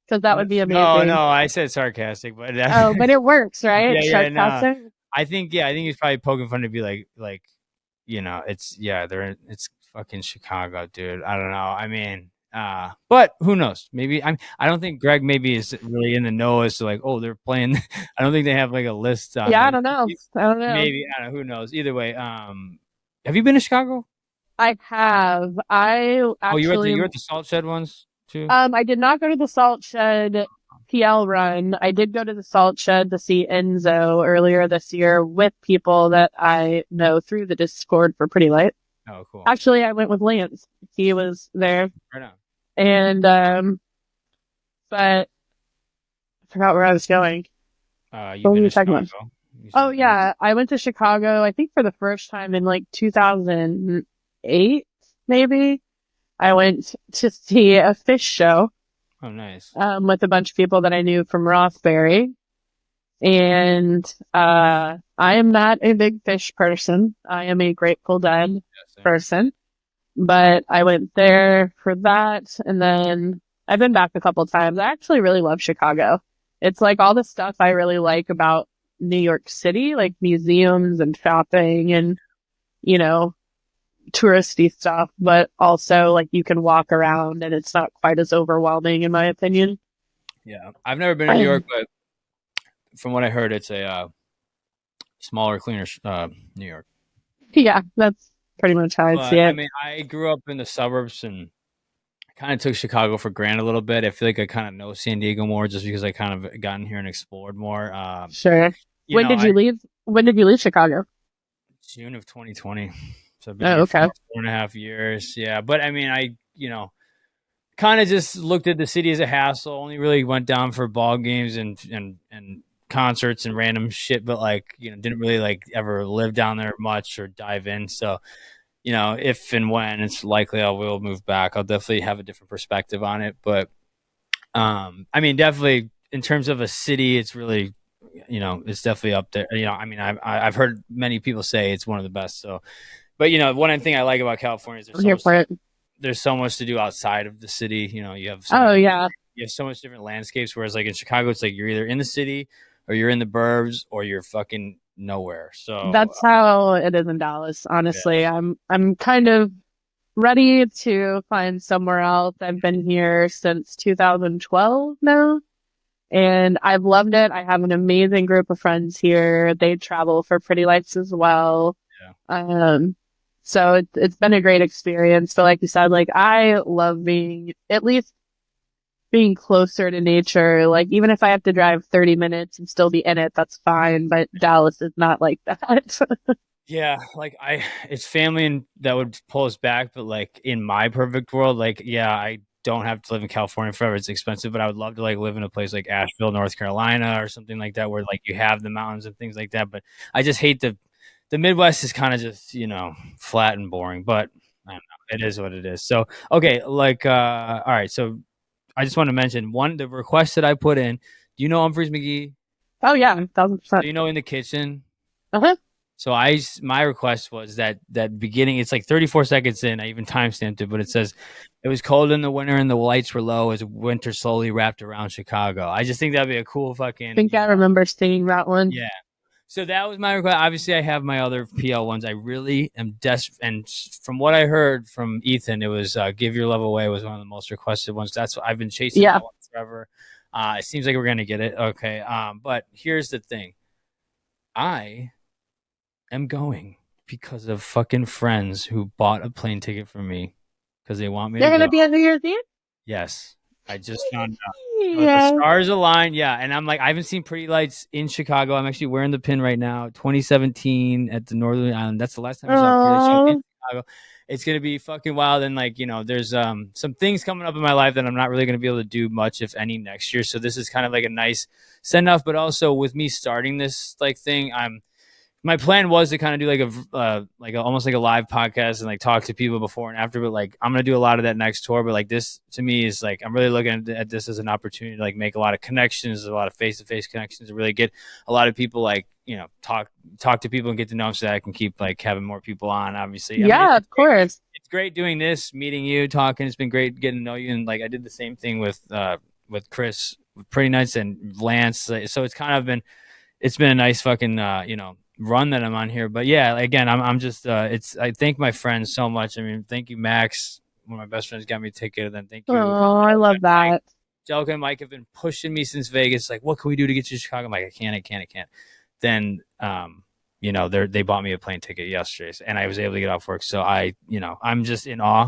Because that would be No, amazing. no, I said sarcastic, but Oh, but it works, right? yeah, no. Sarcastic. I think he's probably poking fun to be like, it's fucking Chicago, dude. I don't know. I mean, but who knows? Maybe I don't think Greg maybe is really in the know as to like, oh, they're playing. I don't think they have like a list on Yeah, I like don't know. I don't know. maybe I don't know. Who knows? Either way, have you been to Chicago? I have. I Oh, actually, you were at the Salt Shed ones too. I did not go to the Salt Shed PL run. I did go to the Salt Shed to see Enzo earlier this year with people that I know through the Discord for Pretty Light. Oh, cool. Actually, I went with Lance. He was there. Right on. And, but I forgot where I was going. You've What were been you to talking about? Chicago. You Oh said- yeah, I went to Chicago, I think for the first time in like 2008, maybe. I went to see a fish show, Oh, nice. with a bunch of people that I knew from Rothbury. And, I am not a big fish person. I am a Grateful Dead Yeah, same. person, but I went there for that. And then I've been back a couple times. I actually really love Chicago. It's like all the stuff I really like about New York City, like museums and shopping and, you know, touristy stuff, but also like you can walk around and it's not quite as overwhelming in my opinion. Yeah, I've never been to New York, but from what I heard, it's a smaller, cleaner New York. Yeah, that's pretty much how I see But it. I mean, I grew up in the suburbs and kind of took Chicago for granted a little bit. I feel like I kind of know San Diego more just because I kind of gotten here and explored more. Sure. You know, Did you leave? When did you leave Chicago? June of 2020. So I've been Oh, here okay. for 4.5 years. Yeah, but I mean, kind of just looked at the city as a hassle. Only really went down for ball games and concerts and random shit, but like didn't really like ever live down there much or dive in. So if and when it's likely I will move back, I'll definitely have a different perspective on it. But I mean, definitely in terms of a city, it's really it's definitely up there. I mean, I've heard many people say it's one of the best. So, but one thing I like about California is I'm here for it. there's so much to do outside of the city. You have Oh, yeah. you have so much different landscapes. Whereas like in Chicago, it's like you're either in the city or you're in the burbs or you're fucking nowhere. So That's how it is in Dallas, honestly. Yeah. I'm kind of ready to find somewhere else. I've been here since 2012 now, and I've loved it. I have an amazing group of friends here. They travel for Pretty Lights as well. Yeah. So it's been a great experience. But like you said, like I love at least being closer to nature. Like even if I have to drive 30 minutes and still be in it, that's fine. But Dallas is not like that. Yeah, like it's family and that would pull us back, but like in my perfect world, like yeah, I don't have to live in California forever. It's expensive, but I would love to like live in a place like Asheville, North Carolina, or something like that, where like you have the mountains and things like that. But I just hate the Midwest is kind of just flat and boring. But I don't know, it is what it is. So okay, like all right, so I just want to mention the request that I put in. Do you know Humphreys McGee? Oh yeah, So 1000%. in the kitchen. Uh-huh. So my request was that beginning. It's like 34 seconds in. I even timestamped it, but it says it was cold in the winter and the lights were low as winter slowly wrapped around Chicago. I just think that'd be a cool fucking. I think I remember seeing that one. Yeah. So that was my request. Obviously, I have my other PL ones. I really am desperate. And from what I heard from Ethan, it was "Give Your Love Away" was one of the most requested ones. That's what I've been chasing Yeah. that one forever. It seems like we're gonna get it. Okay. But here's the thing. I am going because of fucking friends who bought a plane ticket for me because they want me They're to going go. to be at New Year's Eve? Yes, I just found out. So the Yeah. stars align, yeah. And I'm like, I haven't seen Pretty Lights in Chicago. I'm actually wearing the pin right now. 2017 at the Northern Island. That's the last time I saw Pretty Lights show in Oh, Chicago. It's gonna be fucking wild. And like, there's some things coming up in my life that I'm not really gonna be able to do much, if any, next year. So this is kind of like a nice send off. But also with me starting this like thing, my plan was to kind of do like almost like a live podcast and like talk to people before and after, but like I'm gonna do a lot of that next tour. But like this to me is like I'm really looking at this as an opportunity to like make a lot of connections, a lot of face to face connections, to really get a lot of people like talk to people and get to know them, so that I can keep like having more people on. Obviously, I mean yeah, of course. it's great doing this, meeting you, talking. It's been great getting to know you, and like I did the same thing with Chris, with Pretty Nights and Lance. So it's kind of been it's been a nice fucking run that I'm on here. But yeah, again, I'm just I thank my friends so much. I mean, thank you, Max. One of my best friends got me a ticket, and then thank you, Oh, I love Mike. that. Jelka and Mike have been pushing me since Vegas. Like, what can we do to get you to Chicago? I'm like, I can't. Then they bought me a plane ticket yesterday, and I was able to get off work. So I'm just in awe.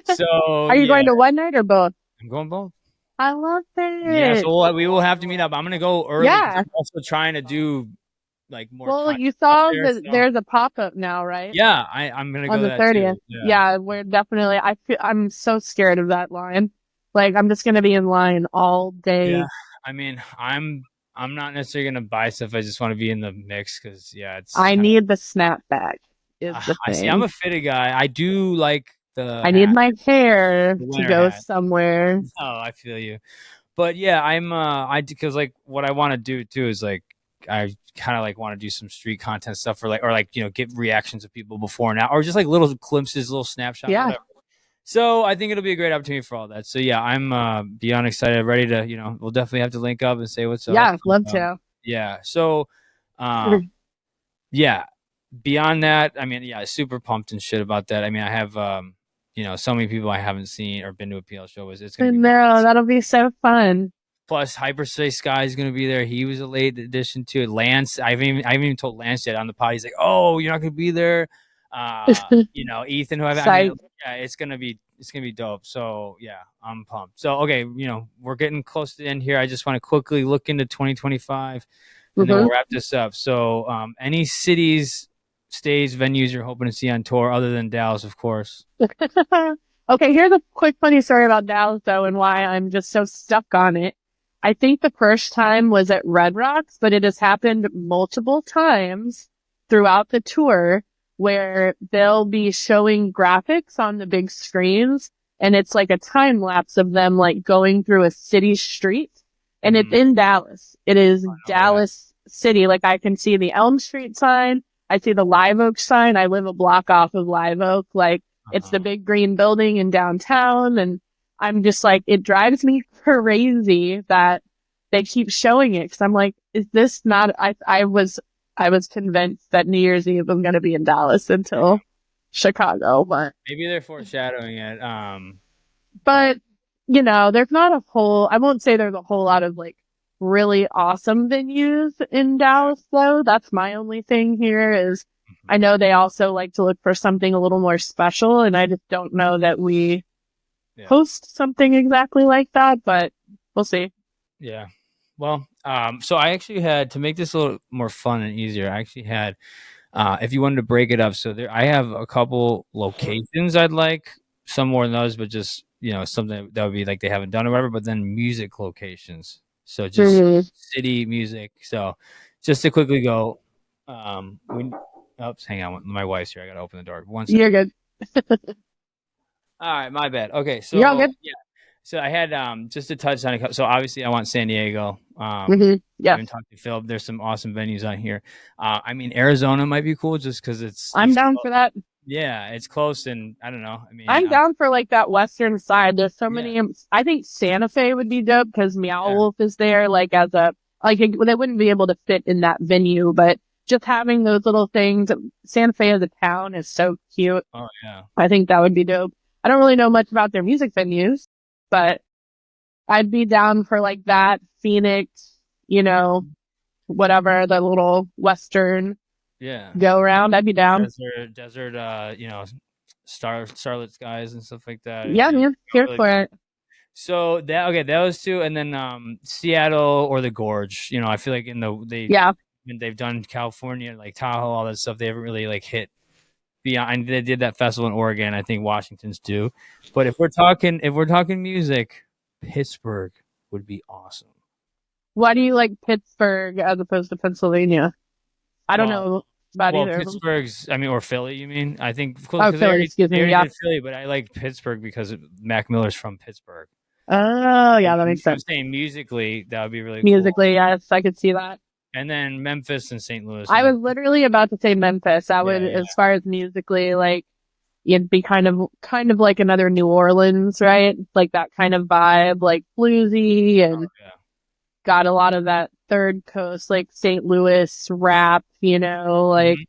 So Are you yeah, going to one night or both? I'm going both. I love Yeah, it. so we will have to meet up. I'm gonna go early because Yeah. I'm also trying to do like more Well, content you up saw there. that So there's a pop-up now, right? yeah, I'm gonna On go to the that 30th. too. Yeah, Yeah, we're definitely, I'm so scared of that line. Like, I'm just going to be in line all yeah. day. I mean, I'm not necessarily gonna buy stuff. I just want to be in the mix because yeah, it's I kind need the snapback is of. the I see. I'm thing. a fitted guy. I do like the I need hat, my hair the to winter go hat. somewhere. Oh, I feel you. But yeah, I because like what I want to do too is like I kind of like want to do some street content stuff for like or like get reactions of people before and now or just like little glimpses, little snapshots, Yeah. whatever. So I think it'll be a great opportunity for all that. So yeah, I'm beyond excited, ready to we'll definitely have to link up and say what's up. Yeah, love Um, to. yeah. So um, yeah, beyond that, I mean, yeah, super pumped and shit about that. I mean, I have so many people I haven't seen or been to a PL show. It's gonna be wild. No, that'll be so fun. Plus, Hyperspace Sky is going to be there. He was a late addition to it. Lance, I haven't even told Lance yet on the pod. He's like, "Oh, you're not going to be there." Ethan, who I mean, Psych. yeah, it's gonna be dope. So yeah, I'm pumped. So okay, we're getting close to the end here. I just want to quickly look into 2025, and then we'll wrap this up. So, any cities, states, venues you're hoping to see on tour other than Dallas, of course. Okay, here's a quick funny story about Dallas though and why I'm just so stuck on it. I think the first time was at Red Rocks, but it has happened multiple times throughout the tour where they'll be showing graphics on the big screens and it's like a time lapse of them like going through a city street and it's in Dallas. It is Dallas City. Like I can see the Elm Street sign. I see the Live Oak sign. I live a block off of Live Oak. Like it's the big green building in downtown. And I'm just like, it drives me crazy that they keep showing it. Cause I'm like, is this not, I was convinced that New Year's Eve was going to be in Dallas until Chicago, but Maybe they're foreshadowing it. but there's not I won't say there's a whole lot of like really awesome venues in Dallas though. That's my only thing here is I know they also like to look for something a little more special and I just don't know that we host something exactly like that, but we'll see. Yeah. Well, so I actually had to make this a little more fun and easier. I actually had, if you wanted to break it up, so I have a couple locations I'd like, some more than others, but just something that would be like they haven't done or whatever. But then music locations, so just city music. So just to quickly go, oops, hang on, my wife's here. I gotta open the door. One second. You're good. All right, my bad. Okay, so You're all good. yeah. So I had just to touch on it. So obviously I want San Diego. I Yeah. haven't talked to Phil. There's some awesome venues on here. I mean Arizona might be cool just because I'm down for that. Yeah, it's close and I don't know. I mean I'm down for like that western side. There's so many. I think Santa Fe would be dope because Meow Wolf is there. Like as a they wouldn't be able to fit in that venue, but just having those little things. Santa Fe as a town is so cute. Oh yeah. I think that would be dope. I don't really know much about their music venues, but I'd be down for like that. Phoenix, you know, whatever, the little Western Yeah. go around. I'd be down. Desert, starlit skies and stuff like that. Yeah, man, here Really for cool. it. So that okay, that was two, and then Seattle or the Gorge. I feel like Yeah. when they've done California, like Tahoe, all that stuff, they haven't really like hit beyond. They did that festival in Oregon. I think Washington's too. But if we're talking music, Pittsburgh would be awesome. Why do you like Pittsburgh as opposed to Pennsylvania? I don't Well, know about well, either of them. Pittsburgh's. I mean, or Philly. You mean? I think close Oh, because they Philly, already excuse they me. already Yeah. did Philly, but I like Pittsburgh because Mac Miller's from Pittsburgh. Oh, yeah, that makes I'm sense. saying musically, that would be really cool. Musically, yes, I could see that. And then Memphis and St. Louis would I be was literally about to say Memphis. I would, yeah, yeah. as far as musically, like it'd be kind of like another New Orleans, right? Like that kind of vibe, like bluesy Oh, and yeah. got a lot of that third coast, like St. Louis rap, like Mhm.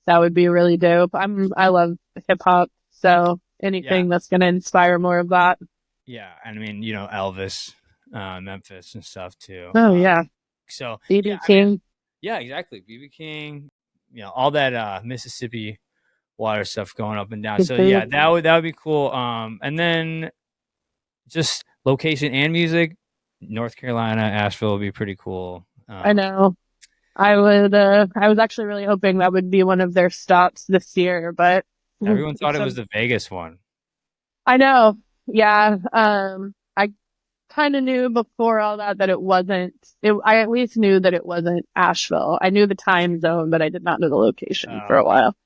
that would be really dope. I love hip hop, so Yeah, anything that's gonna inspire more of that. yeah. And I mean, Elvis, Memphis and stuff too. Oh yeah, So yeah, BB I mean, King. yeah, exactly. BB King, all that Mississippi water stuff going up and down. Good So yeah, food. that would be cool. And then just location and music, North Carolina, Asheville would be pretty cool. I know. I was actually really hoping that would be one of their stops this year, but Everyone thought it's it a, was the Vegas one. I know. Yeah. I kind of knew before all that it wasn't, I at least knew that it wasn't Asheville. I knew the time zone, but I did not know the location for a Okay. while.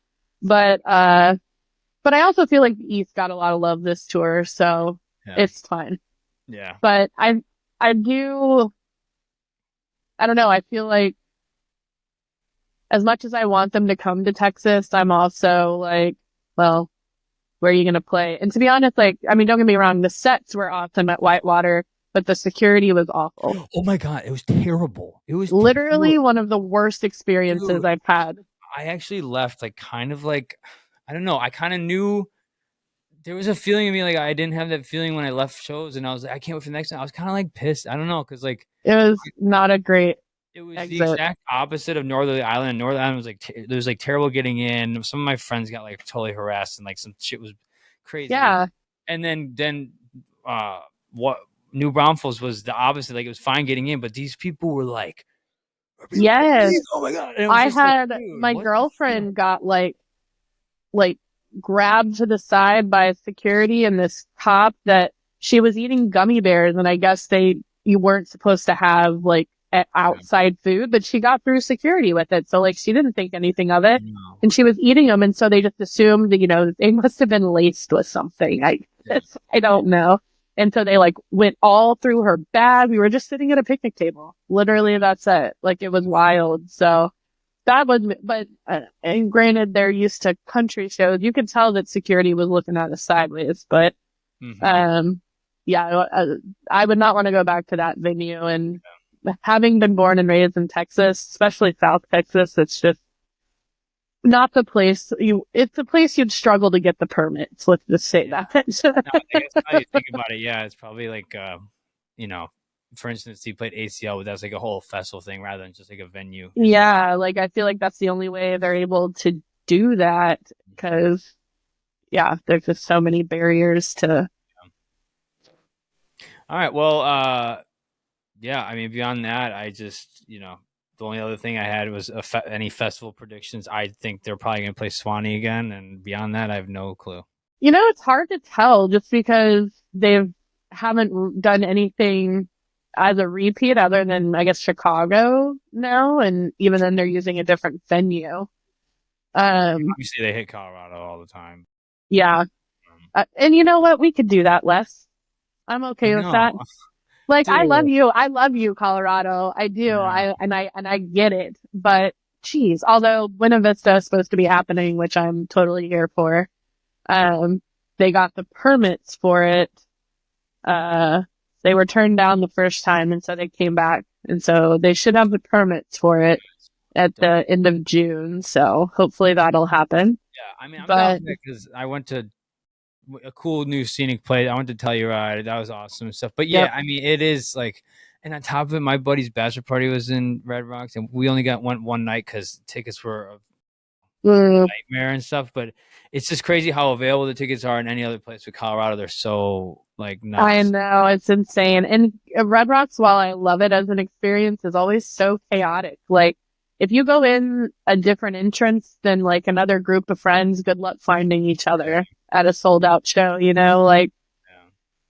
But, but I also feel like the East got a lot of love this tour, so Yeah. it's fine. Yeah. But I do, I don't know. I feel like as much as I want them to come to Texas, I'm also like, well, where are you going to play? And to be honest, like, I mean, don't get me wrong, the sets were awesome at Whitewater, but the security was awful. Oh my god, it was terrible. It was Literally terrible. one of the worst experiences Dude, I've had. I actually left like kind of like I don't know. I kind of knew there was a feeling in me like I didn't have that feeling when I left shows, and I was like, I can't wait for the next one. I was kind of like pissed. I don't know because like It was not a great it was the exit. exact opposite of Northerly Island. And Northern Island was like there was like terrible getting in. Some of my friends got like totally harassed and like some shit was crazy. Yeah. And then uh what New Braunfels was the opposite. Like it was fine getting in, but these people were like, "Are people Yes. police? Oh my god!" And it was I just like, had dude, my what the fuck? girlfriend got like grabbed to the side by security and this cop that she was eating gummy bears and I guess you weren't supposed to have like outside food, but she got through security with it. So like she didn't think anything of it No. and she was eating them. And so they just assumed, they must have been laced with something. Yeah. I don't know. And so they like went all through her bag. We were just sitting at a picnic table. Literally, that's it. Like it was wild. So that was, but, and granted, they're used to country shows. You could tell that security was looking at us sideways, but, Mhm. yeah, I would not want to go back to that venue. And having been born and raised in Texas, especially South Texas, it's just not the place it's a place you'd struggle to get the permits. Let's just say Yeah. that. No, I guess now you think about it, yeah, it's probably like, you know, for instance, he played ACL, but that's like a whole festival thing rather than just like a venue. Yeah, like I feel like that's the only way they're able to do that because, yeah, there's just so many barriers to. All right, well, yeah, I mean, beyond that, I just, the only other thing I had was any festival predictions. I think they're probably going to play Swanee again, and beyond that, I have no clue. It's hard to tell just because they haven't done anything as a repeat other than, I guess, Chicago now, and even then they're using a different venue. Obviously, they hit Colorado all the time. Yeah. And you know what? We could do that, Les. I'm okay with that. No, Like, I love dude. you. I love you, Colorado. I do. Yeah. I get it. But, geez, although Buena Vista is supposed to be happening, which I'm totally here for, they got the permits for it. They were turned down the first time, and so they came back. And so they should have the permits for it. at the end of June. So hopefully that'll happen. Yeah, I mean, I'm down But for that because I went to a cool new scenic place. I went to Telluride. That was awesome and stuff. But yep. yeah, I mean, it is like, and on top of it, my buddy's bachelor party was in Red Rocks, and we only went one night because tickets were a Mm, nightmare and stuff. But it's just crazy how available the tickets are in any other place with Colorado. They're so like I nuts. know it's insane. And Red Rocks, while I love it as an experience, is always so chaotic. Like if you go in a different entrance than like another group of friends, good luck finding each other at a sold out show, like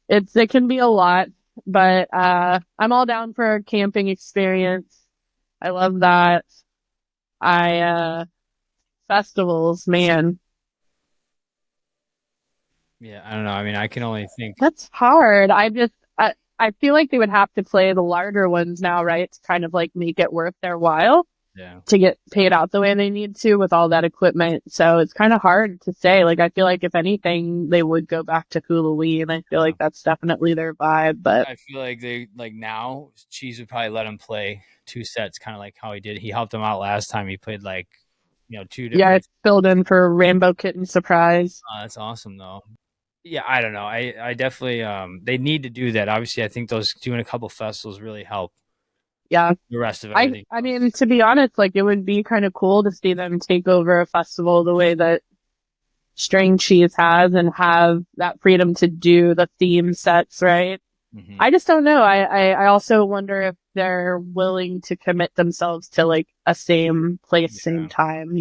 Yeah. it can be a lot, but I'm all down for a camping experience. I love that. I festivals, man. Yeah, I don't know. I mean, I can only think. That's hard. I feel like they would have to play the larger ones now, right? To kind of like make it worth their while Yeah. to get paid out the way they need to with all that equipment. So it's kind of hard to say. Like, I feel like if anything, they would go back to Halloween. I feel like that's definitely their vibe, but I feel like they like now Cheese would probably let him play two sets, kind of like how he did. He helped him out last time. He played like two yeah, different. it's filled in for Rainbow Kitten Surprise. That's awesome though. Yeah, I don't know. I definitely they need to do that. Obviously, I think those doing a couple festivals really help Yeah. the rest of I, everything I else. mean, to be honest, like it would be kind of cool to see them take over a festival the way that String Cheese has and have that freedom to do the theme sets, right? Hmm. I just don't know. I also wonder if they're willing to commit themselves to like a same place, same Yeah, time.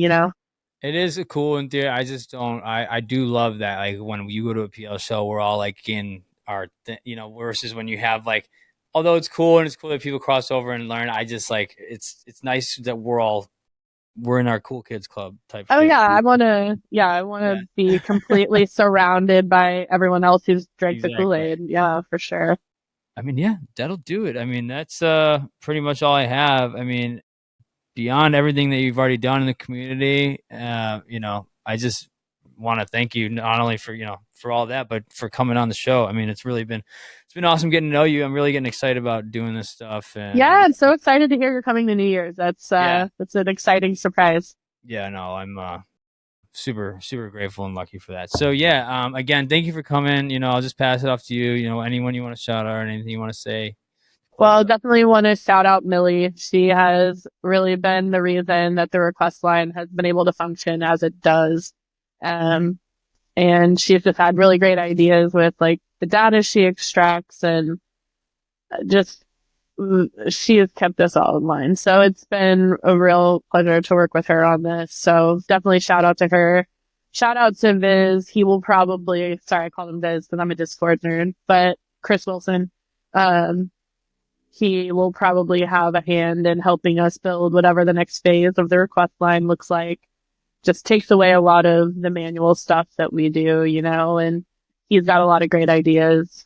it is a cool in theory. I just don't. I do love that. Like when you go to a PL show, we're all like in our versus when you have like. Although it's cool and it's cool that people cross over and learn, I just like it's nice that we're in our cool kids club type Oh shit. yeah, I want to Yeah, be completely surrounded by everyone else who's drank the exactly. Kool-Aid. Yeah, for sure. I mean, yeah, that'll do it. I mean, that's pretty much all I have. I mean, beyond everything that you've already done in the community, I just want to thank you not only for for all that, but for coming on the show. I mean, it's been awesome getting to know you. I'm really getting excited about doing this stuff, and Yeah, I'm so excited to hear you're coming to New Year's. That's yeah, that's an exciting surprise. yeah, no, I'm super super grateful and lucky for that. So yeah, again, thank you for coming. I'll just pass it off to you. Anyone you want to shout out or anything you want to say. Close it Well, up. definitely want to shout out Millie. She has really been the reason that the request line has been able to function as it does. Um, and she's just had really great ideas with like the data she extracts and just she has kept us all in line. So it's been a real pleasure to work with her on this. So definitely shout out to her. Shout out to Viz. He will probably, sorry, I call him Viz because I'm a Discord nerd, but Chris Wilson. Um, he will probably have a hand in helping us build whatever the next phase of the request line looks like. Just takes away a lot of the manual stuff that we do, and he's got a lot of great ideas.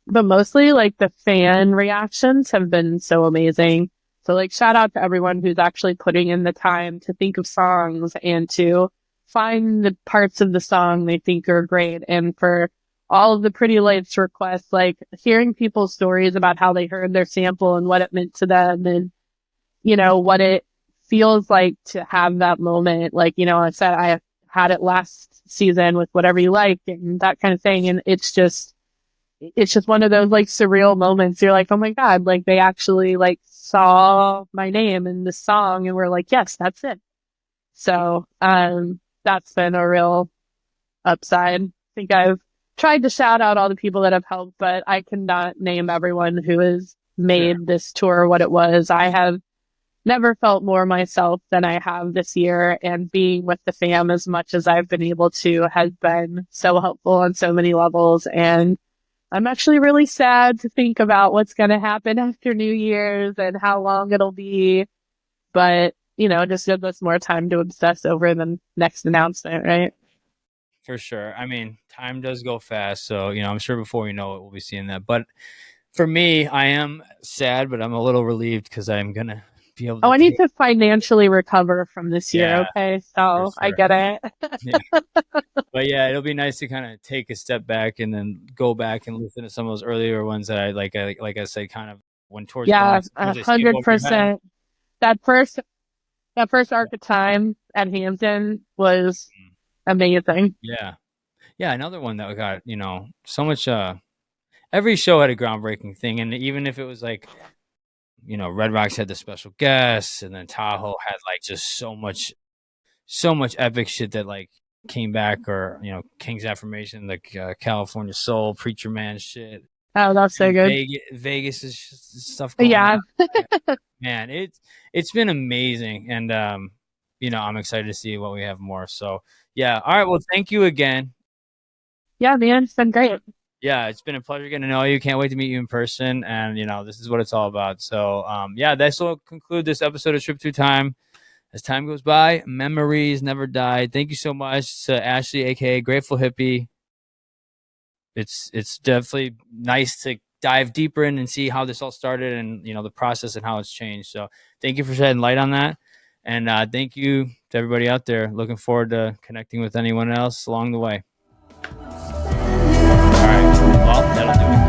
But mostly like the fan reactions have been so amazing. So like shout out to everyone who's actually putting in the time to think of songs and to find the parts of the song they think are great. And for all of the Pretty Lights requests, like hearing people's stories about how they heard their sample and what it meant to them and, what it feels like to have that moment. Like, I said, I had it last season with Whatever You Like and that kind of thing. And it's just one of those like surreal moments. You're like, oh my God, like they actually like saw my name in the song and we're like, yes, that's it. So, that's been a real upside. I think I've tried to shout out all the people that have helped, but I cannot name everyone who has Sure. made this tour what it was. I have never felt more myself than I have this year, and being with the fam as much as I've been able to has been so helpful on so many levels. And I'm actually really sad to think about what's going to happen after New Year's and how long it'll be. But, just gives us more time to obsess over the next announcement, right? For sure. I mean, time does go fast, so I'm sure before we know it, we'll be seeing that. But for me, I am sad, but I'm a little relieved because I'm gonna be able Oh, to I need take. to financially recover from this year, Yeah, okay? for So I sure. get it. Yeah, but yeah, it'll be nice to kind of take a step back and then go back and listen to some of those earlier ones that I like. Like I said, kind of when tours going, Yeah, sometimes a they skip hundred over your head. percent. that first arc of time at Hampton was amazing. Yeah. Yeah, another one that got, so much every show had a groundbreaking thing, and even if it was like, Red Rocks had the special guests, and then Tahoe had like just so much epic shit that like came back, or King's Affirmation, like California Soul, Preacher Man shit, Oh, that's so and good. Vegas is stuff going on. Yeah. Man, it's been amazing, and I'm excited to see what we have more. So yeah, all right. Well, thank you again. Yeah, man, it's been great. Yeah, it's been a pleasure getting to know you. Can't wait to meet you in person, and this is what it's all about. So yeah, this will conclude this episode of Trip Through Time. As time goes by, memories never die. Thank you so much to Ashley, aka Grateful Hippie. It's definitely nice to dive deeper in and see how this all started, and the process and how it's changed. So thank you for shedding light on that, and thank you to everybody out there. Looking forward to connecting with anyone else along the way. All right, well, that'll do it.